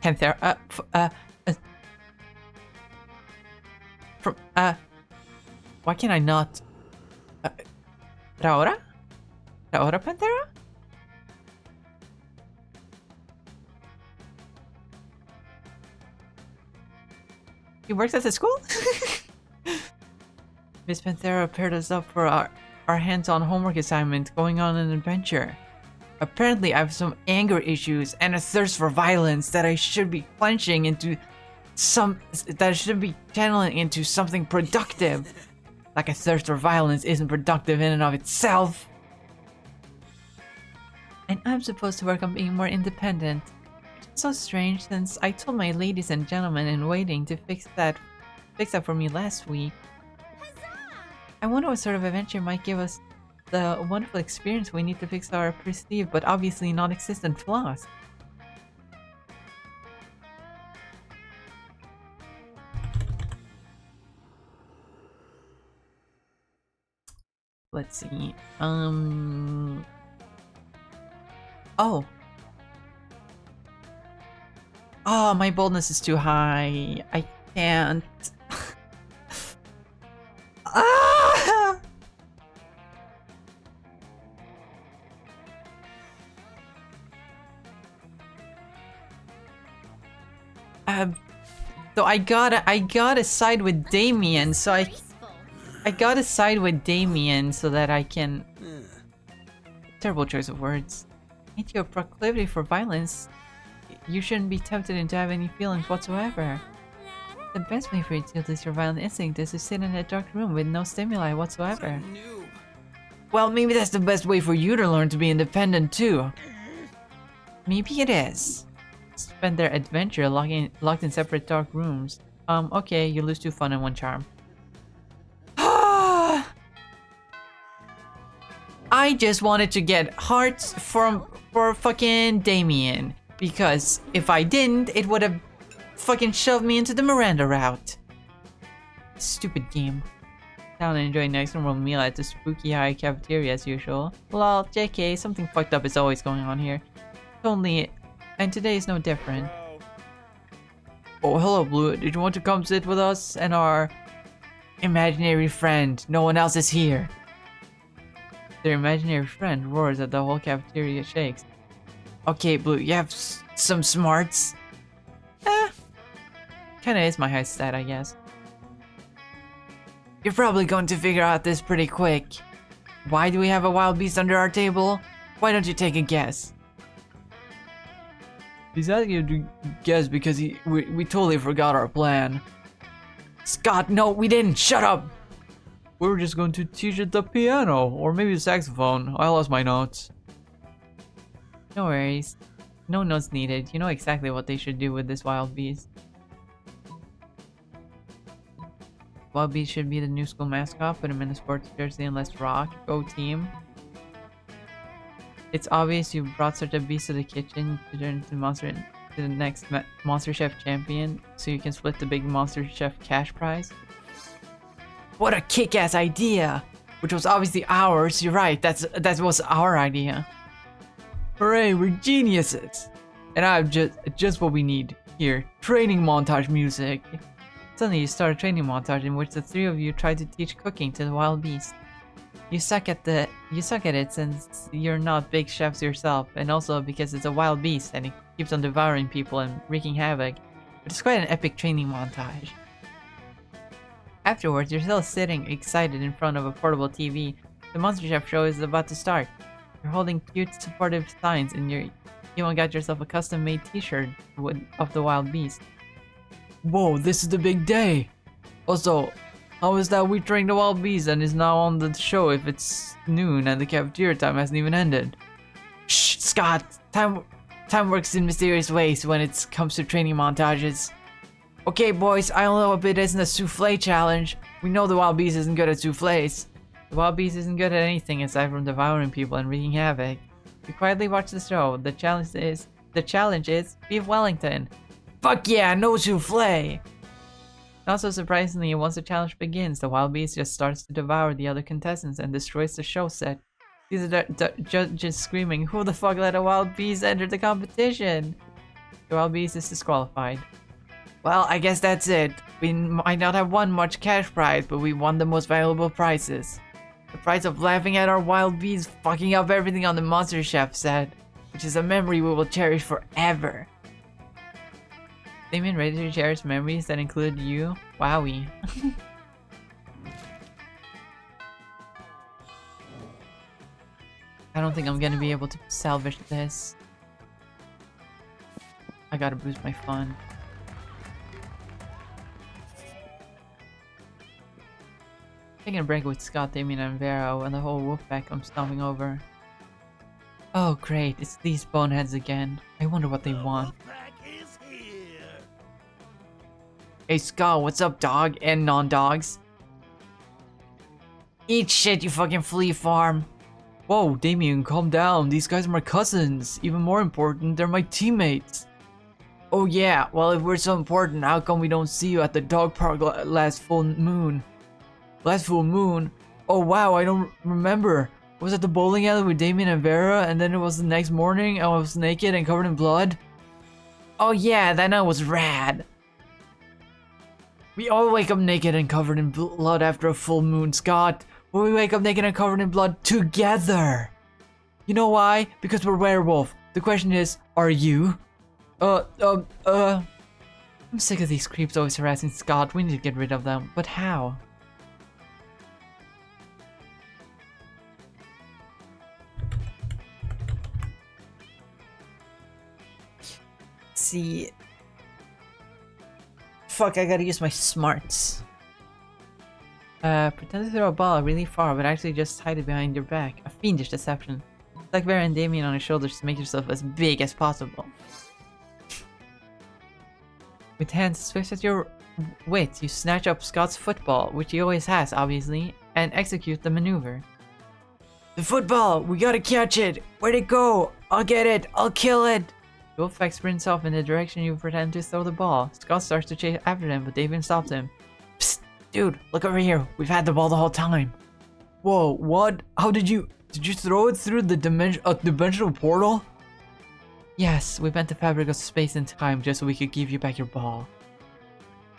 Panthera. Why can't I not? Raora? Raora Panthera? He works at the school? Miss Panthera paired us up for our hands-on homework assignment going on an adventure. Apparently I have some anger issues and a thirst for violence that I should be channeling into something productive. Like a thirst for violence isn't productive in and of itself. And I'm supposed to work on being more independent. It's so strange since I told my ladies and gentlemen in waiting to fix that for me last week. I wonder what sort of adventure might give us the wonderful experience we need to fix our perceived but obviously non-existent flaws. Let's see. Oh. Oh, my boldness is too high. I can't. Ah! So I gotta side with Damien, so I gotta side with Damien so that I can... Terrible choice of words. Ain't you a proclivity for violence? You shouldn't be tempted into have any feelings whatsoever. The best way for you to release your violent instinct is to sit in a dark room with no stimuli whatsoever. Well, maybe that's the best way for you to learn to be independent too. Maybe it is. Spend their adventure locked in separate dark rooms. Okay, you lose 2 fun and 1 charm. I just wanted to get hearts for fucking Damien. Because if I didn't, it would have fucking shoved me into the Miranda route. Stupid game. Down and enjoy next normal meal at the spooky high cafeteria as usual. Lol, JK, something fucked up is always going on here. And today is no different. Oh, hello, Blue. Did you want to come sit with us and our imaginary friend? No one else is here. Their imaginary friend roars as the whole cafeteria shakes. Okay, Blue, you have some smarts? Kinda is my high stat, I guess. You're probably going to figure out this pretty quick. Why do we have a wild beast under our table? Why don't you take a guess? He's asking you to guess because we totally forgot our plan. Scott, no, we didn't. Shut up. We were just going to teach it the piano or maybe the saxophone. I lost my notes. No worries. No notes needed. You know exactly what they should do with this wild beast. Wild beast should be the new school mascot. Put him in a sports jersey and let's rock. Go team. It's obvious you brought such a beast to the kitchen to turn to the next Monster Chef champion, so you can split the big Monster Chef cash prize. What a kick-ass idea! Which was obviously ours. You're right. That was our idea. Hooray! We're geniuses. And I have just what we need here. Training montage music. Suddenly, you start a training montage in which the 3 of you try to teach cooking to the wild beast. You suck at it since you're not big chefs yourself, and also because it's a wild beast and it keeps on devouring people and wreaking havoc. But it's quite an epic training montage. Afterwards, you're still sitting excited in front of a portable TV. The Monster Chef show is about to start. You're holding cute supportive signs and you even got yourself a custom-made t-shirt of the wild beast. Whoa, this is the big day! Also, how is that we trained the wild beast and is now on the show if it's noon and the cafeteria time hasn't even ended? Shh, Scott! Time works in mysterious ways when it comes to training montages. Okay, boys, I don't know if it isn't a souffle challenge. We know the wild beast isn't good at souffles. The wild beast isn't good at anything aside from devouring people and wreaking havoc. You quietly watch the show. The challenge is beef Wellington. Fuck yeah, no souffle! Also, surprisingly, once the challenge begins, the wild beast just starts to devour the other contestants and destroys the show set. These are the judges screaming, "Who the fuck let a wild beast enter the competition?" The wild beast is disqualified. Well, I guess that's it. We might not have won much cash prize, but we won the most valuable prizes. The prize of laughing at our wild beast fucking up everything on the Monster Chef set, which is a memory we will cherish forever. Damien ready to cherish memories that include you? Wowie. I don't think I'm gonna be able to salvage this. I gotta boost my fun. Taking a break with Scott, Damien, and Vero, and the whole wolf pack comes stomping over. Oh great, it's these boneheads again. I wonder what they want. Hey Scott, what's up, dog and non-dogs? Eat shit, you fucking flea farm. Whoa, Damien, calm down. These guys are my cousins. Even more important, they're my teammates. Oh yeah, well if we're so important, how come we don't see you at the dog park last full moon? Last full moon? Oh wow, I don't remember. Was it the bowling alley with Damien and Vera, and then it was the next morning and I was naked and covered in blood? Oh yeah, that night was rad. We all wake up naked and covered in blood after a full moon, Scott. When we wake up naked and covered in blood together. You know why? Because we're werewolf. The question is, are you? I'm sick of these creeps always harassing Scott. We need to get rid of them. But how? See. Fuck, I gotta use my smarts. Pretend to throw a ball really far, but actually just hide it behind your back. A fiendish deception. It's like wearing Damien on his shoulders to make yourself as big as possible. With hands swift as your wit, you snatch up Scott's football, which he always has, obviously, and execute the maneuver. The football! We gotta catch it! Where'd it go? I'll get it! I'll kill it! Wolfpack sprints off in the direction you pretend to throw the ball. Scott starts to chase after them, but Damien stops him. Psst! Dude, look over here. We've had the ball the whole time. Whoa, what? How did you throw it through the dimensional portal? Yes, we bent the fabric of space and time just so we could give you back your ball.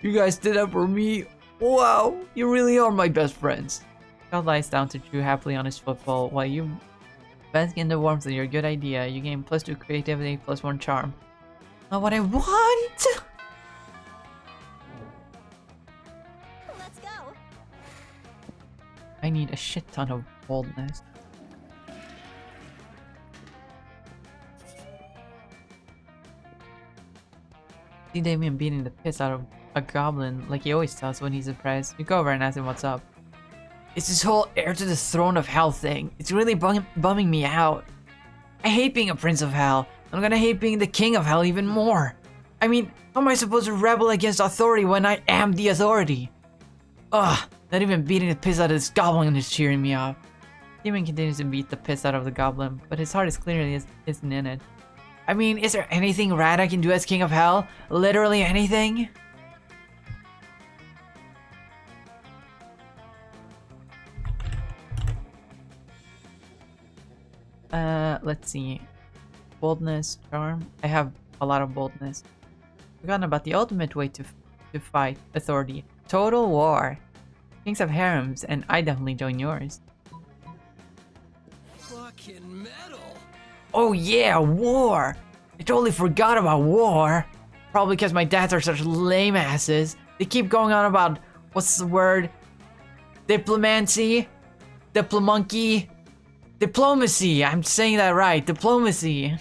You guys did that for me? Wow, you really are my best friends. Scott lies down to chew happily on his football while you bask in the warmth of your good idea. You gain +2 creativity, +1 charm. Not what I want! Let's go. I need a shit ton of boldness. See Damien beating the piss out of a goblin like he always does when he's impressed. You go over and ask him what's up. It's this whole heir to the throne of hell thing. It's really bumming me out. I hate being a prince of hell. I'm gonna hate being the king of hell even more. I mean, how am I supposed to rebel against authority when I am the authority? Ugh, not even beating the piss out of this goblin is cheering me up. Demon continues to beat the piss out of the goblin, but his heart is clearly isn't in it. I mean, is there anything rad I can do as king of hell? Literally anything? Let's see. Boldness, charm. I have a lot of boldness. Forgotten about the ultimate way to fight authority. Total war. Kings have harems, and I definitely join yours. Fucking metal. Oh yeah, war! I totally forgot about war. Probably because my dads are such lame asses. They keep going on about, what's the word? Diplomancy? Diplomonkey? Diplomacy! I'm saying that right. Diplomacy.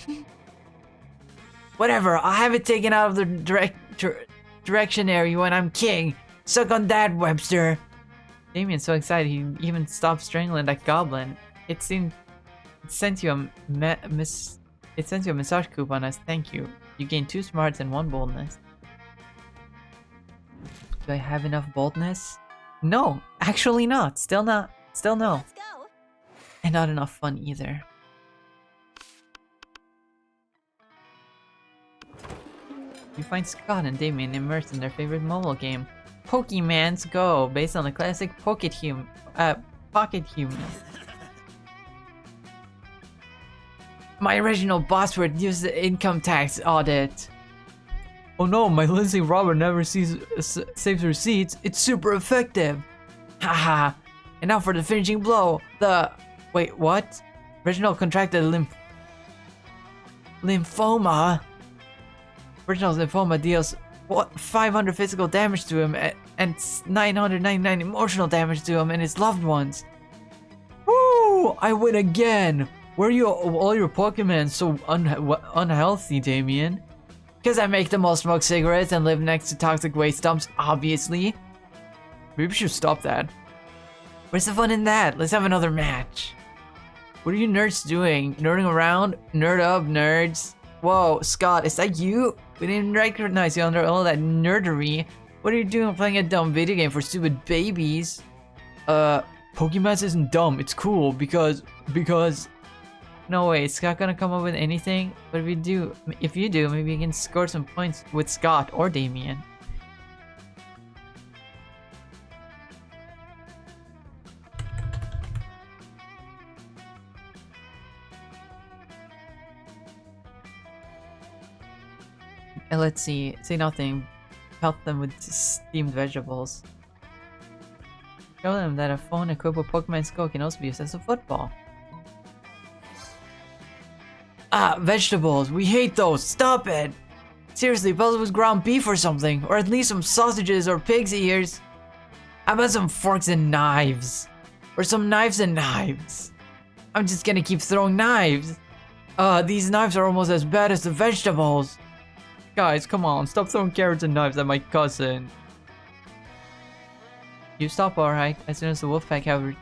Whatever, I'll have it taken out of the directionary when I'm king. Suck on that, Webster. Damien's so excited he even stopped strangling that goblin. It sent you a massage coupon as thank you. You gain 2 smarts and 1 boldness. Do I have enough boldness? No, actually not. Still no. Let's go. And not enough fun either. You find Scott and Damien immersed in their favorite mobile game, Pokemon's Go, based on the classic Pocket Human. My original boss would use the income tax audit. Oh no, my Lindsay Robert never saves receipts. It's super effective. Haha. And now for the finishing blow. Wait, what? Reginald contracted lymphoma. Reginald's lymphoma deals 500 physical damage to him and 999 emotional damage to him and his loved ones. Woo! I win again. Where are all your Pokemon so unhealthy, Damien? Because I make them all smoke cigarettes and live next to toxic waste dumps, obviously. Maybe we should stop that. Where's the fun in that? Let's have another match. What are you nerds doing? Nerding around? Nerd up, nerds. Whoa, Scott, is that you? We didn't recognize you under all that nerdery. What are you doing playing a dumb video game for stupid babies? Pokemon isn't dumb, it's cool because... No way, is Scott gonna come up with anything? But if you do, maybe you can score some points with Scott or Damien. And let's see, say nothing. Help them with steamed vegetables. Show them that a phone equipped with Pokemon's Go can also be used as a football. Ah, vegetables! We hate those! Stop it! Seriously, puzzle with ground beef or something. Or at least some sausages or pig's ears. How about some forks and knives? Or some knives and knives? I'm just gonna keep throwing knives. These knives are almost as bad as the vegetables. Guys, come on, stop throwing carrots and knives at my cousin. You stop, alright, as soon as the wolf pack have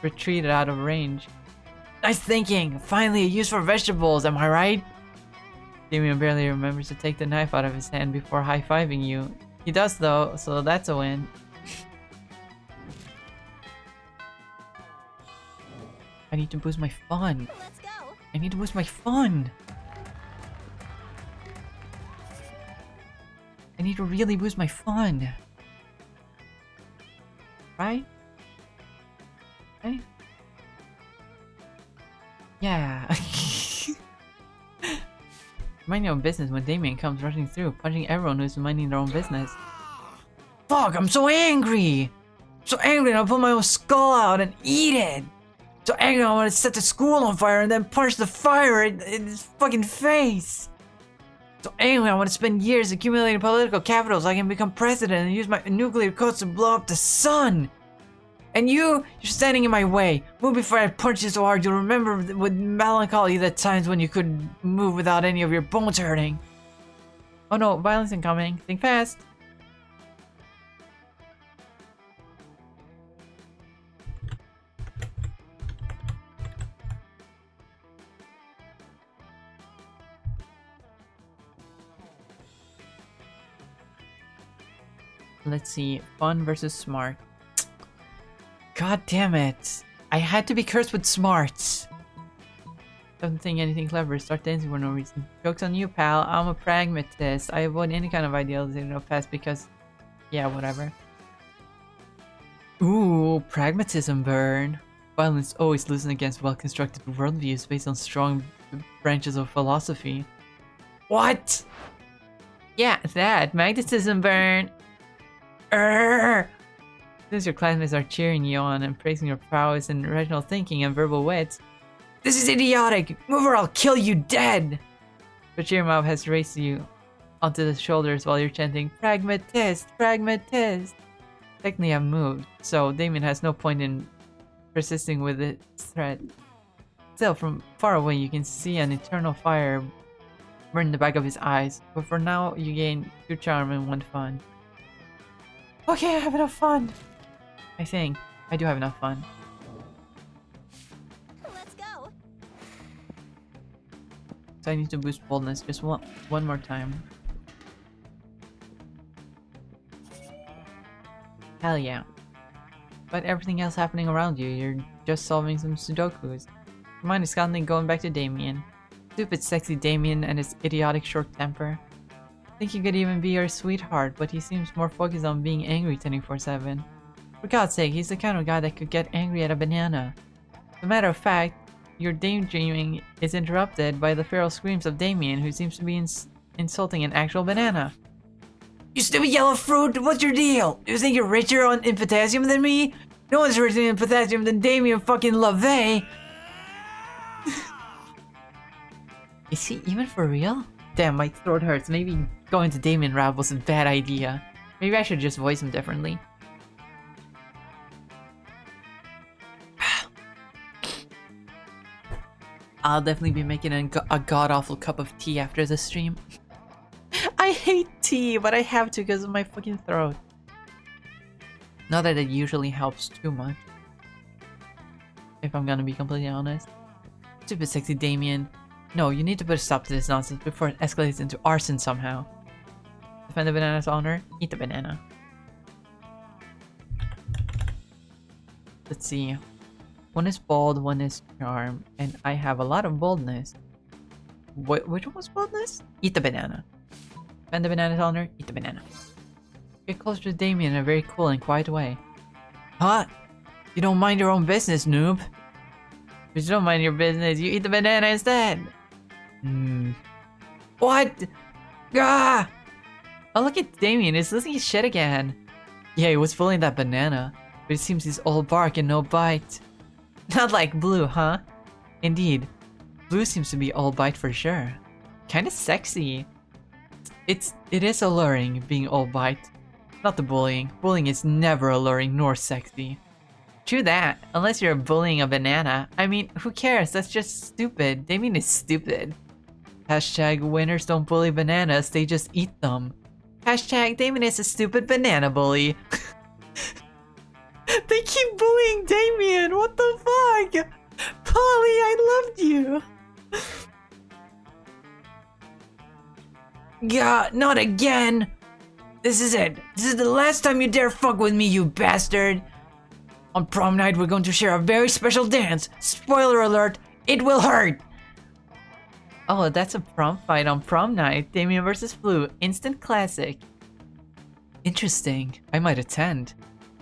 retreated out of range. Nice thinking! Finally, a use for vegetables, am I right? Damien barely remembers to take the knife out of his hand before high-fiving you. He does though, so that's a win. I need to boost my fun. Let's go. I need to boost my fun. I need to really boost my fun. Right? Right? Yeah. Mind your own business when Damien comes rushing through, punching everyone who's minding their own business. Fuck, I'm so angry! I'm so angry I'll put my own skull out and eat it! So angry I want to set the school on fire and then punch the fire in his fucking face! So angry I want to spend years accumulating political capital so I can become president and use my nuclear codes to blow up the sun! And you're standing in my way. Move before I punch you so hard you'll remember with melancholy the times when you couldn't move without any of your bones hurting. Oh no, violence incoming. Think fast. Let's see. Fun versus smart. God damn it. I had to be cursed with smarts. Don't think anything clever. Start dancing for no reason. Joke's on you, pal. I'm a pragmatist. I avoid any kind of idealization of past because... yeah, whatever. Ooh, pragmatism burn. Violence always losing against well-constructed worldviews based on strong branches of philosophy. What? Yeah, that. Magnetism burn. Since your classmates are cheering you on and praising your prowess in original thinking and verbal wit. This is idiotic! Move or I'll kill you dead! But your mouth has raised you onto the shoulders while you're chanting, Pragmatist! Pragmatist! Technically I've moved, so Damien has no point in persisting with this threat. Still, from far away you can see an eternal fire burn the back of his eyes, but for now you gain 2 charm and 1 fun. Okay, I have enough fun! I think. I do have enough fun. Let's go. So I need to boost boldness just one more time. Hell yeah. But everything else happening around you, you're just solving some sudokus. Your mind is constantly going back to Damien. Stupid sexy Damien and his idiotic short temper. I think he could even be your sweetheart, but he seems more focused on being angry 24/7. For God's sake, he's the kind of guy that could get angry at a banana. As a matter of fact, your daydreaming is interrupted by the feral screams of Damien, who seems to be insulting an actual banana. You stupid yellow fruit! What's your deal? You think you're richer in potassium than me? No one's richer in potassium than Damien fucking LaVey! Is he even for real? Damn, my throat hurts. Maybe going to Damien rap was a bad idea. Maybe I should just voice him differently. I'll definitely be making a god-awful cup of tea after the stream. I hate tea, but I have to because of my fucking throat. Not that it usually helps too much. If I'm gonna be completely honest. Stupid sexy Damien. No, you need to put a stop to this nonsense before it escalates into arson somehow. Defend the banana's honor, eat the banana. Let's see. One is bold, one is charm, and I have a lot of boldness. Which one was boldness? Eat the banana. Defend the banana's honor, eat the banana. Get closer to Damien in a very cool and quiet way. Huh? You don't mind your own business, noob. If you don't mind your business, you eat the banana instead. What? Ah! Oh, look at Damien, he's losing his shit again. Yeah, he was pulling that banana, but it seems he's all bark and no bite. Not like Blue, huh? Indeed, Blue seems to be all bite for sure. Kinda sexy. It is alluring being all bite. Not the bullying. Bullying is never alluring nor sexy. True that, unless you're bullying a banana. I mean, who cares? That's just stupid. Damien is stupid. Hashtag winners don't bully bananas, they just eat them. Hashtag Damien is a stupid banana bully. They keep bullying Damien, what the fuck? Polly, I loved you. God, not again. This is it. This is the last time you dare fuck with me, you bastard. On prom night, we're going to share a very special dance. Spoiler alert, it will hurt. Oh, that's a prom fight on prom night. Damien versus Blue. Instant classic. Interesting. I might attend.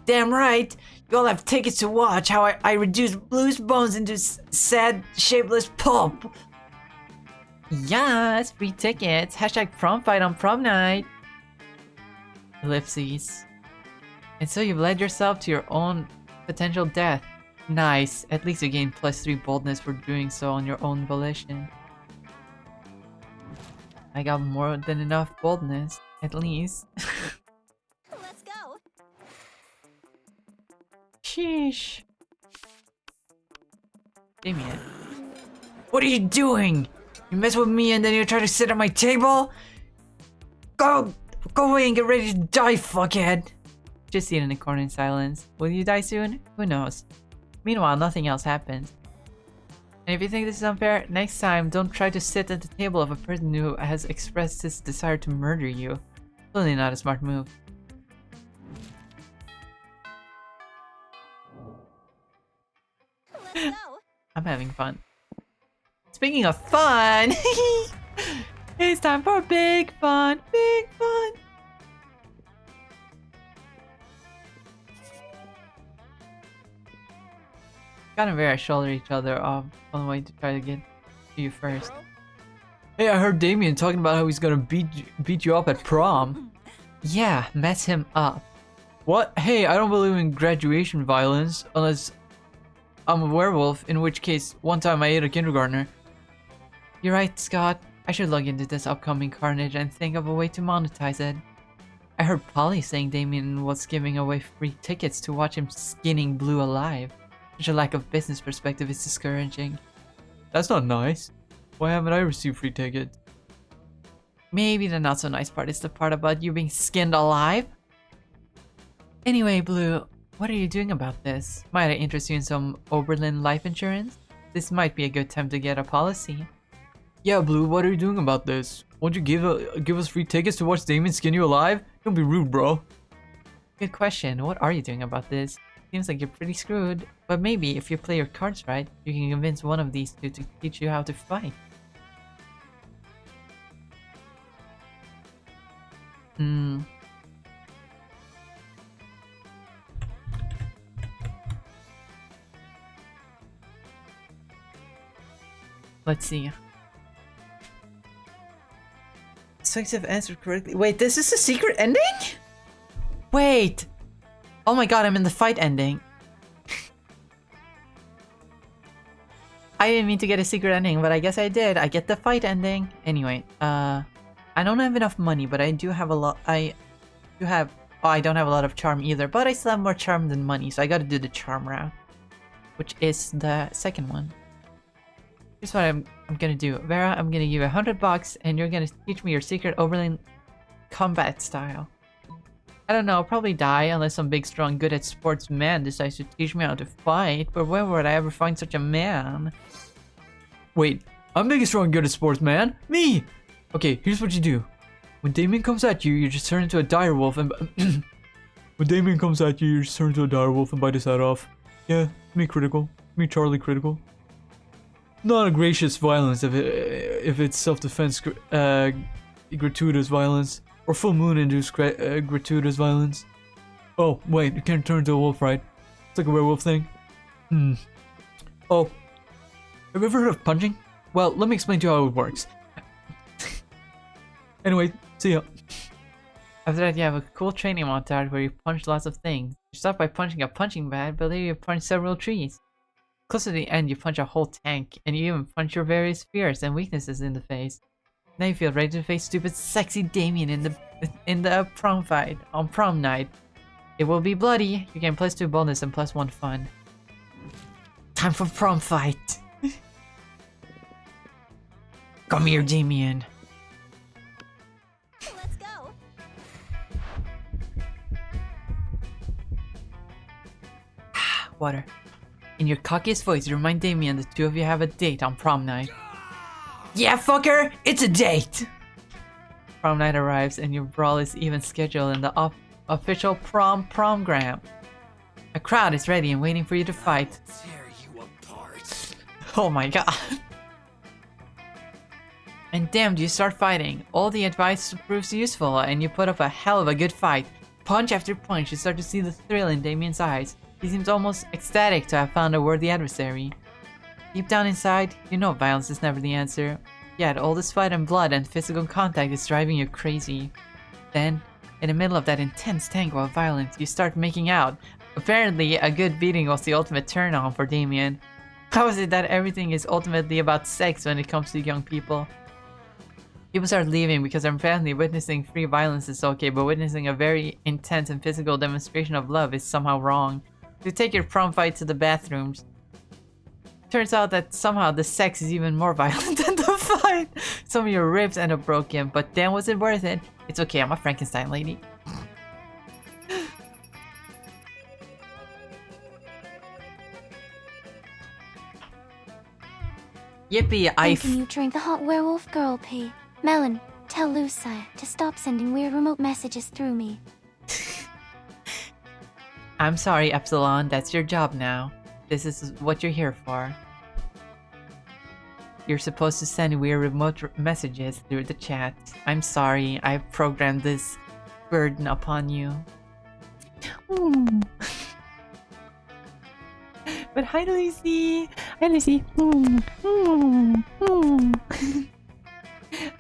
Damn right. You all have tickets to watch how I reduce Blue's bones into sad, shapeless pulp. Yes, free tickets. Hashtag prom fight on prom night. Ellipses. And so you've led yourself to your own potential death. Nice. At least you gain +3 boldness for doing so on your own volition. I got more than enough boldness, at least. Let's go. Sheesh. Damien. What are you doing? You mess with me and then you try to sit at my table? Go away and get ready to die, fuckhead. Just sit in the corner in silence. Will you die soon? Who knows? Meanwhile, nothing else happens. And if you think this is unfair, next time don't try to sit at the table of a person who has expressed his desire to murder you. Clearly not a smart move. Let's go. I'm having fun. Speaking of fun, it's time for big fun, big fun. Kind of very shoulder each other off on the way to try to get to you first. Hey, I heard Damien talking about how he's gonna beat you up at prom. Yeah, mess him up. What? Hey, I don't believe in graduation violence unless I'm a werewolf, in which case one time I ate a kindergartner. You're right, Scott. I should look into this upcoming carnage and think of a way to monetize it. I heard Polly saying Damien was giving away free tickets to watch him skinning Blue alive. Such a lack of business perspective is discouraging. That's not nice. Why haven't I received free tickets? Maybe the not so nice part is the part about you being skinned alive? Anyway, Blue, what are you doing about this? Might I interest you in some Oberlin life insurance? This might be a good time to get a policy. Yeah, Blue, what are you doing about this? Won't you give us free tickets to watch Damien skin you alive? Don't be rude, bro. Good question. What are you doing about this? Seems like you're pretty screwed, but maybe if you play your cards right, you can convince one of these two to teach you how to fight. Let's see. Sucks have answered correctly. Wait, this is a secret ending? Wait! Oh my god, I'm in the fight ending. I didn't mean to get a secret ending, but I guess I did. I get the fight ending. Anyway, I don't have enough money, but I do have a lot. I don't have a lot of charm either, but I still have more charm than money, so I gotta do the charm route, which is the second one. Here's what I'm gonna do. Vera, I'm gonna give you $100 and you're gonna teach me your secret Oberlin combat style. I don't know, I'll probably die unless some big, strong, good at sports man decides to teach me how to fight, but where would I ever find such a man? Wait, I'm big, strong, good at sports man? Me! Okay, here's what you do. When Damien comes at you, you just turn into a direwolf and when Damien comes at you, you just turn into a direwolf and bite his head off. Yeah, me critical. Me Charlie critical. Not a gracious violence if it's self-defense, gratuitous violence, or full moon-induced gratuitous violence. Oh, wait, you can't turn into a wolf, right? It's like a werewolf thing. Oh, have you ever heard of punching? Well, let me explain to you how it works. Anyway, see ya. After that, you have a cool training montage where you punch lots of things. You start by punching a punching bag, but later you punch several trees. Close to the end, you punch a whole tank, and you even punch your various fears and weaknesses in the face. Now you feel ready to face stupid, sexy Damien in the prom fight on prom night. It will be bloody. You gain +2 bonus and +1 fun. Time for prom fight. Come here, Damien. Let's go. Water. In your cockiest voice, you remind Damien the two of you have a date on prom night. Yeah, fucker! It's a date! Prom night arrives and your brawl is even scheduled in the official promgram. A crowd is ready and waiting for you to fight. Tear you apart. Oh my god. And damn, you start fighting. All the advice proves useful and you put up a hell of a good fight. Punch after punch, you start to see the thrill in Damien's eyes. He seems almost ecstatic to have found a worthy adversary. Deep down inside, you know violence is never the answer. Yet all this fight and blood and physical contact is driving you crazy. Then, in the middle of that intense tango of violence, you start making out. Apparently, a good beating was the ultimate turn on for Damien. How is it that everything is ultimately about sex when it comes to young people? People start leaving because apparently witnessing free violence is okay, but witnessing a very intense and physical demonstration of love is somehow wrong. You take your prom fight to the bathrooms. Turns out that somehow the sex is even more violent than the fight. Some of your ribs end up broken, but damn, was it worth it? It's okay, I'm a Frankenstein lady. Yippee, Can you drink the hot werewolf girl pee? Melon, tell Lucia to stop sending weird remote messages through me. I'm sorry, Epsilon, that's your job now. This is what you're here for. You're supposed to send weird remote messages through the chat. I'm sorry, I've programmed this burden upon you. But hi, Lucy! Hi, Lucy!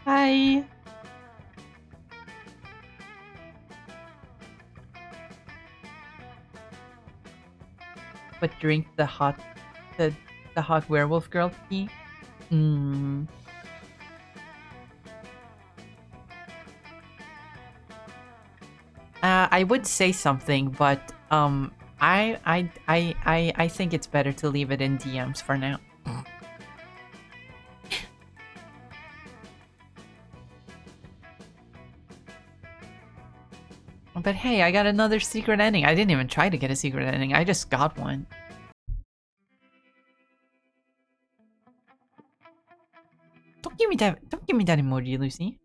Hi! But drink the hot werewolf girl tea? I would say something, but I think it's better to leave it in DMs for now. But hey, I got another secret ending. I didn't even try to get a secret ending. I just got one. Don't give me that. Don't give me that emoji, Lucy.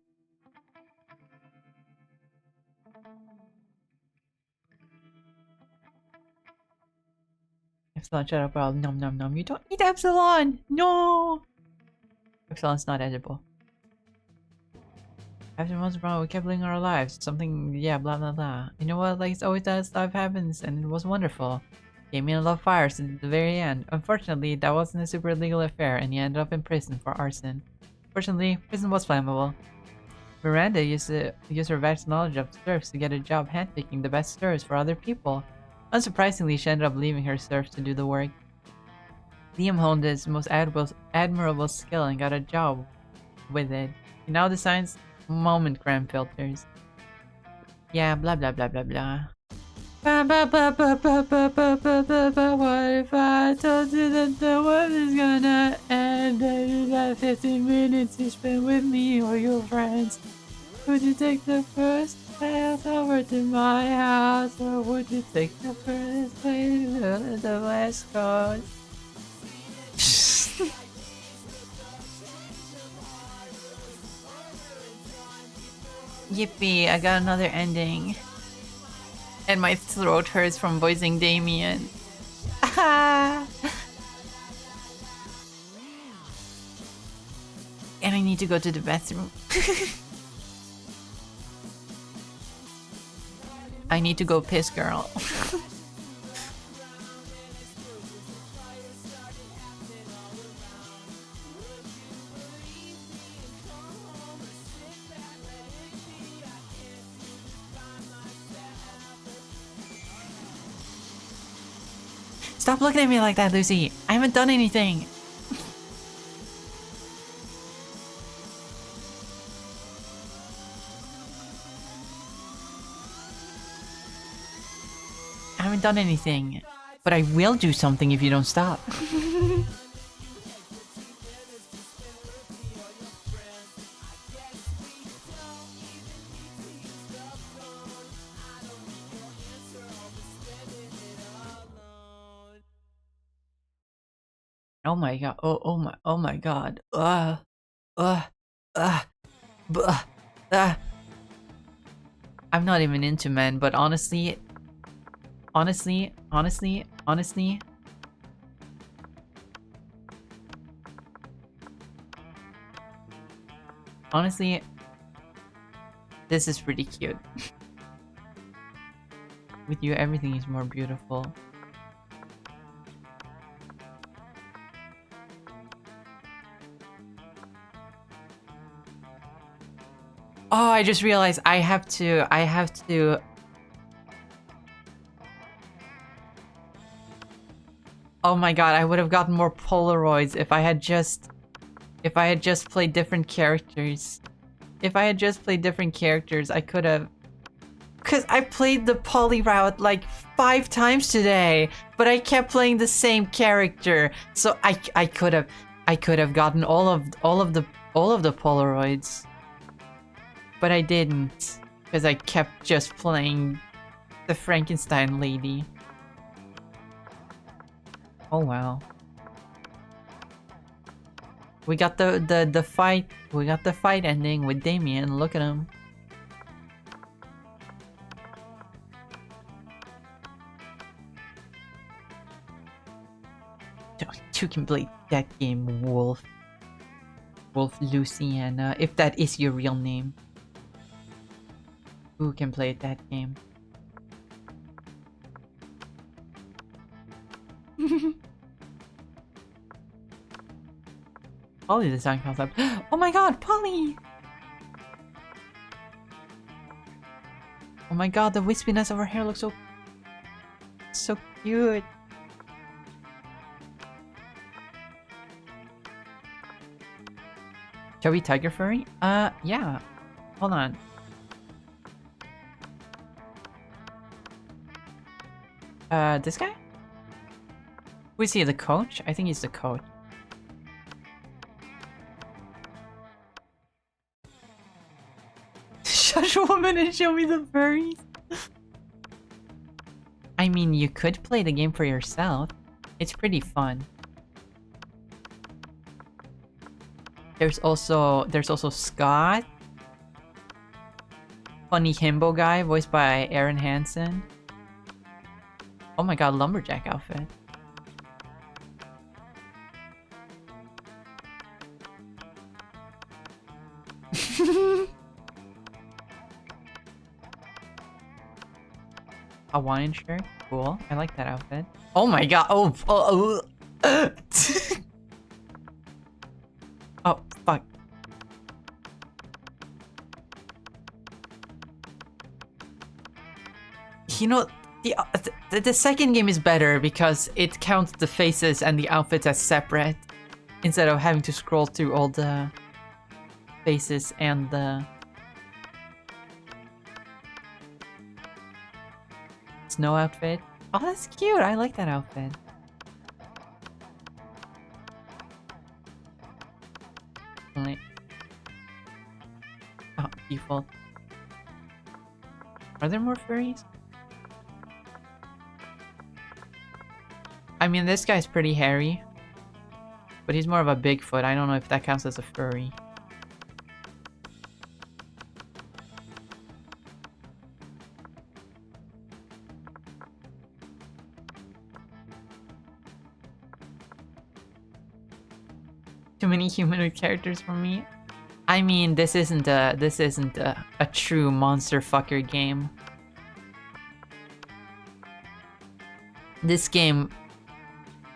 Epsilon, shut up, well, nom nom nom. You don't eat Epsilon! No! Epsilon's not edible. After months around, we kept living our lives. Something, yeah, blah blah blah. You know what? Like, it's always that stuff happens, and it was wonderful. Damien loved fires to the very end. Unfortunately, that wasn't a super legal affair, and he ended up in prison for arson. Fortunately, prison was flammable. Miranda used her vast knowledge of serfs to get a job handpicking the best serfs for other people. Unsurprisingly, she ended up leaving her serfs to do the work. Liam honed his most admirable skill and got a job with it. He now designs moment-gram filters. Yeah, blah blah blah blah blah. What if I told you that the world is gonna end and you got 15 minutes you spend with me or your friends? Would you take the first path over to my house, or would you take the first plane to the West Coast? Yippee, I got another ending. And my throat hurts from voicing Damien. And I need to go to the bathroom. I need to go piss, girl. Stop looking at me like that, Lucy. I haven't done anything. haven't done anything. But I will do something if you don't stop. Oh my god. Oh my god. Uh, uh, uh, I'm not even into men, but honestly, honestly, this is pretty cute. With you, everything is more beautiful. Oh, I just realized I have to. Oh my god, I would have gotten more Polaroids if I had just played different characters. If I had just played different characters, I could have. Cause I played the poly route like 5 times today, but I kept playing the same character. So I could have gotten all of the Polaroids. But I didn't, because I kept just playing the Frankenstein lady. Oh wow. We got the fight. We got the fight ending with Damien. Look at him. You can play that game, Wolf. Wolf Luciana, if that is your real name. Who can play that game? Polly design concept. Oh my god, Polly! Oh my god, the wispiness of her hair looks so cute. Chubby tiger furry? Yeah. Hold on. This guy? Who is he, the coach? I think he's the coach. Shush, woman, and show me the furries. I mean, you could play the game for yourself. It's pretty fun. There's also Scott. Funny himbo guy, voiced by Aaron Hansen. Oh my god, lumberjack outfit. Hawaiian shirt, cool. I like that outfit. Oh my god! Oh, oh fuck! You know, the second game is better because it counts the faces and the outfits as separate, instead of having to scroll through all the faces and the snow outfit. Oh, that's cute. I like that outfit. Like, oh, default. Are there more furries? I mean, this guy's pretty hairy, but he's more of a Bigfoot. I don't know if that counts as a furry. Too many humanoid characters for me. I mean, this isn't a true monster fucker game. This game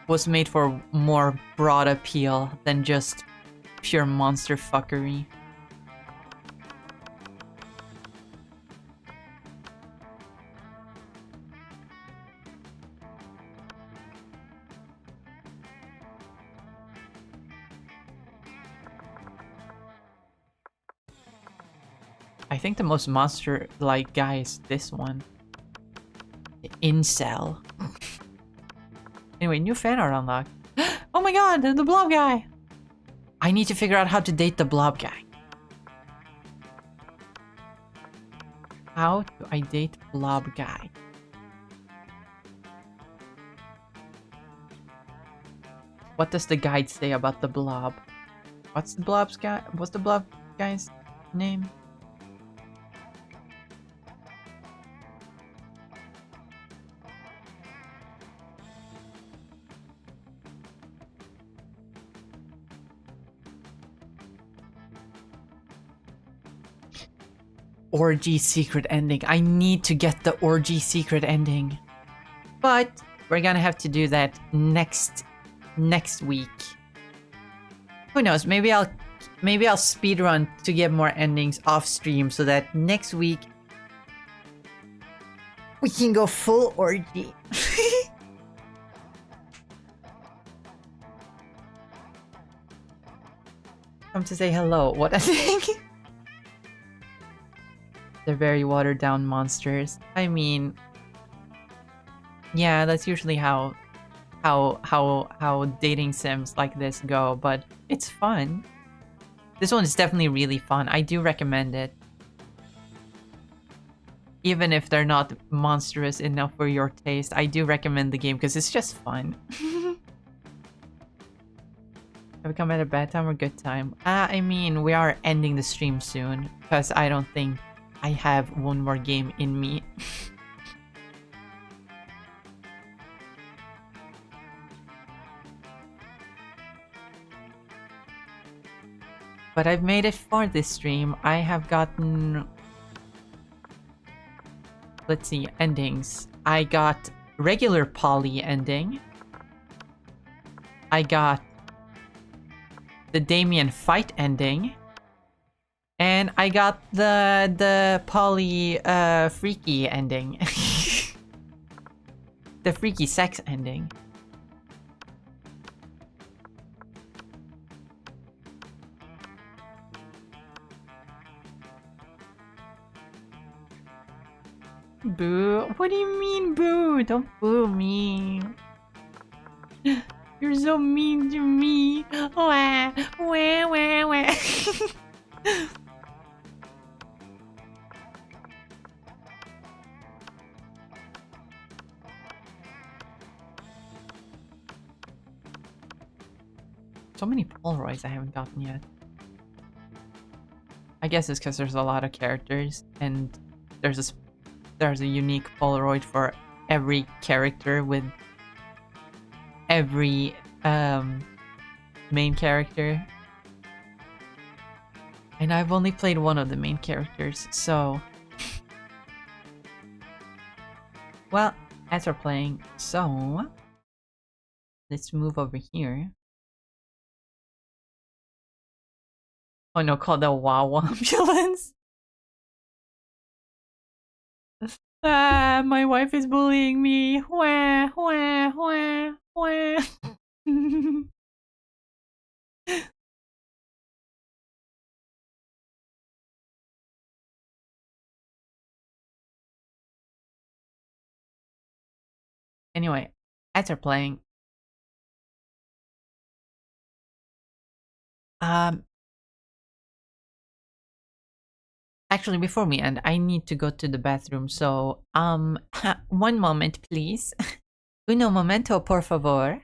was made for more broad appeal than just pure monster fuckery. I think the most monster-like guy is this one. Incel. Anyway, new fan art unlocked. Oh my god, the blob guy! I need to figure out how to date the blob guy. How do I date blob guy? What does the guide say about the blob? What's the blob guy's name? Orgy secret ending. I need to get the orgy secret ending. But we're gonna have to do that next week. Who knows? Maybe I'll speedrun to get more endings off stream so that next week we can go full orgy. Come to say hello. What I think? They're very watered down monsters. I mean, yeah, that's usually how dating sims like this go, but it's fun. This one is definitely really fun. I do recommend it. Even if they're not monstrous enough for your taste, I do recommend the game because it's just fun. Have we come at a bad time or good time? I mean, we are ending the stream soon because I don't think I have one more game in me. But I've made it for this stream. I have gotten... Let's see, endings. I got regular poly ending. I got the Damien fight ending. And I got the poly freaky ending. The freaky sex ending. Boo? What do you mean boo? Don't boo me. You're so mean to me. Wah, wah, wah, wah. So many Polaroids I haven't gotten yet. I guess it's because there's a lot of characters and there's a unique Polaroid for every character with every main character. And I've only played one of the main characters, so... Well, as we're playing, so... Let's move over here. Oh no, call the Wawa ambulance. Ah, my wife is bullying me. Wah, wah, wah, wah. Anyway, as we're playing, actually, before we end, I need to go to the bathroom, so, one moment, please. Uno momento, por favor.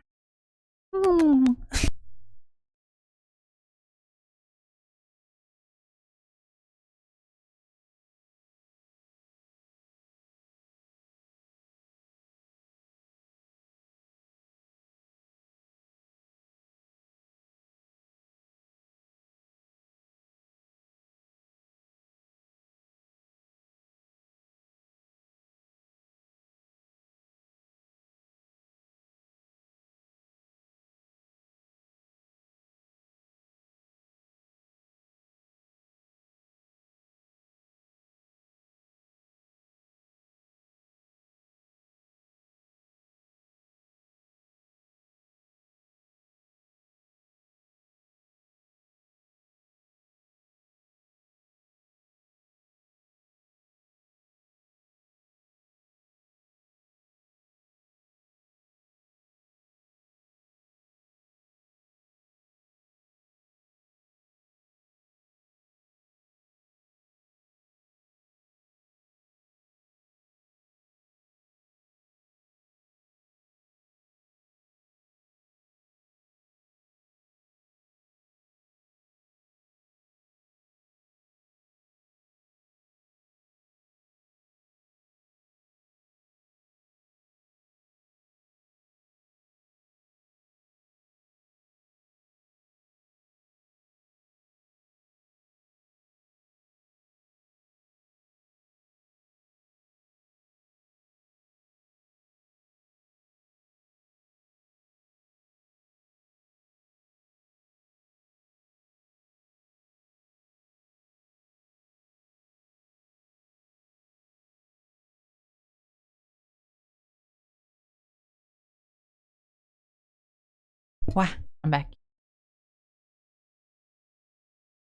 Wah, I'm back.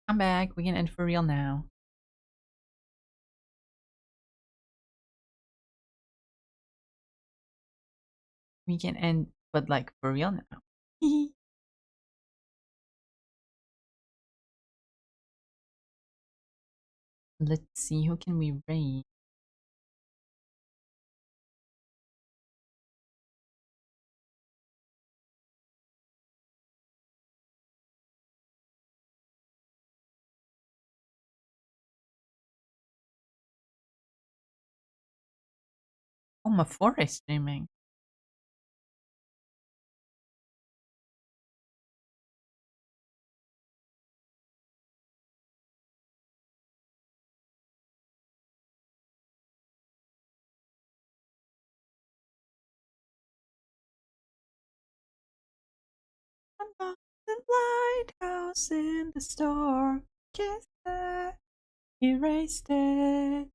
I'm back. We can end for real now. We can end, but like for real now. Let's see, who can we raid? Oh, my forest streaming. Unlock the lighthouse in the store. Kiss that. Erased it.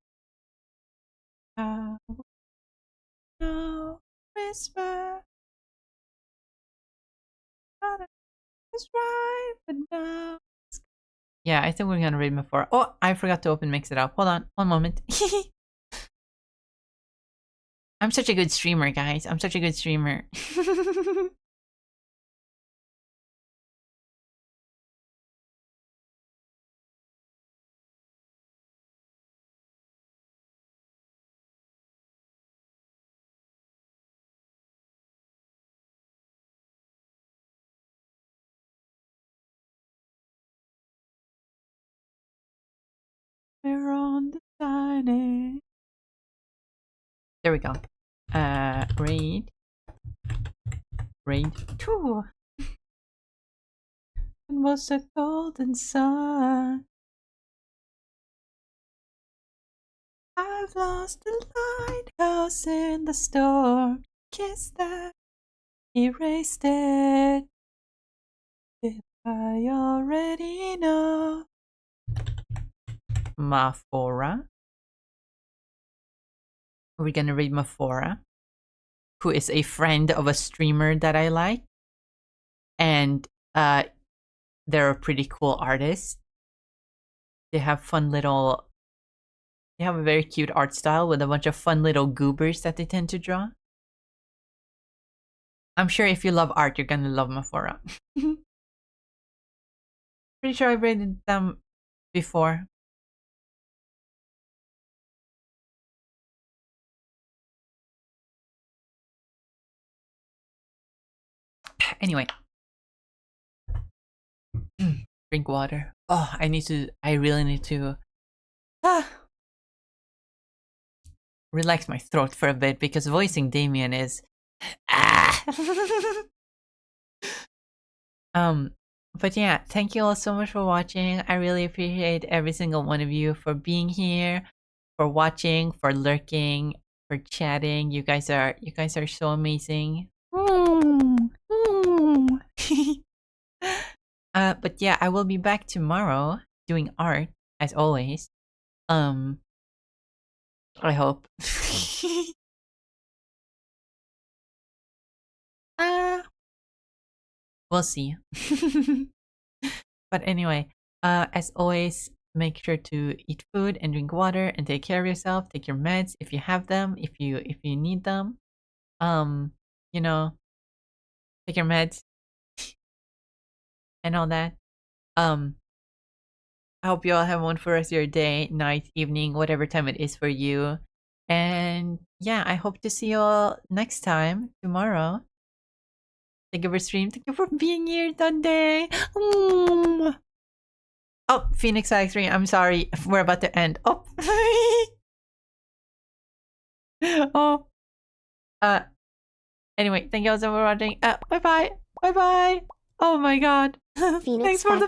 How no whisper. Thought I was right, but now. Yeah, I think we're gonna read before. Oh, I forgot to open Mix It Up. Hold on, one moment. I'm such a good streamer, guys. I'm such a good streamer. We're on the tiny. There we go. Raid 2. It was a golden sun. I've lost the lighthouse in the storm. Kiss that, erased it. If I already know. Mafora. We're gonna read Mafora, who is a friend of a streamer that I like. And they're a pretty cool artist. They have fun little... They have a very cute art style with a bunch of fun little goobers that they tend to draw. I'm sure if you love art, you're gonna love Mafora. Pretty sure I've read them before. Anyway. Drink water. Oh, I really need to relax my throat for a bit because voicing Damien is but yeah, thank you all so much for watching. I really appreciate every single one of you for being here, for watching, for lurking, for chatting. You guys are so amazing. But yeah, I will be back tomorrow doing art as always. I hope. We'll see. But anyway, as always, make sure to eat food and drink water and take care of yourself. Take your meds if you have them, if you need them. You know, take your meds and all that. I hope you all have one for the rest of your day, night, evening, whatever time it is for you. And yeah, I hope to see you all next time, tomorrow. Thank you for stream. Thank you for being here, Sunday. Oh, Phoenix X3, I'm sorry. We're about to end. Oh. Oh. Anyway, thank you all so much for watching. Bye-bye. Bye-bye. Oh my god. Phoenix Thanks for the